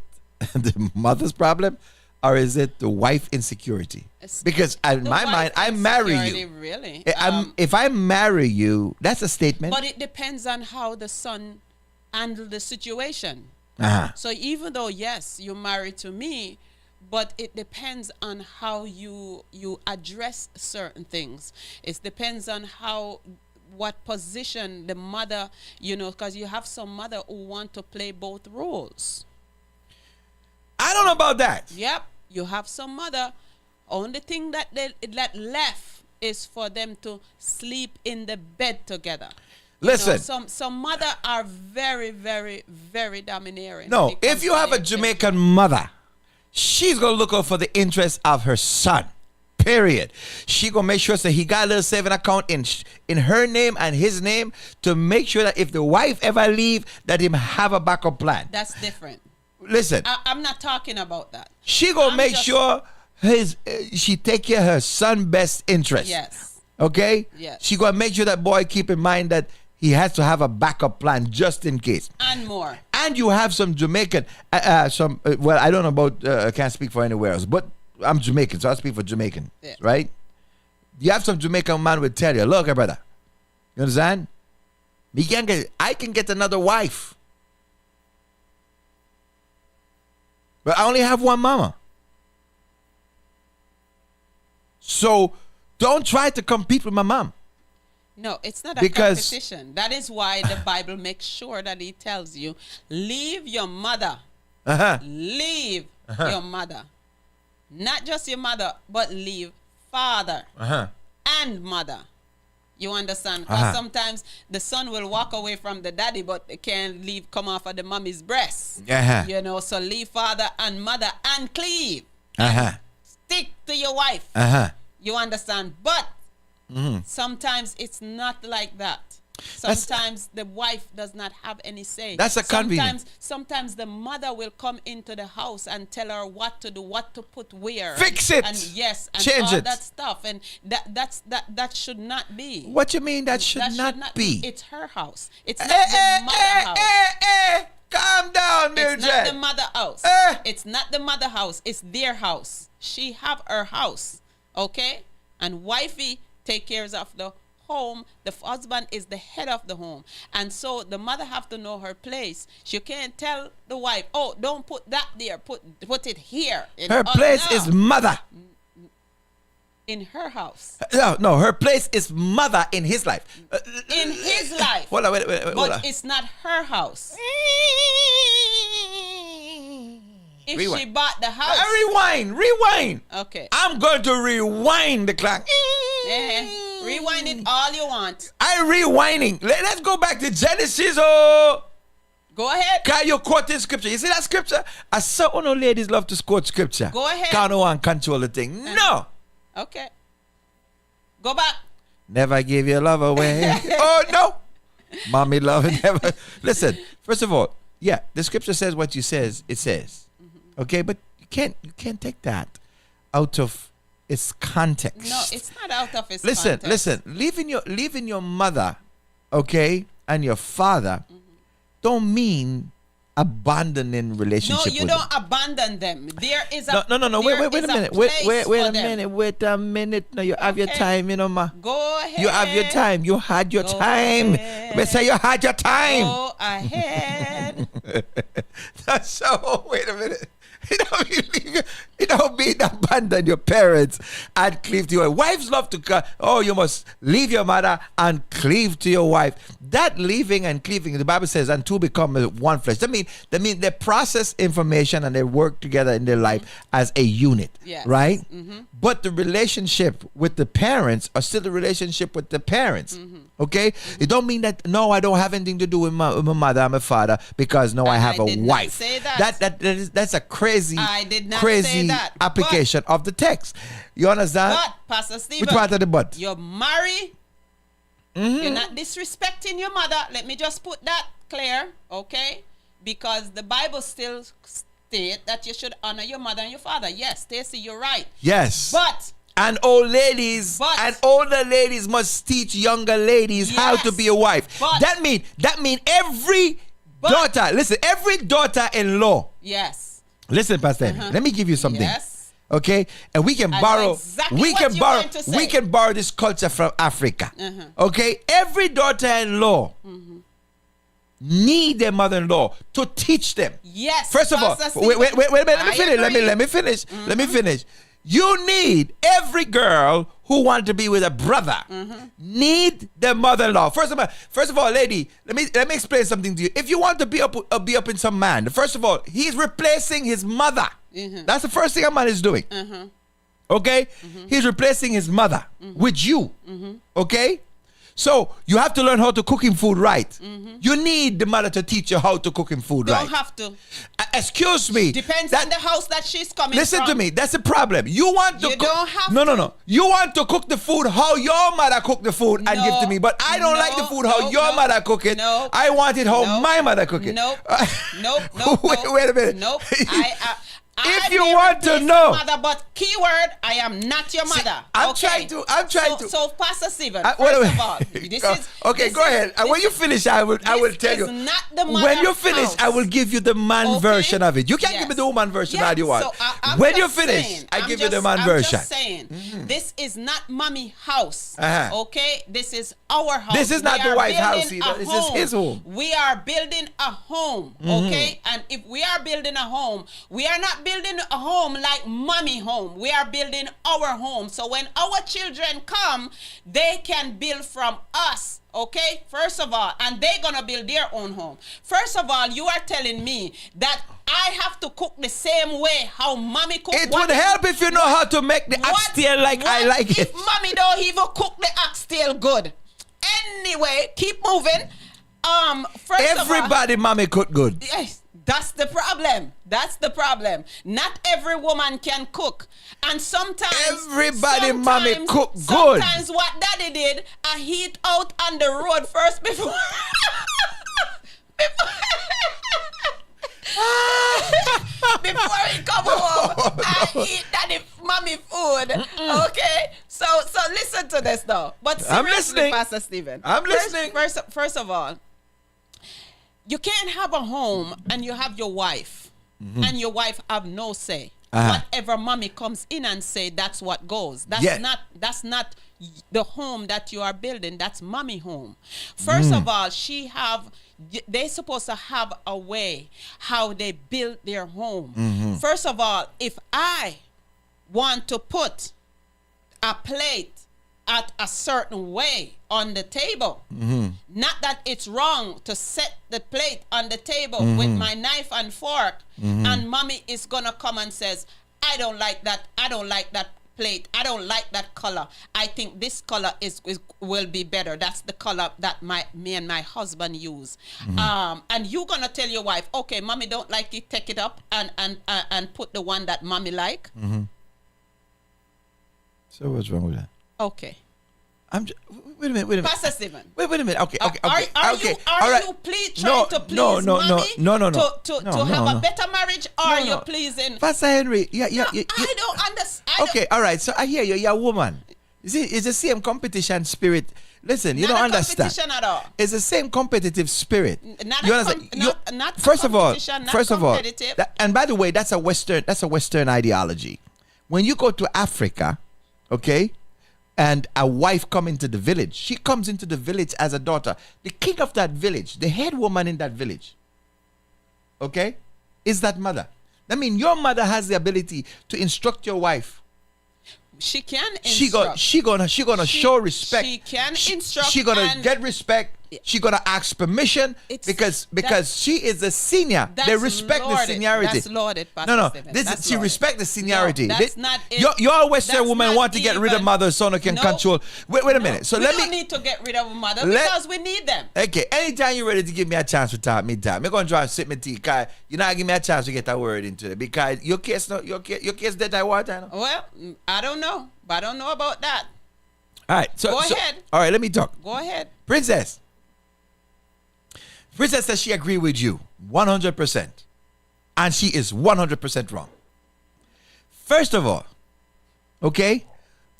the mother's problem, or is it the wife insecurity? Because in my mind, I marry you. Really? If I marry you, that's a statement. But it depends on how the son handled the situation. So even though, yes, you're married to me, but it depends on how you address certain things. It depends on what position the mother, because you have some mother who want to play both roles. I don't know about that. Yep, you have some mother. Only thing that left is for them to sleep in the bed together. Listen, some mother are very, very, very domineering. No, if you have a Jamaican mother, she's gonna look out for the interest of her son. Period. She gonna make sure that he got a little saving account in her name and his name to make sure that if the wife ever leave, that him have a backup plan. That's different. Listen, I'm not talking about that. She gonna make sure she take care of her son's best interest. Yes. Okay. Yes. She gonna make sure that boy keep in mind that he has to have a backup plan just in case. And more. And you have some Jamaican, I don't know about, I can't speak for anywhere else, but I'm Jamaican, so I speak for Jamaican, right? You have some Jamaican man will tell you, look, brother, you understand? I can get another wife. But I only have one mama. So don't try to compete with my mom. No, it's not a competition. That is why the Bible makes sure that it tells you, leave your mother. Leave your mother. Not just your mother, but leave father and mother. You understand? Because sometimes the son will walk away from the daddy, but they can't come off of the mommy's breast. So leave father and mother and cleave. Stick to your wife. You understand? But sometimes it's not like that. Sometimes the wife does not have any say. That's a convenience. Sometimes the mother will come into the house and tell her what to do, what to put where. Fix it. And change all it. that stuff. And that should not be. What you mean that should not be? It's her house. It's not the mother house. Calm down, Mildred. It's not the mother house. It's not the mother house. It's their house. She have her house. Okay? And wifey take care of the home. The husband is the head of the home, and so the mother have to know her place. She can't tell the wife, oh, don't put that there, put it here. Her place is mother in her house. No, her place is mother in his life. In his life. Hold on, wait, but it's not her house. If rewind. She bought the house. Rewind. Okay. I'm going to rewind the clock. Rewind it all you want. I'm rewinding. Let's go back to Genesis. Oh. Go ahead. Can you quote in scripture? You see that scripture? I saw no ladies love to quote scripture. Go ahead. Can't no one control the thing. No. Okay. Go back. Never give your love away. Oh, no. Mommy love never. Listen, first of all, yeah, the scripture says what it says. Okay, but you can't take that out of its context. No, it's not out of its context. Listen. Leaving your mother, okay, and your father don't mean abandoning relationship. No, you don't abandon them. There is a no. Wait a minute. Wait a minute. No, you have your time, ma. Go ahead. You have your time. You had your time. Me say you had your time. Go ahead. So wait a minute. You don't mean abandon your parents and cleave to your wives. Love to you must leave your mother and cleave to your wife. That leaving and cleaving, the Bible says, and two become one flesh. That mean they process information and they work together in their life as a unit, right? But the relationship with the parents are still the relationship with the parents. Okay, it don't mean that I don't have anything to do with my mother and my father because I have a wife. Say that. That's a crazy application but, of the text. You understand? But Pastor Stephen, which part of the but? You're married. You're not disrespecting your mother. Let me just put that clear, okay? Because the Bible still states that you should honor your mother and your father. Yes, Stacy, you're right. Yes. But and older ladies must teach younger ladies how to be a wife. But, that mean every daughter. Listen, every daughter-in-law. Yes. Listen, Pastor. Let me give you something. Yes. Okay, and we can borrow. Exactly we can borrow this culture from Africa. Okay, every daughter-in-law need their mother-in-law to teach them. Yes. First of all, wait a minute. Let me finish. You need every girl who wants to be with a brother need their mother-in-law. First of all, lady, let me explain something to you. If you want to be up in some man, first of all, he's replacing his mother. That's the first thing a man is doing. Okay, he's replacing his mother with you. Okay. So you have to learn how to cook him food right. You need the mother to teach you how to cook him food right. Don't have to. Excuse me. Depends on the house that she's coming from. Listen to me. That's the problem. You want to You don't have No. You want to cook the food how your mother cook the food and give to me. But I don't like the food how your mother cook it. I want it how my mother cook it. Nope. Wait a minute. Nope. If you want to know, mother, but keyword, I am not your mother. I'm trying to. So Pastor Stephen, first of all, this is okay. Go ahead. And when you finish, I will tell you. Not the when you finish, I will give you the man version of it. You can't give me the woman version all you want. So when you finish, I give you the man version. I'm just saying, this is not mommy house. Okay, this is our house. This is not the wife's house either. This is his home. We are building a home. Okay, and if we are building a home, we are not building a home like mommy home. We are building our home. So when our children come, they can build from us. Okay, first of all, and they're gonna build their own home. First of all, you are telling me that I have to cook the same way how mommy cook. It would help if you know how to make the oxtail like I like it. If mommy don't even cook the oxtail good. Anyway, keep moving. Everybody mommy cook good. Yes. That's the problem. That's the problem. Not every woman can cook. And sometimes mommy cook good. Sometimes what daddy did, I heat out on the road first before before he come home. I eat daddy mommy food. Okay? So listen to this though. But seriously, I'm listening. Pastor Stephen. I'm listening. First of all, you can't have a home and you have your wife and your wife have no say. Whatever mommy comes in and say, that's what goes. That's not the home that you are building. That's mommy home. First of all, they're supposed to have a way how they build their home. First of all, if I want to put a plate at a certain way on the table. Not that it's wrong to set the plate on the table with my knife and fork and mommy is gonna come and says, I don't like that plate. I don't like that color. I think this color will be better. That's the color that me and my husband use. And you're gonna tell your wife, okay, mommy don't like it, take it up and put the one that mommy like. So what's wrong with that? Okay. Wait a minute. Pastor Stephen. Wait a minute. Okay. Are you trying to please mommy to have a better marriage, or are you pleasing Pastor Henry? Yeah. I don't understand. Okay, all right. So I hear you. You're a woman. You see, it's the same competition spirit. Listen, you don't understand. Competition at all. It's the same competitive spirit. Not first of all, competitive. And by the way, that's a Western ideology. When you go to Africa, okay, and a wife come into the village, she comes into the village as a daughter. The king of that village, the head woman in that village, okay, is that mother. I mean, your mother has the ability to instruct your wife. She can instruct. She gonna show respect. She can instruct. She gonna get respect. She gonna ask permission because she is the senior. They respect the seniority. That's lauded, Pastor No. Stephen. She respect the seniority. No, that's not it. Your Western woman want to get rid of mother so they can control. Wait a minute. So we don't need to get rid of a mother because we need them. Okay. Anytime you're ready to give me a chance to talk, me time. I'm gonna try and sip my tea. Cause you're not giving me a chance to get that word into it because your case dead I water. Well, I don't know. But I don't know about that. All right. So go ahead. All right. Let me talk. Go ahead. Princess says she agreed with you 100%. And she is 100% wrong. First of all, okay,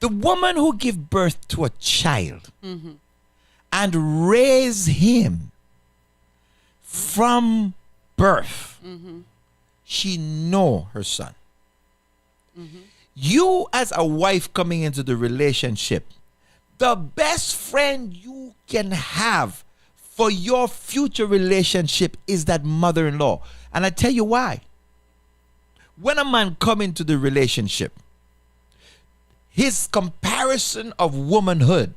the woman who give birth to a child and raise him from birth, she know her son. You as a wife coming into the relationship, the best friend you can have for your future relationship is that mother-in-law. And I tell you why. When a man come into the relationship, his comparison of womanhood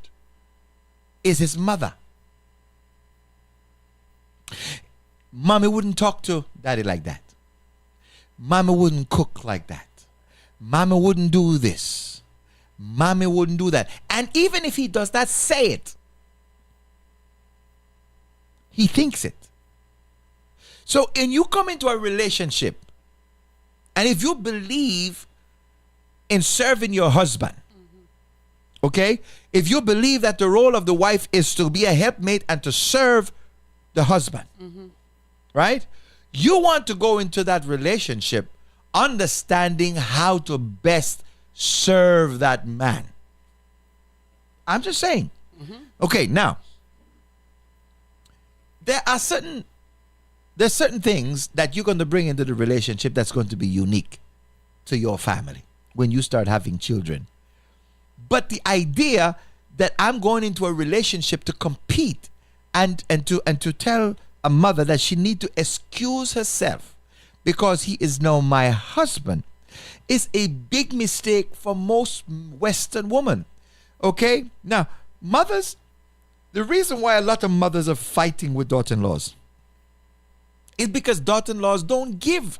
is his mother. Mommy wouldn't talk to daddy like that. Mommy wouldn't cook like that. Mommy wouldn't do this. Mommy wouldn't do that. And even if he does not say it, he thinks it. So when you come into a relationship, and if you believe in serving your husband, okay? If you believe that the role of the wife is to be a helpmate and to serve the husband, right? You want to go into that relationship understanding how to best serve that man. I'm just saying. Okay, now, there's certain things that you're going to bring into the relationship that's going to be unique to your family when you start having children. But the idea that I'm going into a relationship to compete and to tell a mother that she need to excuse herself because he is now my husband is a big mistake for most Western women. Okay? Now, mothers, the reason why a lot of mothers are fighting with daughter-in-laws is because daughter-in-laws don't give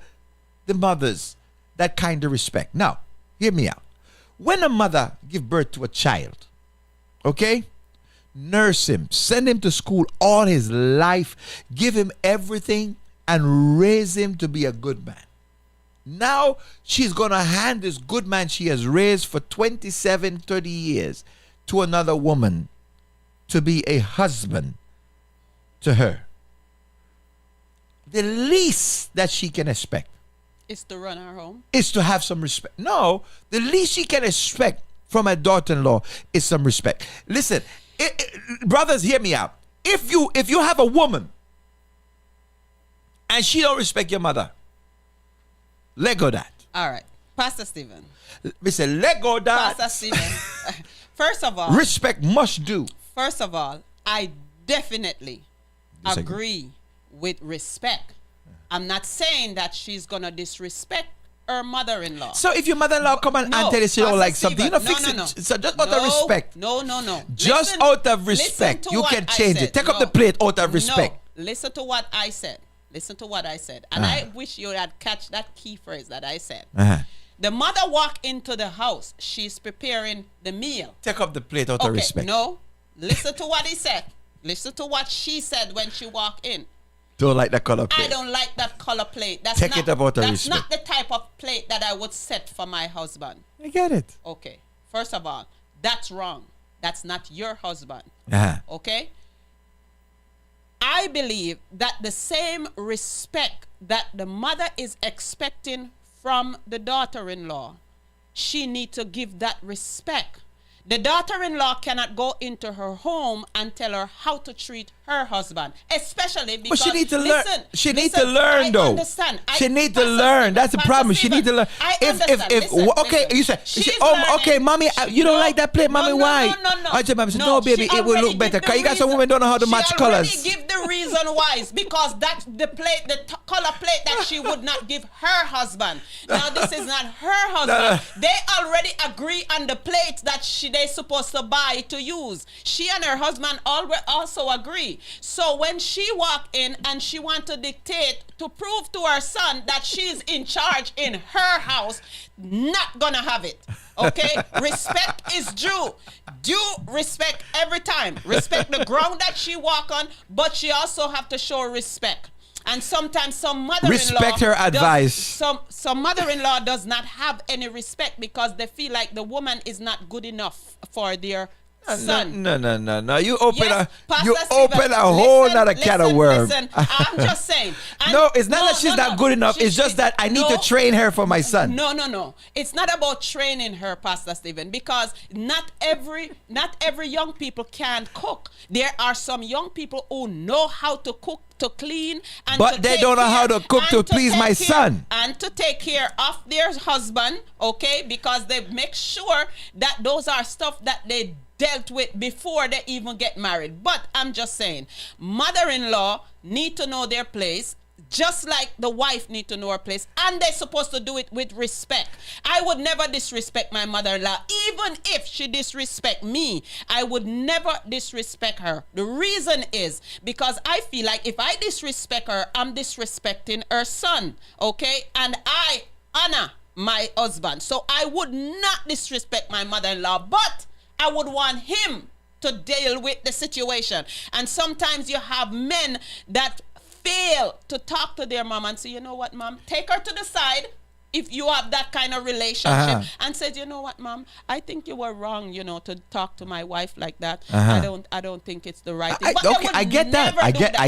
the mothers that kind of respect. Now, hear me out. When a mother give birth to a child, okay, nurse him, send him to school all his life, give him everything, and raise him to be a good man. Now she's going to hand this good man she has raised for 27, 30 years to another woman to be a husband to her. The least that she can expect is to run her home. Is to have some respect. No, the least she can expect from a daughter-in-law is some respect. Listen, brothers, hear me out. If you have a woman and she don't respect your mother, let go that. All right. Pastor Stephen. Listen, let go that. Pastor Stephen. First of all, respect must do. First of all, I definitely agree with respect. I'm not saying that she's going to disrespect her mother-in-law. So if your mother-in-law come and tell you she don't like something, you know, fix it. So just out of respect. No. Just out of respect, you can change it. Take up the plate out of respect. No, listen to what I said. And I wish you had catch that key phrase that I said. The mother walk into the house. She's preparing the meal. Take up the plate out of respect. No. Listen to what he said. Listen to what she said when she walked in. Don't like that color plate. I don't like that color plate. That's Take it up out of That's respect. not the type of plate that I would set for my husband. I get it. Okay. First of all, that's wrong. That's not your husband. Uh-huh. Okay? I believe that the same respect that the mother is expecting from the daughter-in-law, she needs to give that respect. The daughter-in-law cannot go into her home and tell her how to treat her husband, especially because she need to learn. She need to listen, learn, though. I understand. She need to learn. That's the problem. She need to learn. I understand. Okay, you say, okay, mommy, you don't like that plate, mommy. Why? No. I tell mommy, no, baby, it will look better. Cause you got some women don't know how to match colors. She already give the reason why. It's because that's the plate, color plate that she would not give her husband. Now this is not her husband. They already agree on the plate that they supposed to buy to use. She and her husband also agree. So when she walk in and she want to dictate to prove to her son that she's in charge in her house, not gonna have it. Okay? Respect is due. Due respect every time. Respect the ground that she walk on, but she also have to show respect. And sometimes some mother-in-law respect her advice. Some mother-in-law does not have any respect because they feel like the woman is not good enough for their son. No. You open a Stephen, whole other can of worms. Listen, I'm just saying. No, it's not that she's not good enough. It's just that I need to train her for my son. No. It's not about training her, Pastor Stephen, because not every young people can cook. There are some young people who know how to cook, to clean, and but they don't know how to cook to please my son and to take care of their husband. Okay, because they make sure that those are stuff that they dealt with before they even get married. But I'm just saying, mother-in-law need to know their place, just like the wife need to know her place, and they're supposed to do it with respect. I would never disrespect my mother-in-law. Even if she disrespect me, I would never disrespect her. The reason is because I feel like if I disrespect her, I'm disrespecting her son. Okay? And I honor my husband. So I would not disrespect my mother-in-law, but I would want him to deal with the situation. And sometimes you have men that fail to talk to their mom and say, you know what, mom, take her to the side if you have that kind of relationship and says, you know what, mom, I think you were wrong, to talk to my wife like that. I don't think it's the right thing. I get that.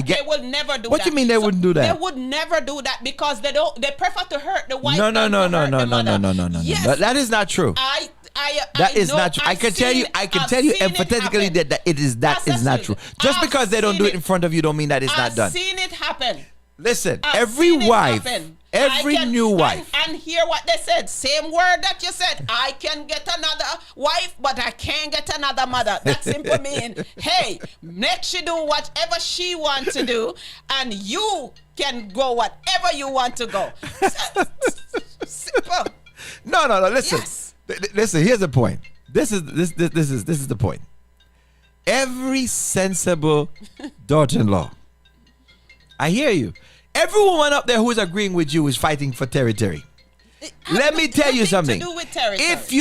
They will never do that. What do you mean they wouldn't do that? They would never do that because they prefer to hurt the wife. No. Yes. That is not true. That is not true. I can tell you emphatically that it is not true. Just because they don't do it in front of you don't mean that it's not done. I've seen it happen. Listen, every wife, every new wife. And hear what they said. Same word that you said. I can get another wife, but I can't get another mother. That simply means, hey, let she do whatever she wants to do, and you can go whatever you want to go. Simple. No. Listen. Yes. Listen, here's the point. This is the point. Every sensible daughter-in-law, I hear you. Every woman up there who is agreeing with you is fighting for territory. Let me tell you something. If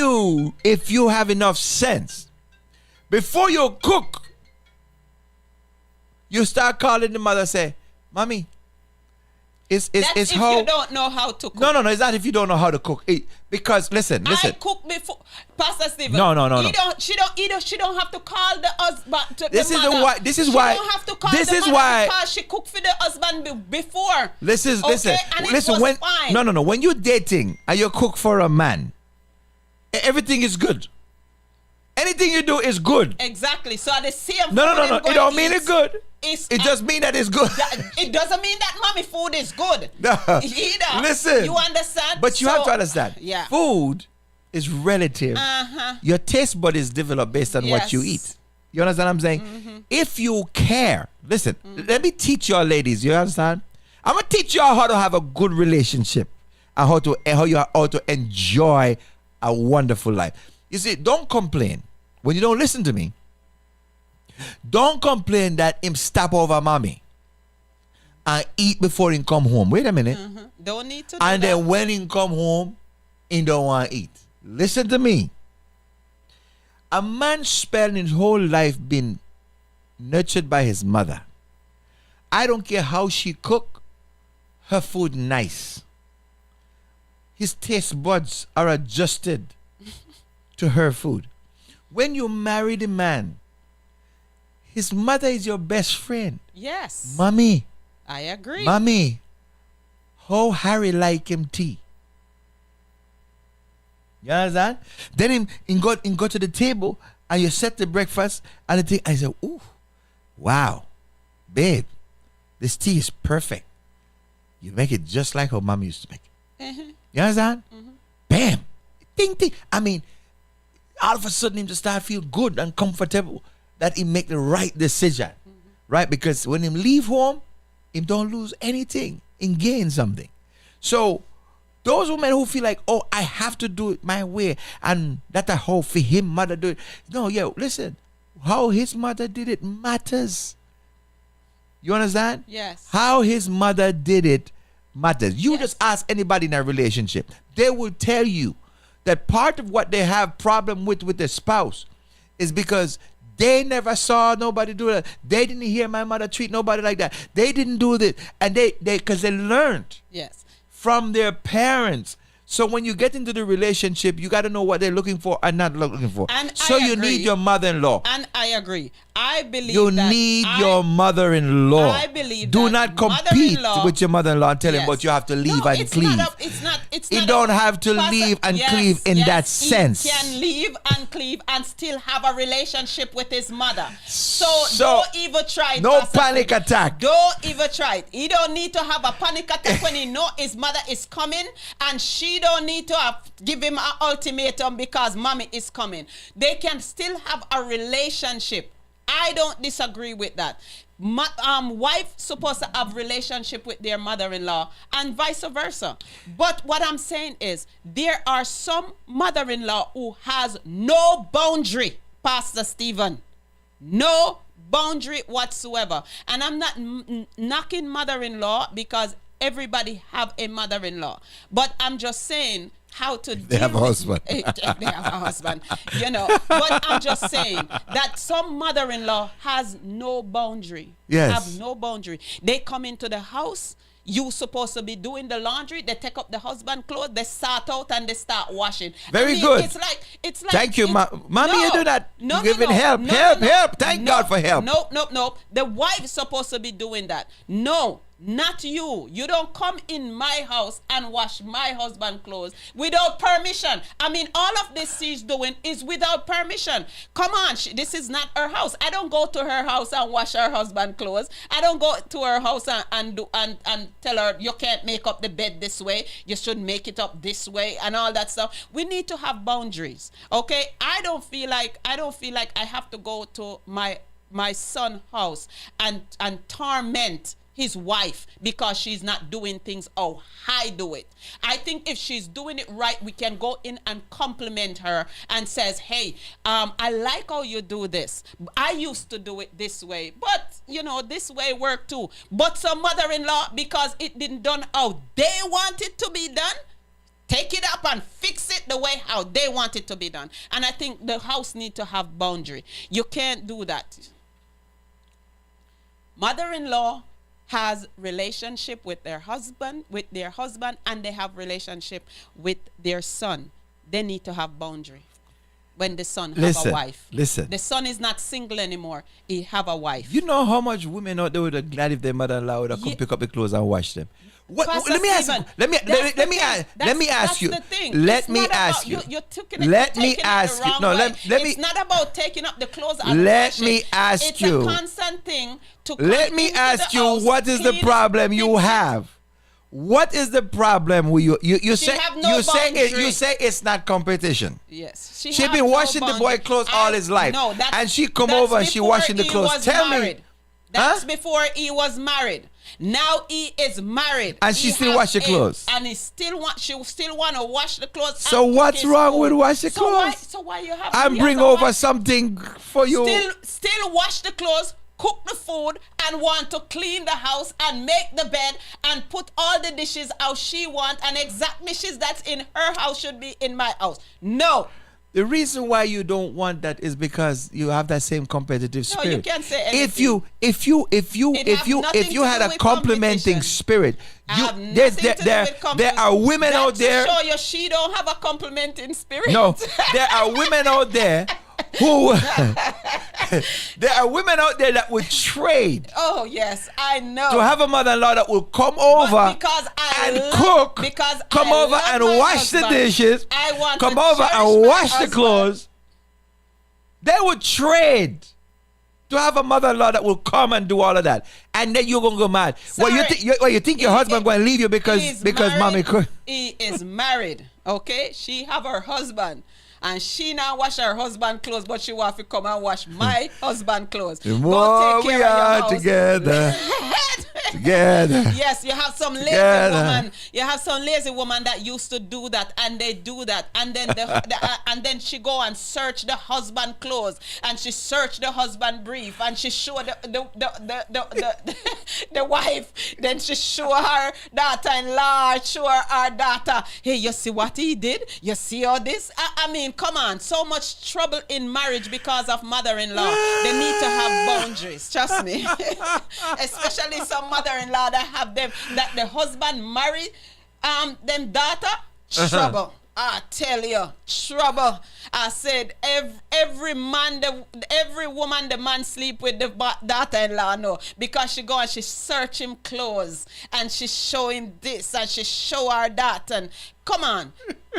you have enough sense, before you cook, you start calling the mother, say, Mommy, it's how you don't know how to cook. No, it's not if you don't know how to cook. Because listen. I cook before, Pastor Stephen. No. She don't have to call the husband. This is why. She don't have to call the mother because she cooked for the husband before. Listen. When fine. No. When you're dating and you cook for a man, everything is good. Anything you do is good. Exactly. So the same. No. It don't mean it's good. It just mean that it's good. It doesn't mean that mommy food is good. No. Either. Listen. You understand? But you have to understand. Yeah. Food is relative. Your taste bud is developed based on what you eat. You understand what I'm saying? Mm-hmm. If you care, listen, let me teach y'all ladies, you understand? I'm going to teach y'all how to have a good relationship and how to enjoy a wonderful life. You see, don't complain when you don't listen to me. Don't complain that him stop over mommy and eat before he come home. Wait a minute. Don't need to do and that. then when he come home, he don't want to eat. Listen to me. A man spent his whole life being nurtured by his mother. I don't care how she cook, her food nice. His taste buds are adjusted to her food. When you marry the man, his mother is your best friend. Yes. Mommy. I agree. Mommy, how Harry like him tea? You understand? Then him go to the table and you set the breakfast and the thing. I say, ooh, wow, babe, this tea is perfect. You make it just like how mom used to make it. Uh-huh. You understand? Mm-hmm. Bam, ding ding. I mean, all of a sudden him just start feel good and comfortable that he make the right decision, right? Because when him leave home, him don't lose anything, him gain something. So those women who feel like, oh, I have to do it my way, and that I hope for him mother do it. No, listen, how his mother did it matters. You understand? Yes. How his mother did it matters. You just ask anybody in a relationship, they will tell you that part of what they have problem with their spouse is because they never saw nobody do that. They didn't hear my mother treat nobody like that. They didn't do this, and they because they learned. Yes. From their parents. So when you get into the relationship, you got to know what they're looking for and not looking for. And so you need your mother-in-law. And I agree. I believe you need your mother-in-law. I believe do not compete with your mother-in-law and tell him, but you have to leave and cleave. You don't have to leave and cleave in that sense. He can leave and cleave and still have a relationship with his mother. So don't even try it. No panic attack. Don't even try it. He don't need to have a panic attack when he know his mother is coming, and she don't need to give him an ultimatum because mommy is coming. They can still have a relationship. I don't disagree with that. Wife supposed to have relationship with their mother-in-law and vice versa. But what I'm saying is there are some mother-in-law who has no boundary, Pastor Stephen. No boundary whatsoever. And I'm not knocking mother-in-law because everybody have a mother-in-law. But I'm just saying how to they have a husband. They have a husband, But I'm just saying that some mother-in-law has no boundary. Yes. Have no boundary. They come into the house. You supposed to be doing the laundry. They take up the husband clothes. They start out and they start washing. Very good. It's like. Thank you, mommy. You do that. No, you giving help. Help. Thank God for help. No. The wife is supposed to be doing that. No. Not you. You don't come in my house and wash my husband's clothes without permission. I mean, all of this she's doing is without permission. Come on, this is not her house. I don't go to her house and wash her husband's clothes. I don't go to her house and tell her you can't make up the bed this way. You should make it up this way and all that stuff. We need to have boundaries. Okay? I don't feel like I have to go to my son's house and torment his wife because she's not doing things how I do it. I think if she's doing it right, we can go in and compliment her and says, hey, I like how you do this. I used to do it this way, but this way worked too. But some mother-in-law, because it didn't done how they want it to be done, take it up and fix it the way how they want it to be done. And I think the house need to have boundary. You can't do that. Mother-in-law has relationship with their husband, and they have relationship with their son. They need to have boundary. When the son have a wife. Listen. The son is not single anymore. He have a wife. You know how much women out there would have glad if their mother-in-law would have come pick up the clothes and wash them. Let me ask you. Let me ask you. Let me ask you. It's not about taking up the clothes and let me ask you. It's a constant thing to let me ask you, what is the problem you have? What is the problem with you? You say it's not competition. Yes. She been washing the boy clothes all his life. No, and she come over and she washing the clothes. Tell me. That's before he was married. Now he is married. And she still wash the clothes. And she still want to wash the clothes. So what's wrong with wash the clothes? So why you have and bring over something for you? Still wash the clothes, cook the food and want to clean the house and make the bed and put all the dishes how she want, and exact dishes that's in her house should be in my house. No. The reason why you don't want that is because you have that same competitive spirit. No, you can't say anything. If you had a complimenting spirit, there are women out there. Show you she don't have a complimenting spirit. No, there are women out there who there are women out there that would trade. Oh yes, I know. To have a mother-in-law that will come over and cook, come over and wash the dishes, come over and wash the clothes. They would trade to have a mother-in-law that will come and do all of that, and then you're gonna go mad. Well, you think your husband going to leave you because mommy could? He is married. Okay, she have her husband. And she now wash her husband clothes, but she want to come and wash my husband clothes. The more we are together. Together. Yes, you have some lazy woman. You have some lazy woman that used to do that, and they do that, and then and then she go and search the husband clothes, and she search the husband brief, and she show the wife. Then she show her daughter-in-law, show her daughter. Hey, you see what he did? You see all this? I mean, come on, so much trouble in marriage because of mother-in-law. They need to have boundaries, trust me. Especially some mother-in-law that have them, that the husband marry them daughter, trouble. I tell you, trouble. I said every woman the man sleep with the daughter-in-law, no, because she go and she search him clothes and she show him this and she show her that, and come on.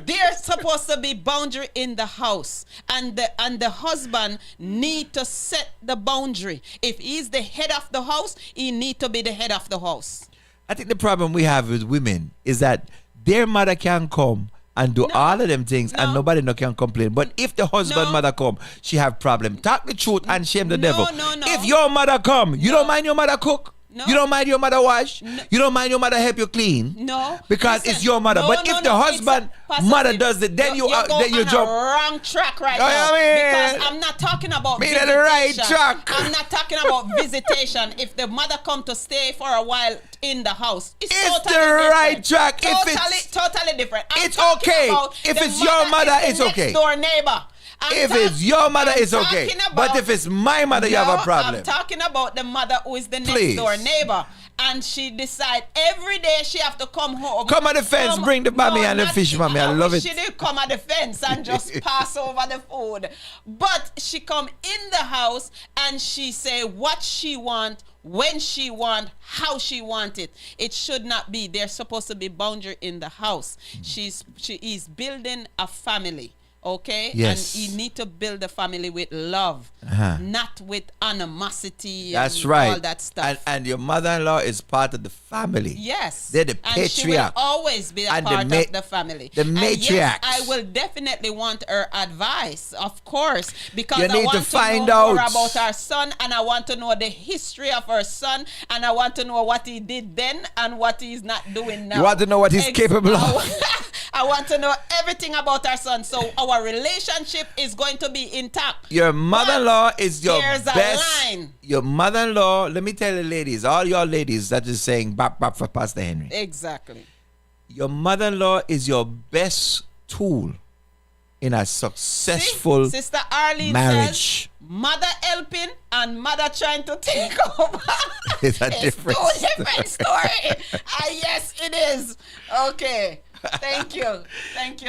There's supposed to be boundary in the house, and the husband need to set the boundary. If he's the head of the house, he need to be the head of the house. I think the problem we have with women is that their mother can come and do all of them things, and nobody can complain. But if the husband mother come, she have problem. Talk the truth and shame the devil. If your mother come, you don't mind your mother cook? No. You don't mind your mother wash? No. You don't mind your mother help you clean? No. Because it's your mother. But if the husband mother does it, then you jump. Wrong track right now. Because I'm not talking about visitation. The right track. I'm not talking about visitation. If the mother come to stay for a while in the house, it's totally the different. Right track. Totally different. It's okay. If it's your mother, it's okay. Next door neighbor. If it's your mother, it's okay. But if it's my mother, you have a problem. I'm talking about the mother who is the next door neighbor. And she decide every day she have to come home. Come at the fence, bring the mommy and the fish, mommy. I love it. She didn't come at the fence and just pass over the food. But she come in the house and she say what she want, when she want, how she want it. It should not be. There's supposed to be boundary in the house. She is building a family. Okay? Yes. And you need to build a family with love, not with animosity. That's and right. All that stuff. And your mother-in-law is part of the family. Yes. They're the patriarch. And she will always be a part of the family. The matriarchs. Yes, I will definitely want her advice, of course, because you need I want to find know out more about her son, and I want to know the history of her son, and I want to know what he did then and what he's not doing now. You want to know what he's capable of. I want to know everything about our son, so our relationship is going to be intact. Your mother-in-law is your best. A line. Your mother-in-law, let me tell the ladies, all your ladies that is saying bap bap for Pastor Henry. Exactly. Your mother-in-law is your best tool in a successful Sister Arlene marriage. Says, mother helping and mother trying to take over. It's a different story. Yes, it is. Okay. Thank you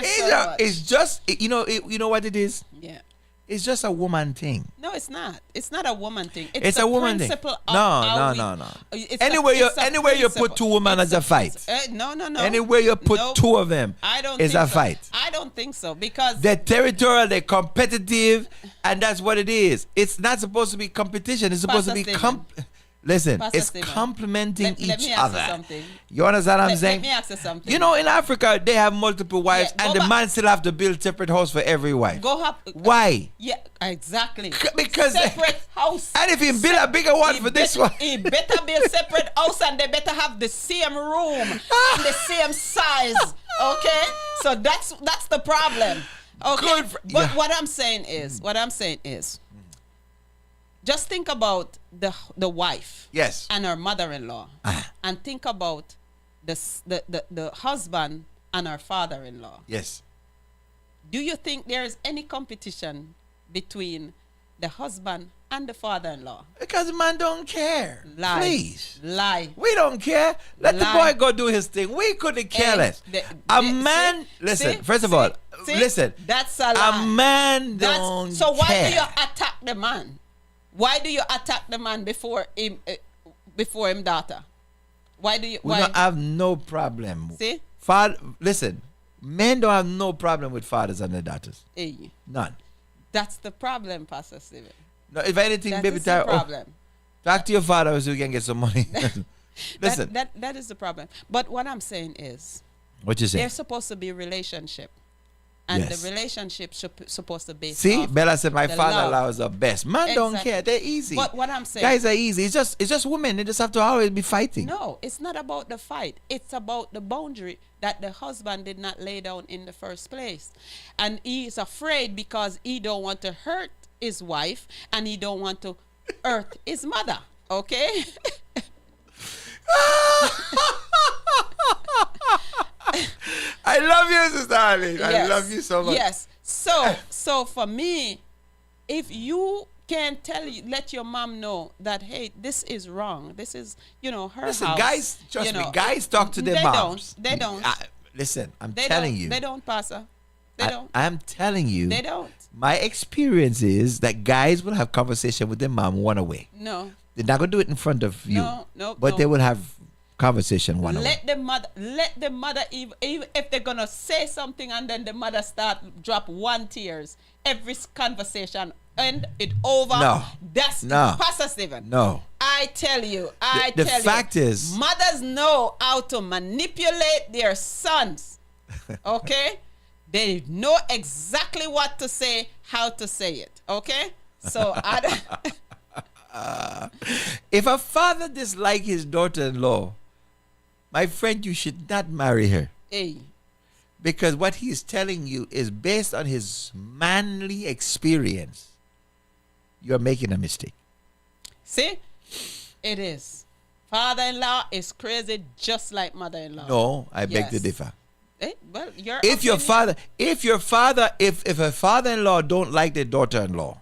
so much. It's just you know what it is. Yeah. It's just a woman thing. No, it's not. It's not a woman thing. It's a woman thing. No. Anywhere you put two women as a fight. No. Anywhere you put two of them, it's a fight. I don't think so because they're territorial, they're competitive, and that's what it is. It's not supposed to be competition. It's supposed to be Listen, Pastor it's Stephen, complementing let each me ask other. You something. You understand what I'm saying? Let me ask you something. You know, in Africa, they have multiple wives, and the man still have to build separate house for every wife. Why? Yeah, exactly. Because separate house. And if he build a bigger one for this one, he better build separate house, and they better have the same room and the same size. Okay, so that's the problem. Okay, but what I'm saying is, Just think about the wife. Yes. And her mother-in-law. And think about the husband and her father-in-law. Yes. Do you think there is any competition between the husband and the father-in-law? Because the man don't care. Lie. Please. Lie. We don't care. Let the boy go do his thing. We couldn't care less. A man, listen, first of all, listen. That's a lie. A man don't So why care. do you attack the man? Why do you attack the man before him daughter? Why do you? We don't have no problem. See? Father, listen, men don't have no problem with fathers and their daughters. Hey. None. That's the problem, Pastor Steven. No, if anything, that baby, is the problem. Talk to your father so you can get some money. Listen. That is the problem. But what I'm saying is, what you say? There's supposed to be a relationship. And Yes. the relationship supposed to be. See, Bella said my the father-in-law love. is the best. Man don't care. They're easy. But what I'm saying, guys are easy. It's just women. They just have to always be fighting. No, it's not about the fight. It's about the boundary that the husband did not lay down in the first place. And he is afraid because he don't want to hurt his wife and he don't want to hurt his mother. Okay? I love you, Sister Arlene. I Yes. love you so much. Yes. So for me, if you can let your mom know that, hey, this is wrong. This is, her Listen, house. guys, trust me. Guys talk to their moms. They don't. Listen, I'm They telling don't. you. They don't, Pastor. They don't. I'm telling you. They don't. My experience is that guys will have conversation with their mom one away. No. They're not gonna do it in front of you. No, But no. they will have conversation one away. Let the mother, even if they're gonna say something and then the mother drop one tears, every conversation and it over. No. That's No. Pastor Stephen. No. I tell you, The fact is, mothers know how to manipulate their sons. Okay? They know exactly what to say, how to say it. Okay? So if a father dislike his daughter-in-law, my friend, you should not marry her. Hey. Because what he's telling you is based on his manly experience. You're making a mistake. See? It is. Father-in-law is crazy just like mother-in-law. No, I beg to Yes. differ. Well, If a father-in-law don't like their daughter-in-law,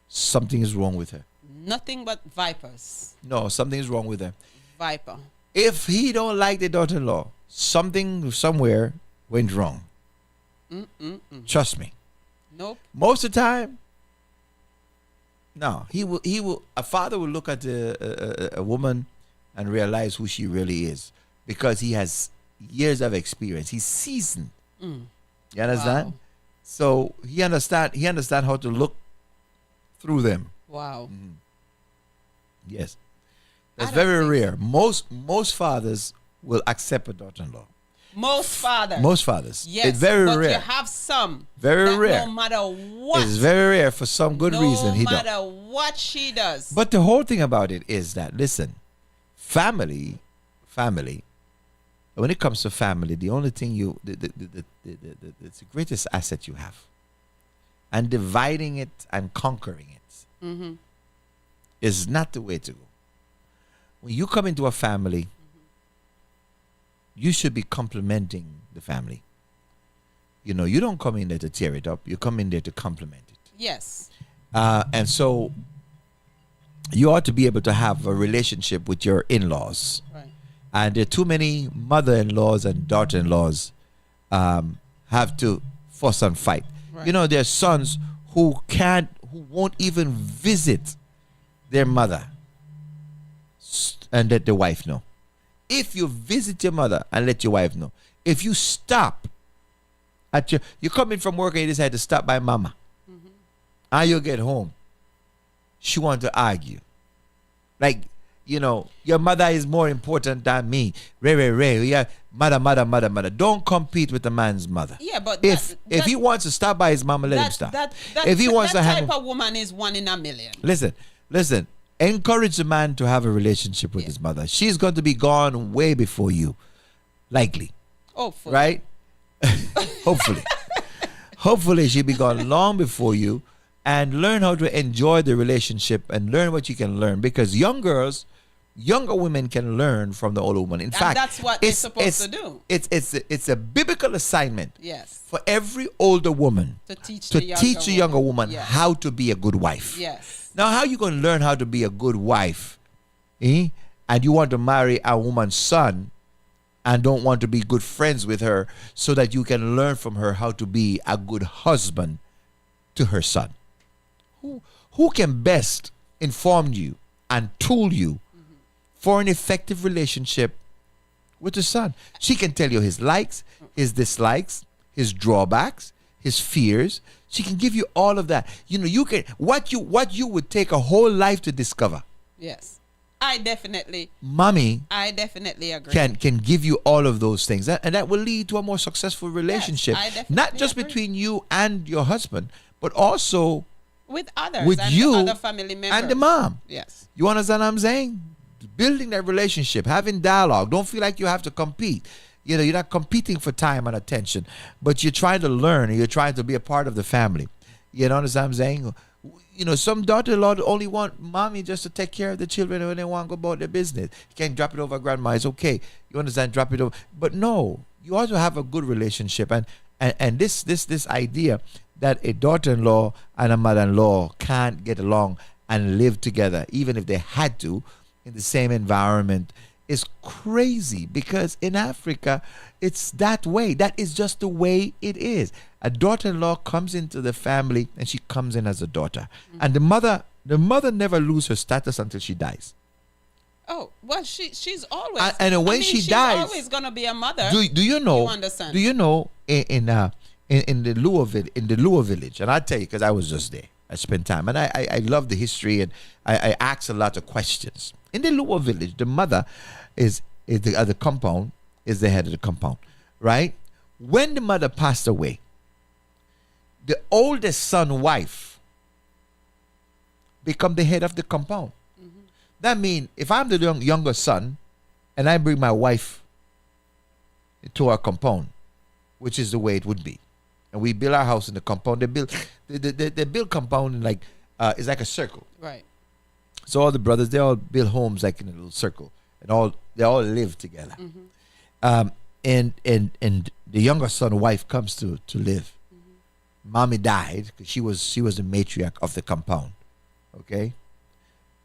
something is wrong with her. Nothing but vipers. No, something is wrong with her. Viper. If he don't like the daughter-in-law, something somewhere went wrong. Trust me. Nope. Most of the time, no. A father will look at a woman and realize who she really is because he has years of experience. He's seasoned. You understand? Wow. So he understand how to look through them. Wow. Yes. That's very rare. Most fathers will accept a daughter-in-law. Most fathers. Most fathers. Yes. It's very but rare. you have some. Very that rare. No matter what. It's very rare for some good reason. He No don't. matter what she does. But the whole thing about it is that, listen, family, when it comes to family, the only thing it's the greatest asset you have. And dividing it and conquering it is not the way to go. When you come into a family, you should be complimenting the family. You don't come in there to tear it up. You come in there to complement it. Yes. And so you ought to be able to have a relationship with your in-laws. Right. And there are too many mother-in-laws and daughter-in-laws have to fuss and fight. Right. There are sons who won't even visit their mother and let the wife know. If you visit your mother and let your wife know, if you stop you come in from work and you decide to stop by mama, and you get home, she wants to argue. Like, your mother is more important than me. Ray. Yeah, mother. Don't compete with the man's mother. Yeah, but if he wants to stop by his mama, let him stop. If he wants to that hang, type of woman is 1 in a million. Listen. Encourage the man to have a relationship with his mother. She's going to be gone way before you, likely. Hopefully. Right? Hopefully she'll be gone long before you, and learn how to enjoy the relationship and learn what you can learn, because younger women can learn from the older woman. In fact, that's what they're supposed to do. It's a biblical assignment. Yes. For every older woman to teach a younger woman how to be a good wife. Yes. Now, how you going to learn how to be a good wife? And you want to marry a woman's son and don't want to be good friends with her so that you can learn from her how to be a good husband to her son. Who can best inform you and tool you for an effective relationship with the son? She can tell you his likes, his dislikes, his drawbacks, his fears. She can give you all of that. You can what you would take a whole life to discover. Yes. I definitely agree. Can give you all of those things. And that will lead to a more successful relationship. Yes, not just between you and your husband, but also with others, with and you other family members. And the mom. Yes. You understand what I'm saying? Building that relationship, having dialogue. Don't feel like you have to compete. You're not competing for time and attention, but you're trying to learn and you're trying to be a part of the family. You know what I'm saying? Some daughter-in-law only want mommy just to take care of the children when they want to go about their business. You can't drop it over grandma. It's okay. You understand? Drop it over. But no, you also have a good relationship. And this idea that a daughter-in-law and a mother-in-law can't get along and live together, even if they had to, in the same environment, is crazy, because in Africa it's that way. That is just the way it is. A daughter-in-law comes into the family and she comes in as a daughter, and the mother never loses her status until she dies. Oh well, she's always and when she dies, she's always gonna be a mother. Do you know? You understand? Do you know in the Lua village? And I tell you, because I was just there. I spent time, and I love the history, and I ask a lot of questions. In the Lua village, the mother is the compound, is the head of the compound, right? When the mother passed away, the oldest son wife become the head of the compound. Mm-hmm. That means if I'm the younger son and I bring my wife to our compound, which is the way it would be, and we build our house in the compound, they build compound in like it's like a circle. Right. So all the brothers, they all build homes like in a little circle, and they all live together. Mm-hmm. And the younger son wife comes to live. Mm-hmm. Mommy died because she was the matriarch of the compound. Okay.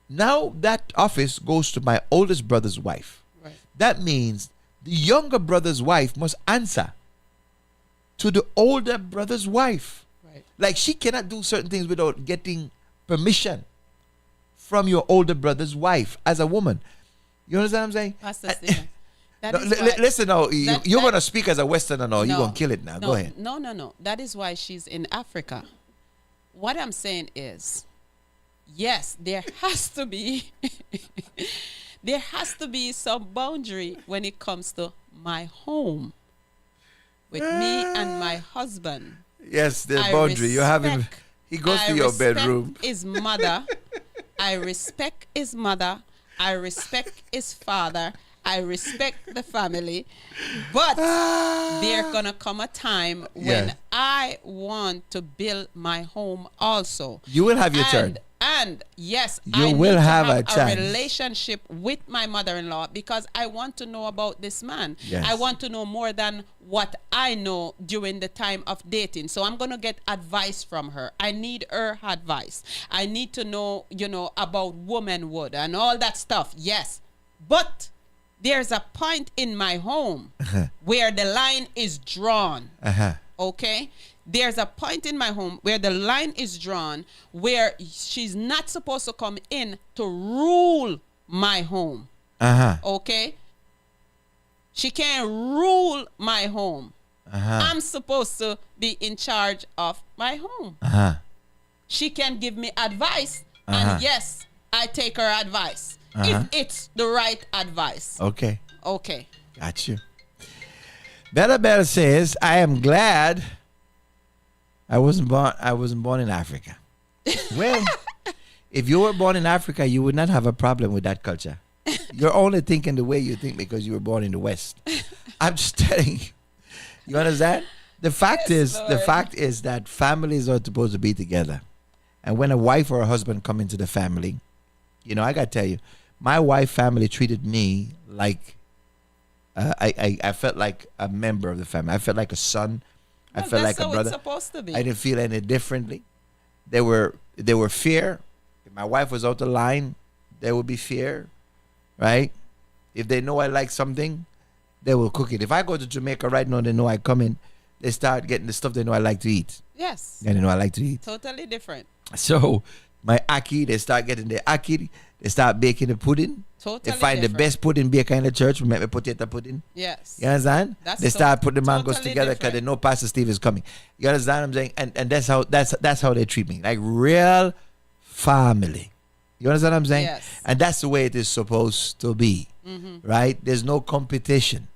Now that office goes to my oldest brother's wife. Right. That means the younger brother's wife must answer to the older brother's wife. Right. Like she cannot do certain things without getting permission from your older brother's wife as a woman. You understand what I'm saying? Pastor Stephen, listen now, you're going to speak as a Westerner now. You're going to kill it now. Go ahead. No. That is why she's in Africa. What I'm saying is, yes, there has to be some boundary when it comes to my home with me and my husband. Yes, there's boundary. You have him. He goes to your bedroom. His mother. I respect his mother. I respect his father. I respect the family. But there gonna come a time when I want to build my home also. You will have your turn. And yes, you I will need have to a have chance. Relationship with my mother-in-law because I want to know about this man. Yes. I want to know more than what I know during the time of dating. So I'm going to get advice from her. I need her advice. I need to know, about womanhood and all that stuff. Yes. But there's a point in my home where the line is drawn. Okay? There's a point in my home where the line is drawn where she's not supposed to come in to rule my home. Okay? She can't rule my home. I'm supposed to be in charge of my home. She can give me advice, and yes, I take her advice. If it's the right advice. Okay. Okay. Got you. Bella Bell says, I am glad I wasn't born in Africa. Well, if you were born in Africa, you would not have a problem with that culture. You're only thinking the way you think because you were born in the West. I'm just telling you. You understand? The fact is that families are supposed to be together. And when a wife or a husband come into the family, you know, I got to tell you, my wife family treated me like I felt like a member of the family. I felt like a son. I felt like a brother. It's supposed to be. I didn't feel any differently. There were fear. If my wife was out of line, there would be fear, right? If they know I like something, they will cook it. If I go to Jamaica right now, they know I come in, they start getting the stuff they know I like to eat. Yes. And they know I like to eat. Totally different. So my ackee, they start getting the ackee. They start baking the pudding. Totally they find different. the best pudding baker in the church. We make me potato pudding. Yes. You understand? They start putting the mangoes totally together because different. they know Pastor Steve is coming. You understand what I'm saying? And that's how they treat me. Like real family. You understand what I'm saying? Yes. And that's the way it is supposed to be. Mm-hmm. Right? There's no competition.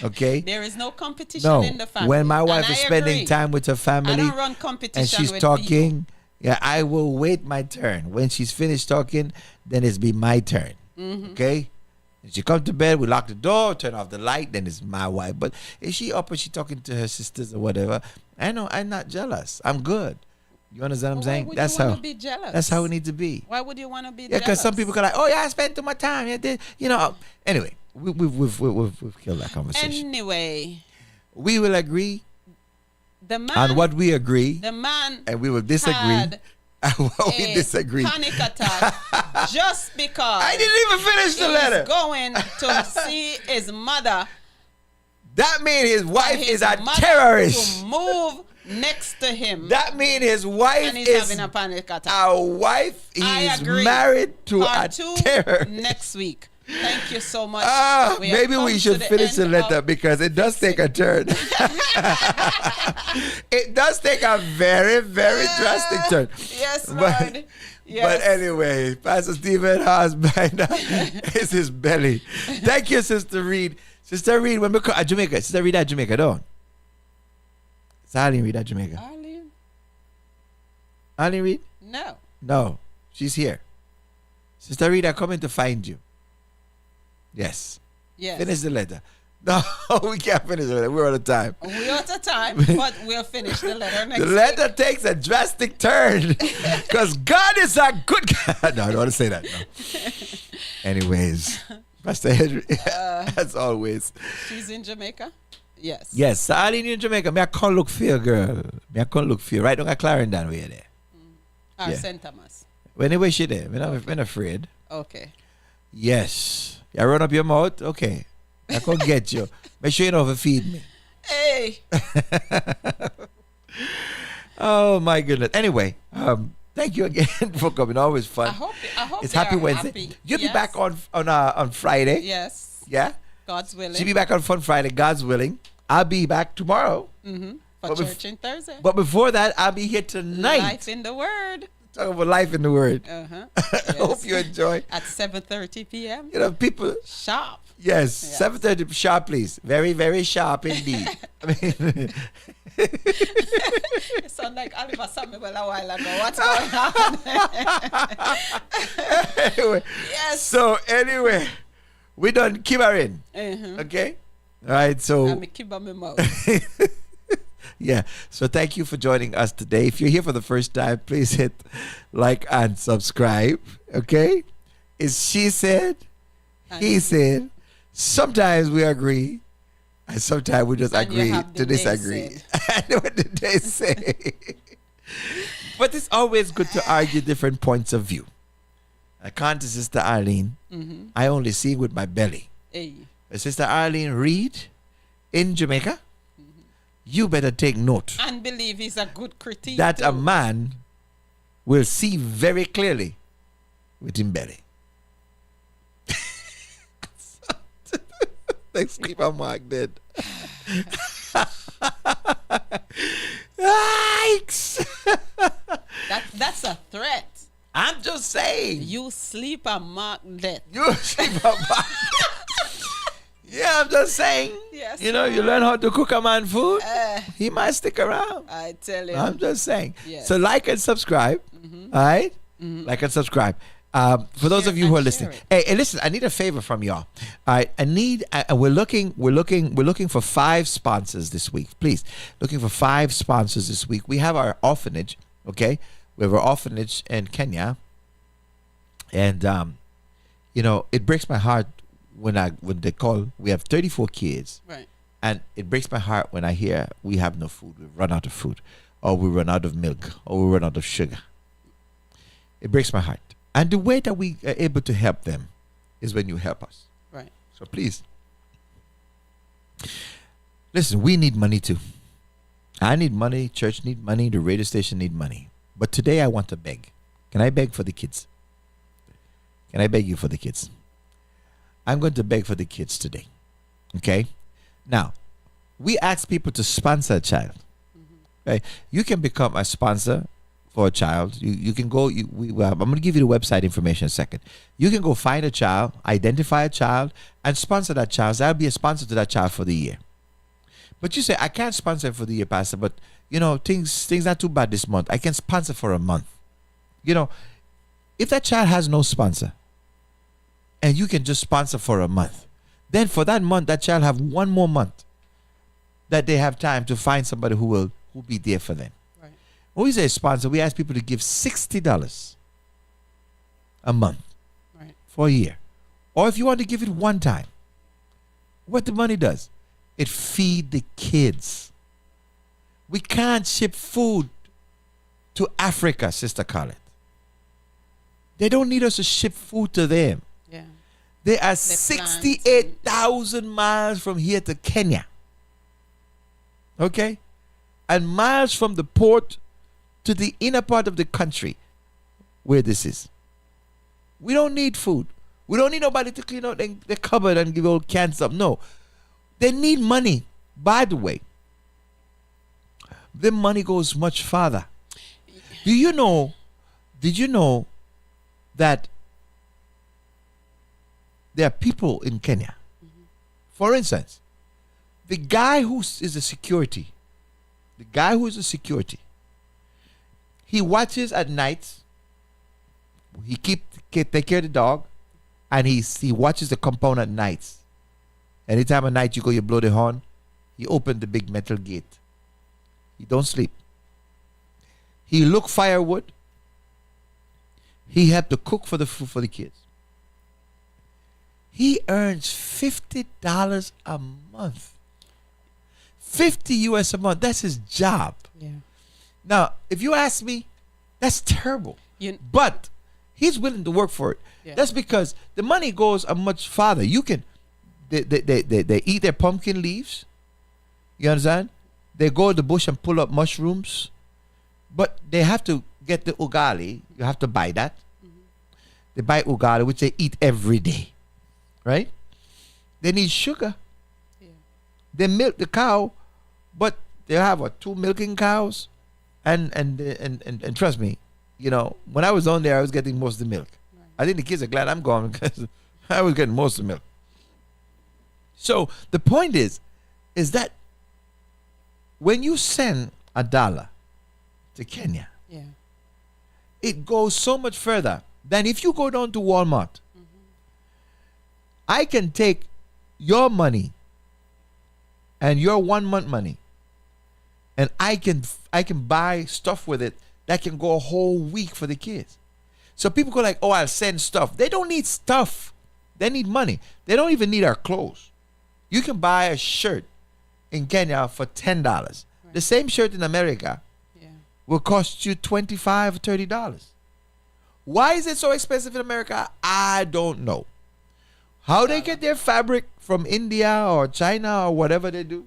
Okay? There is no competition No. in the family. When my wife And is I spending agree. time with her family I don't run competition and she's with talking, yeah, I will wait my turn. When she's finished talking, then it's be my turn. Mhm. Okay? And she come to bed, we lock the door, turn off the light, then it's my wife. But if she up and she talking to her sisters or whatever, I know I'm not jealous. I'm good. You understand what I'm saying? Why would That's you how wanna be jealous? that's how it need to be. Why would you want to be Yeah, jealous? because some people go like, oh yeah, I spent too much time. Yeah, you know. Anyway, we've killed that conversation. Anyway, We will agree the man on what we agree, the man and we will disagree had on what we a disagree. panic attack just because I didn't even finish the he's letter. going to see his mother. That means his wife his is a mother terrorist. to move next to him. That means his wife and he's is having a panic attack. a wife. I He's agree. married to Part a two terrorist. next week. Thank you so much. We have Maybe come we to should the finish the end letter of- because it does take a turn. It does take a very, very drastic turn. Yes, But- Lord. Yes. But anyway, Pastor Stephen Hosbinder is his belly. Thank you, Sister Reed. Sister Reed, when we come at Jamaica, Sister Reed at Jamaica, don't. It's Arlene Reed at Jamaica. Arlene? Arlene Reed? No. No, she's here. Sister Reed, I'm coming to find you. Yes. Yes. Finish the letter. No, we can't finish the letter. We're out of time. We're out of time, but we'll finish the letter next The letter takes a drastic turn because God is a good God. No, I don't want to say that. No. Anyways, Pastor Henry, as always. She's in Jamaica? Yes. Yes, so Arlene in Jamaica. Me I can't look for you, girl. Me I can't look for you. Right down at Clarendon where you there. Or Yeah. St. Thomas. Anyway, she there. I'm not afraid. Okay. Yes. You run up your mouth? Okay. I can get you. Make sure you don't overfeed me. Hey. Oh my goodness. Anyway, thank you again for coming. Always fun. I hope it's they Happy are Wednesday. happy. You'll be Yes. back on Friday. Yes. Yeah. God's willing. She'll be back on Fun Friday, God's willing. I'll be back tomorrow. Mm-hmm. For But church in Thursday. But before that, I'll be here tonight. Life in the Word. Talking about life in the Word. Uh-huh. I hope you enjoy. At 7:30 p.m. You know, people. Sharp. Yes, 7:30 sharp, please. Very, very sharp indeed. I mean, It sounds like Oliver Samuel a while ago. What's going on? anyway. Yes. So anyway, we done keep her in. Mhm. Okay. All right. So. I'm keep on my mouth. Yeah. So thank you for joining us today. If you're here for the first time, please hit like and subscribe. Okay. It's she said, he said. Sometimes we agree, and sometimes we just And you agree have to the they disagree. I know what did they say. But it's always good to argue different points of view. I can't to Sister Arlene. Mhm. I only see with my belly. Hey. Sister Arlene Reed in Jamaica, you better take note And believe he's a good critique. that a too. man will see very clearly with his belly. Thanks, keep on Mark dead. Yikes! That's a threat. I'm just saying. You sleep and mark death. You sleep and mark. Yeah, I'm just saying. Yes. You know, you learn how to cook a man food, he might stick around. I tell you. I'm just saying. Yes. So like and subscribe. All right? Like and subscribe. For those of you who are listening, hey, listen, I need a favor from y'all. All right, we're looking for 5 sponsors this week. Please, looking for 5 sponsors this week. We have our orphanage, okay? We have an orphanage in Kenya, and it breaks my heart when they call. We have 34 kids, right? And it breaks my heart when I hear we have no food, we've run out of food, or we run out of milk, or we run out of sugar. It breaks my heart. And the way that we are able to help them is when you help us. Right. So please, listen, we need money too. I need money, church need money, the radio station need money. But today I want to beg. Can I beg for the kids? Can I beg you for the kids? I'm going to beg for the kids today. Okay? Now, we ask people to sponsor a child. Right? You can become a sponsor for a child. You can go, I'm going to give you the website information in a second. You can go find a child, identify a child, and sponsor that child. So I'll be a sponsor to that child for the year. But you say, I can't sponsor for the year, Pastor, but things not too bad this month. I can sponsor for a month. If that child has no sponsor, and you can just sponsor for a month, then for that month, that child have one more month that they have time to find somebody who will be there for them. Right. When we say sponsor, we ask people to give $60 a month for a year. Or if you want to give it one time, what the money does, it feed the kids. We can't ship food to Africa, Sister Colette. They don't need us to ship food to them. Yeah. They are 68,000 miles from here to Kenya. Okay? And miles from the port to the inner part of the country where this is. We don't need food. We don't need nobody to clean out the cupboard and give old cans up. No. They need money. By the way, the money goes much farther. Did you know that there are people in Kenya? For instance, the guy who is a security, he watches at night. He take care of the dog, and he watches the compound at night. Anytime at night you go, you blow the horn. He open the big metal gate. He don't sleep. He look firewood. He have to cook for the food for the kids. He earns $50 a month. $50 a month. That's his job. Yeah. Now, if you ask me, that's terrible. But he's willing to work for it. Yeah. That's because the money goes a much farther. You can, they eat their pumpkin leaves. You understand? They go to the bush and pull up mushrooms. But they have to get the ugali. You have to buy that. They buy ugali, which they eat every day. Right? They need sugar. Yeah. They milk the cow, but they have 2 milking cows. And trust me, when I was on there, I was getting most of the milk. Right. I think the kids are glad I'm gone because I was getting most of the milk. So the point is that when you send $1 to Kenya, yeah, it goes so much further than if you go down to Walmart. I can take your money and your 1 month money, and I can buy stuff with it that can go a whole week for the kids. So people go like, oh, I'll send stuff. They don't need stuff. They need money. They don't even need our clothes. You can buy a shirt in Kenya for $10. Right. The same shirt in America will cost you $25 or $30. Why is it so expensive in America? I don't know. How they get their fabric from India or China or whatever they do,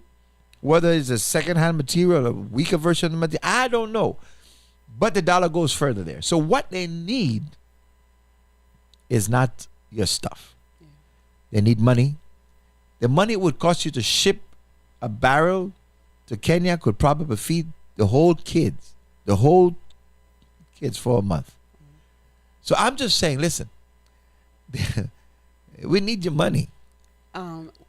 whether it's a secondhand material, a weaker version of the material, I don't know. But the dollar goes further there. So what they need is not your stuff. Yeah. They need money. The money it would cost you to ship a barrel to Kenya could probably feed the whole kids for a month. So I'm just saying, listen, we need your money.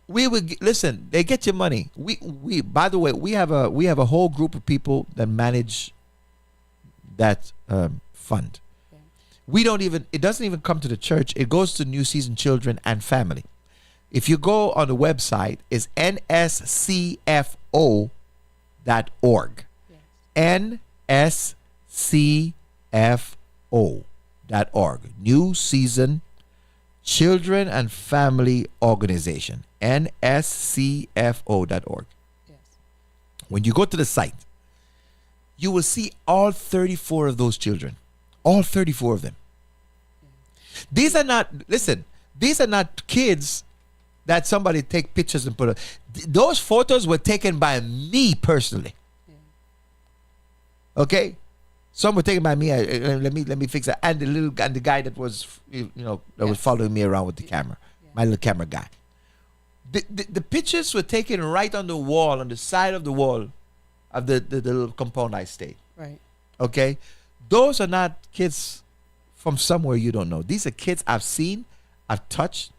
We would listen. They get your money. We by the way, we have a whole group of people that manage that fund. Okay. We don't even. It doesn't even come to the church. It goes to New Season Children and Family. If you go on the website, it's nscfo.org. Yes. New Season Children and Family Organization. NSCFO.org. Yes. When you go to the site, you will see all 34 of those children. All 34 of them. These are not, listen, these are not kids that somebody take pictures and put up. Those photos were taken by me personally. Okay? Some were taken by me. Let me fix that. And the guy that was was following me around with the camera. My little camera guy. The pictures were taken right on the wall, on the side of the wall of the little compound I stayed. Right. Okay? Those are not kids from somewhere you don't know. These are kids I've seen, I've touched.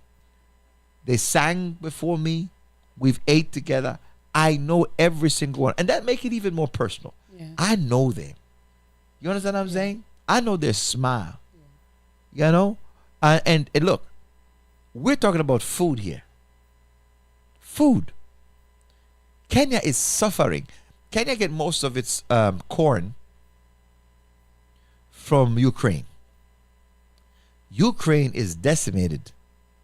They sang before me. We've ate together. I know every single one. And that makes it even more personal. Yeah. I know them. You understand what I'm saying? I know their smile. You know? And look, we're talking about food here. Food. Kenya is suffering. Kenya get most of its corn from Ukraine. Ukraine is decimated,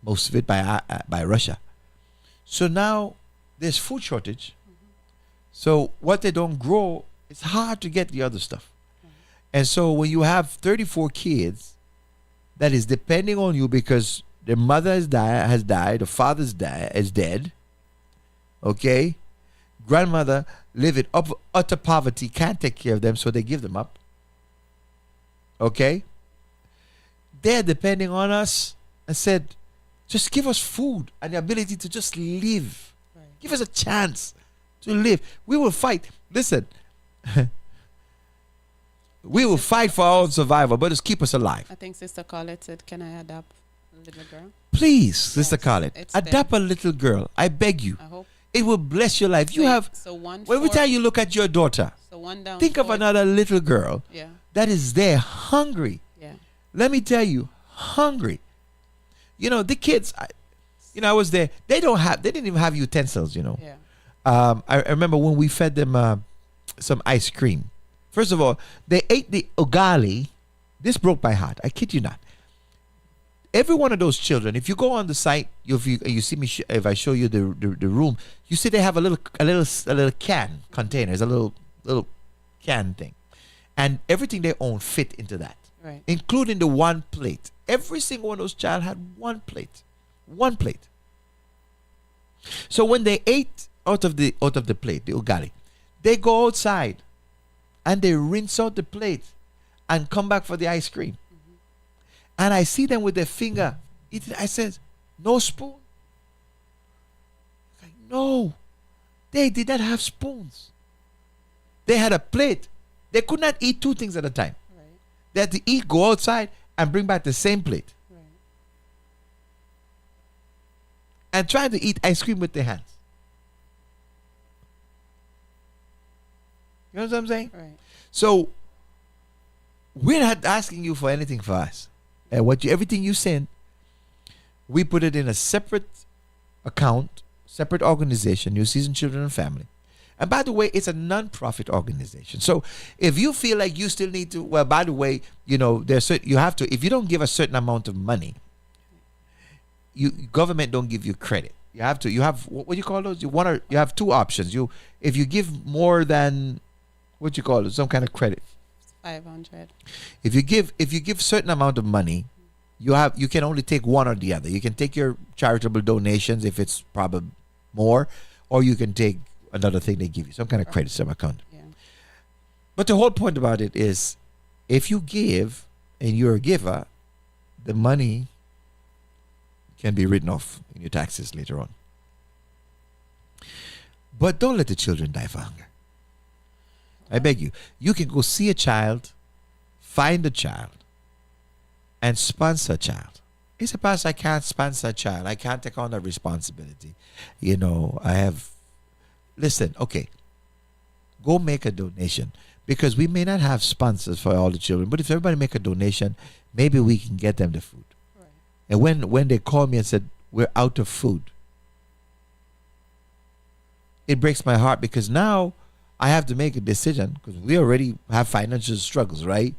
most of it by Russia. So now there's food shortage. So what they don't grow, it's hard to get the other stuff. And so when you have 34 kids that is depending on you because their mother has died, the father's is dead, okay? Grandmother live in utter poverty, can't take care of them, so they give them up. Okay? They're depending on us and said, just give us food and the ability to just live. Right. Give us a chance to live. We will fight. Listen, we will fight for our own survival, but just keep us alive. I think Sister Colette said, can I adopt a little girl? Please, Sister Colette, adopt a little girl. I beg you. I hope. It will bless your life. You have, every time you look at your daughter, think of another little girl that is there hungry. Yeah. Let me tell you, hungry. You know, the kids, I was there. They didn't even have utensils, Yeah. I remember when we fed them some ice cream. First of all, they ate the ugali. This broke my heart. I kid you not. Every one of those children, if you go on the site, you see me, if I show you the room, you see they have a little can containers, a little can thing, and everything they own fit into that, right, including the one plate. Every single one of those child had one plate. So when they ate out of the plate, the ugali, they go outside and they rinse out the plate and come back for the ice cream. And I see them with their finger eating. I said, no spoon? Like, no. They did not have spoons. They had a plate. They could not eat two things at a time. Right. They had to eat, go outside, and bring back the same plate. Right. And trying to eat ice cream with their hands. You know what I'm saying? Right. So, we're not asking you for anything for us. And everything you send, we put it in a separate account, separate organization, New Season Children and Family. And by the way, it's a non-profit organization. So if you feel like you still need to, well, by the way, you have to, if you don't give a certain amount of money, government don't give you credit. You have what do you call those? You have two options. If you give more than, what you call it, some kind of credit. 500. If you give certain amount of money, you can only take one or the other. You can take your charitable donations if it's probably more, or you can take another thing they give you, some kind of credit, some account. Yeah. But the whole point about it is, if you give and you're a giver, the money can be written off in your taxes later on. But don't let the children die for hunger. I beg you. You can go see a child, find a child, and sponsor a child. It's a pastor, I can't sponsor a child. I can't take on that responsibility. Listen, okay. Go make a donation. Because we may not have sponsors for all the children, but if everybody make a donation, maybe we can get them the food. Right. And when they called me and said, we're out of food, it breaks my heart, because now I have to make a decision, because we already have financial struggles, right?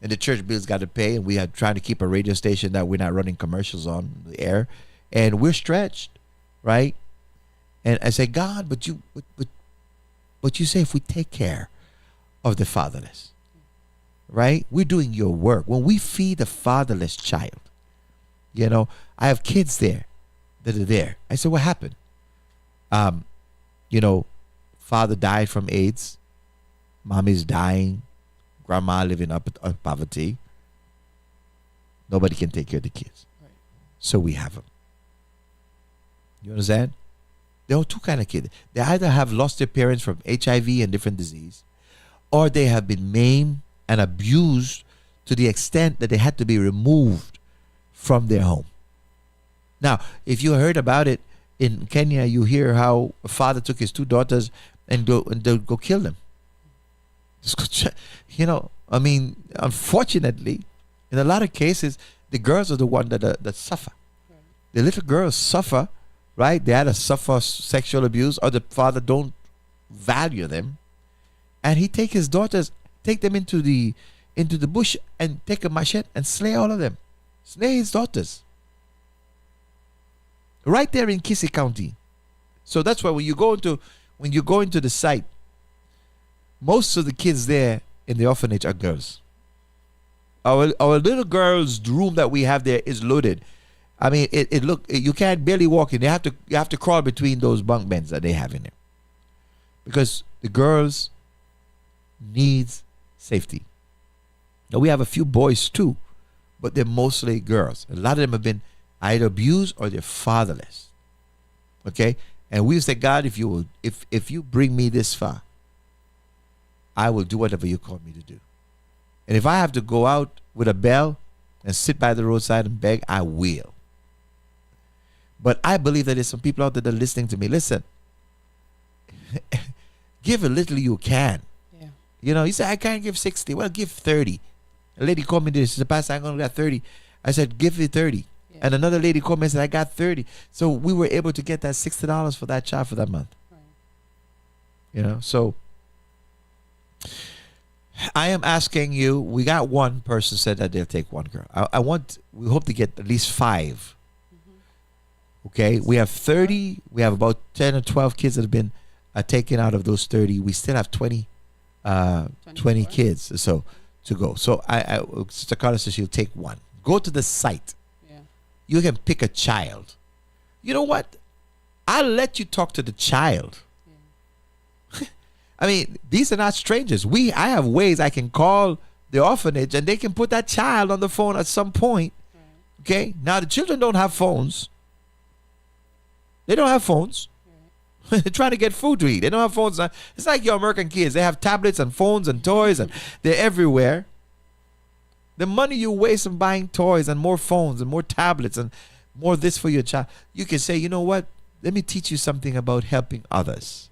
and the church bills got to pay, and we are trying to keep a radio station that we're not running commercials on the air, and we're stretched, right? And I say, God, but you say if we take care of the fatherless, right? We're doing your work. When we feed a fatherless child, you know, I have kids there that are there. I said, what happened? You know, father died from AIDS, mommy's dying, grandma living up in poverty. Nobody can take care of the kids. Right. So we have them. You understand? There are two kind of kids. They either have lost their parents from HIV and different disease, or they have been maimed and abused to the extent that they had to be removed from their home. Now, if you heard about it in Kenya, you hear how a father took his two daughters and go kill them. You know, I mean, unfortunately, in a lot of cases, the girls are the one that suffer. Right. The little girls suffer, right? They either suffer sexual abuse, or the father don't value them, and he take his daughters, take them into the bush and take a machete and slay all of them, slay his daughters, right there in Kisii County. So that's why when you go into the site, most of the kids there in the orphanage are girls. Our little girls' room that we have there is loaded. I mean, you can't barely walk in. You have to crawl between those bunk beds that they have in there, because the girls needs safety. Now we have a few boys too, but they're mostly girls. A lot of them have been either abused or they're fatherless. Okay, and we say, God, if you bring me this far, I will do whatever you call me to do. And if I have to go out with a bell and sit by the roadside and beg, I will. But I believe that there's some people out there that are listening to me. Listen, give a little you can. Yeah. You know, you say, I can't give 60. Well, give 30. A lady called me this. She said, Pastor, I'm going to get 30. I said, give me 30. Yeah. And another lady called me and said, I got 30. So we were able to get that $60 for that child for that month. Right. You know, so I am asking you, we got one person said that they'll take one girl. We hope to get at least 5. Mm-hmm. Okay, we have 30, we have about 10 or 12 kids that have been taken out of those 30. We still have 20 kids so to go. So Sister Carla says she'll take one. Go to the site. Yeah. You can pick a child. You know what? I'll let you talk to the child. I mean, these are not strangers. I have ways I can call the orphanage and they can put that child on the phone at some point. Okay? Now, the children don't have phones. They don't have phones. They're trying to get food to eat. They don't have phones. It's like your American kids. They have tablets and phones and toys, and they're everywhere. The money you waste on buying toys and more phones and more tablets and more this for your child, you can say, you know what? Let me teach you something about helping others.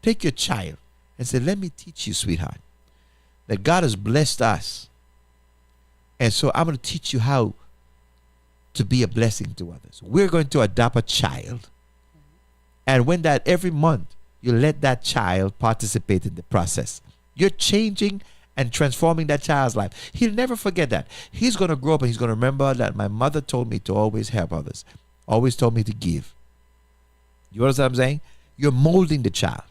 Take your child and say, let me teach you, sweetheart, that God has blessed us. And so I'm going to teach you how to be a blessing to others. We're going to adopt a child. And when that every month, you let that child participate in the process. You're changing and transforming that child's life. He'll never forget that. He's going to grow up and he's going to remember that my mother told me to always help others. Always told me to give. You understand what I'm saying? You're molding the child.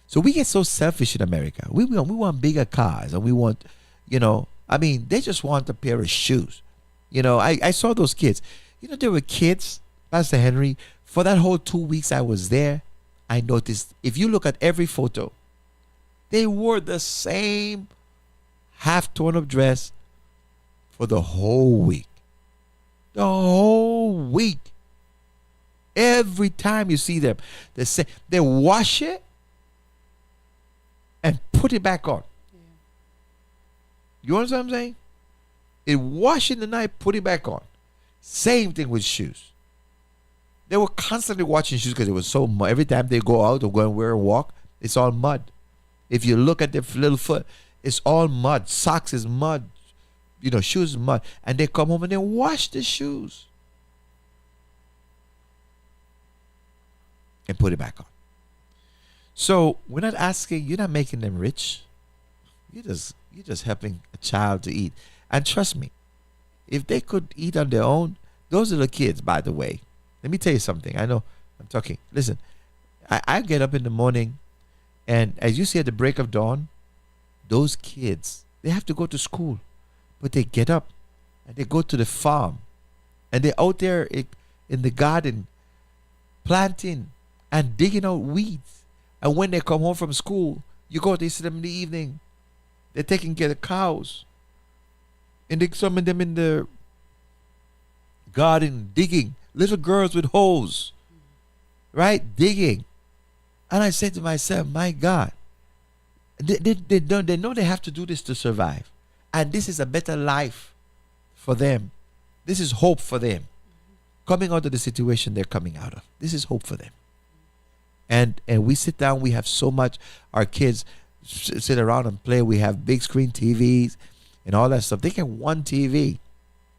So we get so selfish in America. We want bigger cars, and we want, you know, I mean, they just want a pair of shoes. You know, I saw those kids. You know, there were kids, Pastor Henry, for that whole 2 weeks I was there, I noticed, if you look at every photo, they wore the same half torn up dress for the whole week. The whole week. Every time you see them, they wash it and put it back on. Yeah. You understand what I'm saying? It wash in the night, put it back on. Same thing with shoes. They were constantly washing shoes because it was so mud. Every time they go out or go and wear a walk, it's all mud. If you look at their little foot, it's all mud. Socks is mud. You know, shoes is mud. And they come home and they wash the shoes and put it back on. So we're not asking, you're not making them rich. You're just helping a child to eat. And trust me, if they could eat on their own, those are the kids, by the way. Let me tell you something. I know I'm talking. Listen, I get up in the morning, and as you see at the break of dawn, those kids, they have to go to school, but they get up and they go to the farm, and they're out there in the garden planting and digging out weeds. And when they come home from school, you go to see them in the evening. They're taking care of the cows. And some of them in the garden digging. Little girls with hoes. Right? Digging. And I said to myself, my God. They know they have to do this to survive. And this is a better life for them. This is hope for them. Coming out of the situation they're coming out of. This is hope for them. And we sit down, we have so much. Our kids sit around and play. We have big screen TVs and all that stuff. They get one TV,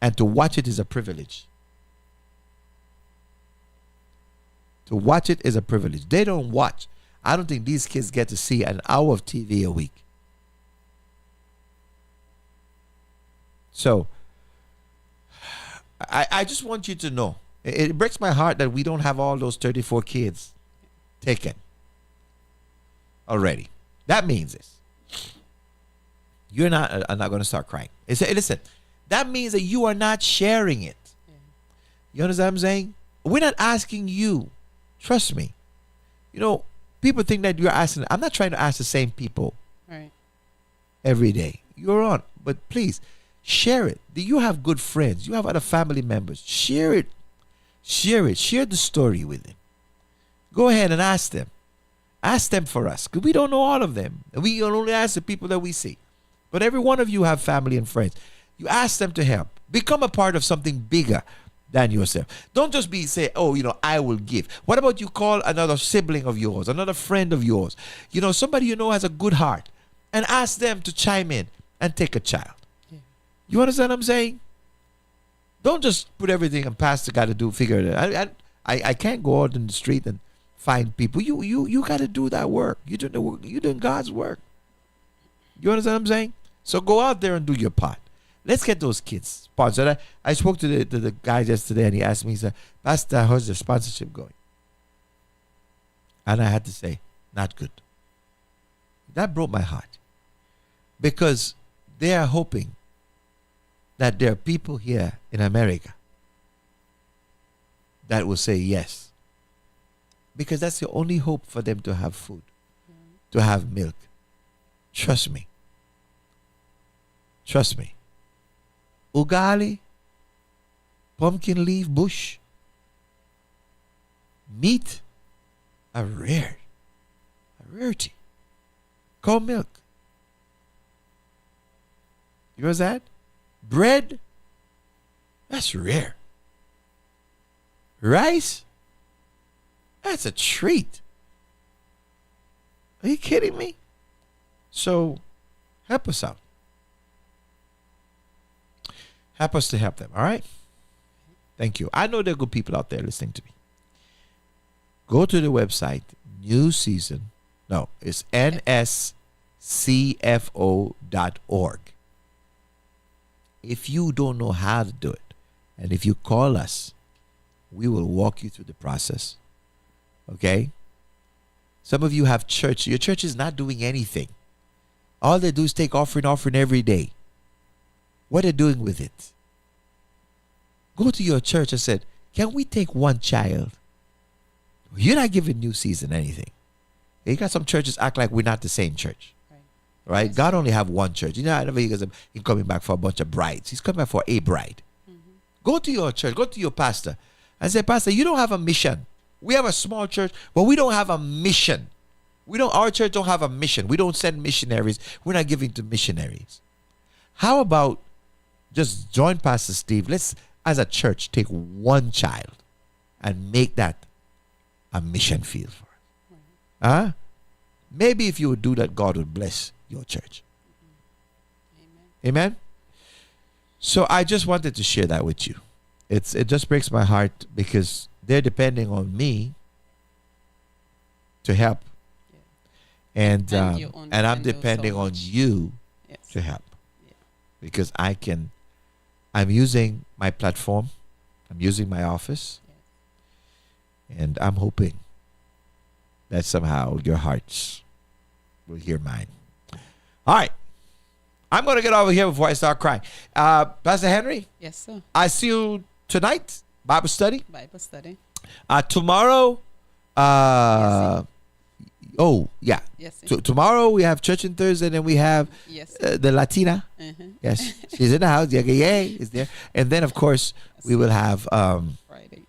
and to watch it is a privilege. To watch it is a privilege. They don't watch. I don't think these kids get to see an hour of TV a week. So, I just want you to know, it breaks my heart that we don't have all those 34 kids taken already. That means this. I'm not going to start crying. Listen, that means that you are not sharing it. You understand what I'm saying? We're not asking you. Trust me. You know, people think that you're asking. I'm not trying to ask the same people every day. You're on. But please, share it. Do you have good friends? You have other family members. Share it. Share it. Share the story with them. Go ahead and ask them. Ask them for us. Because we don't know all of them. We can only ask the people that we see. But every one of you have family and friends. You ask them to help. Become a part of something bigger than yourself. Don't just say, oh, I will give. What about you call another sibling of yours, another friend of yours, somebody has a good heart, and ask them to chime in and take a child. You understand what I'm saying? Don't just put everything and pastor got to do, figure it out. I can't go out in the street and find people. You got to do that work. You're doing the work. You're doing God's work. You understand what I'm saying? So go out there and do your part. Let's get those kids sponsored. I spoke to the guy yesterday, and he asked me, he said, Pastor, how's the sponsorship going? And I had to say, not good. That broke my heart. Because they are hoping that there are people here in America that will say yes. Because that's the only hope for them to have food, to have milk. Trust me. Trust me. Ugali, pumpkin leaf bush, meat, a rarity. Cow milk. You know that? Bread, that's rare. Rice, that's a treat. Are you kidding me? So, help us out. Help us to help them, all right? Thank you. I know there are good people out there listening to me. Go to the website, New Season. No, it's nscfo.org. If you don't know how to do it, and if you call us, we will walk you through the process. Okay? Some of you have church. Your church is not doing anything. All they do is take offering every day. What are they doing with it? Go to your church and say, can we take one child? You're not giving New Season anything. You got some churches act like we're not the same church. Right? Yes. God only have one church. I never hear him coming back for a bunch of brides. He's coming back for a bride. Mm-hmm. Go to your church. Go to your pastor and say, Pastor, you don't have a mission. We have a small church, but we don't have a mission. Our church don't have a mission. We don't send missionaries. We're not giving to missionaries. How about just join Pastor Steve? Let's, as a church, take one child and make that a mission field for us. Maybe if you would do that, God would bless your church. Amen. So I just wanted to share that with you. It just breaks my heart because they're depending on me to help. And I'm depending on you to help. because I'm using my platform, I'm using my office, and I'm hoping that somehow your hearts will hear mine. All right. I'm going to get over here before I start crying. Pastor Henry? Yes, sir. I see you tonight, Bible study. Bible study. Tomorrow, yes, Yes, tomorrow we have church, and Thursday, then we have the Latina. Yes, she's in the house. Yay is there. And then, of course, we will have Friday.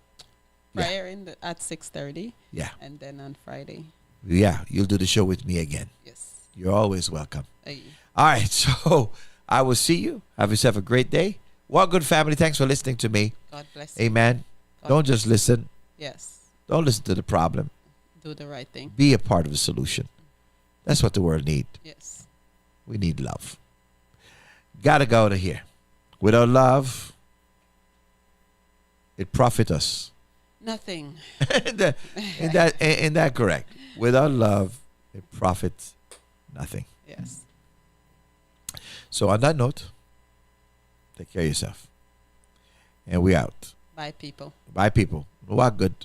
Prayer at 6:30. Yeah. And then on Friday. Yeah, you'll do the show with me again. Yes. You're always welcome. Hey. All right, so I will see you. Have yourself a great day. Well, good family, thanks for listening to me. God bless you. Amen. Don't just listen. Yes. Don't listen to the problem. Do the right thing. Be a part of the solution. That's what the world needs. Yes. We need love. Gotta go to here. Without love, it profit us. Nothing. Ain't that correct? Without love, it profits nothing. Yes. So on that note, take care of yourself. And we out. Bye, people. Bye, people. Walk good.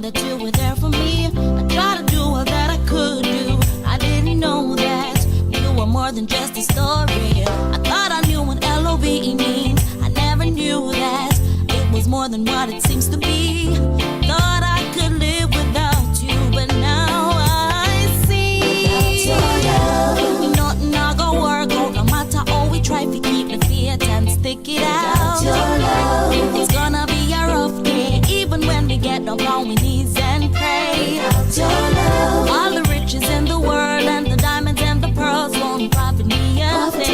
That you were there for me. I tried to do all that I could do. I didn't know that you were more than just a story. I thought I knew what LOVE means. I never knew that it was more than what it seems to be. Thought I could live without you, but now I see nothing not gonna work out. No matter how we try to keep the faith and stick it out. It's gonna be a rough day, even when we get down on our knees and pray. All the riches in the world and the diamonds and the pearls won't profit me a thing.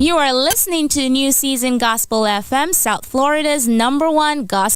You are listening to New Season Gospel FM, South Florida's #1 gospel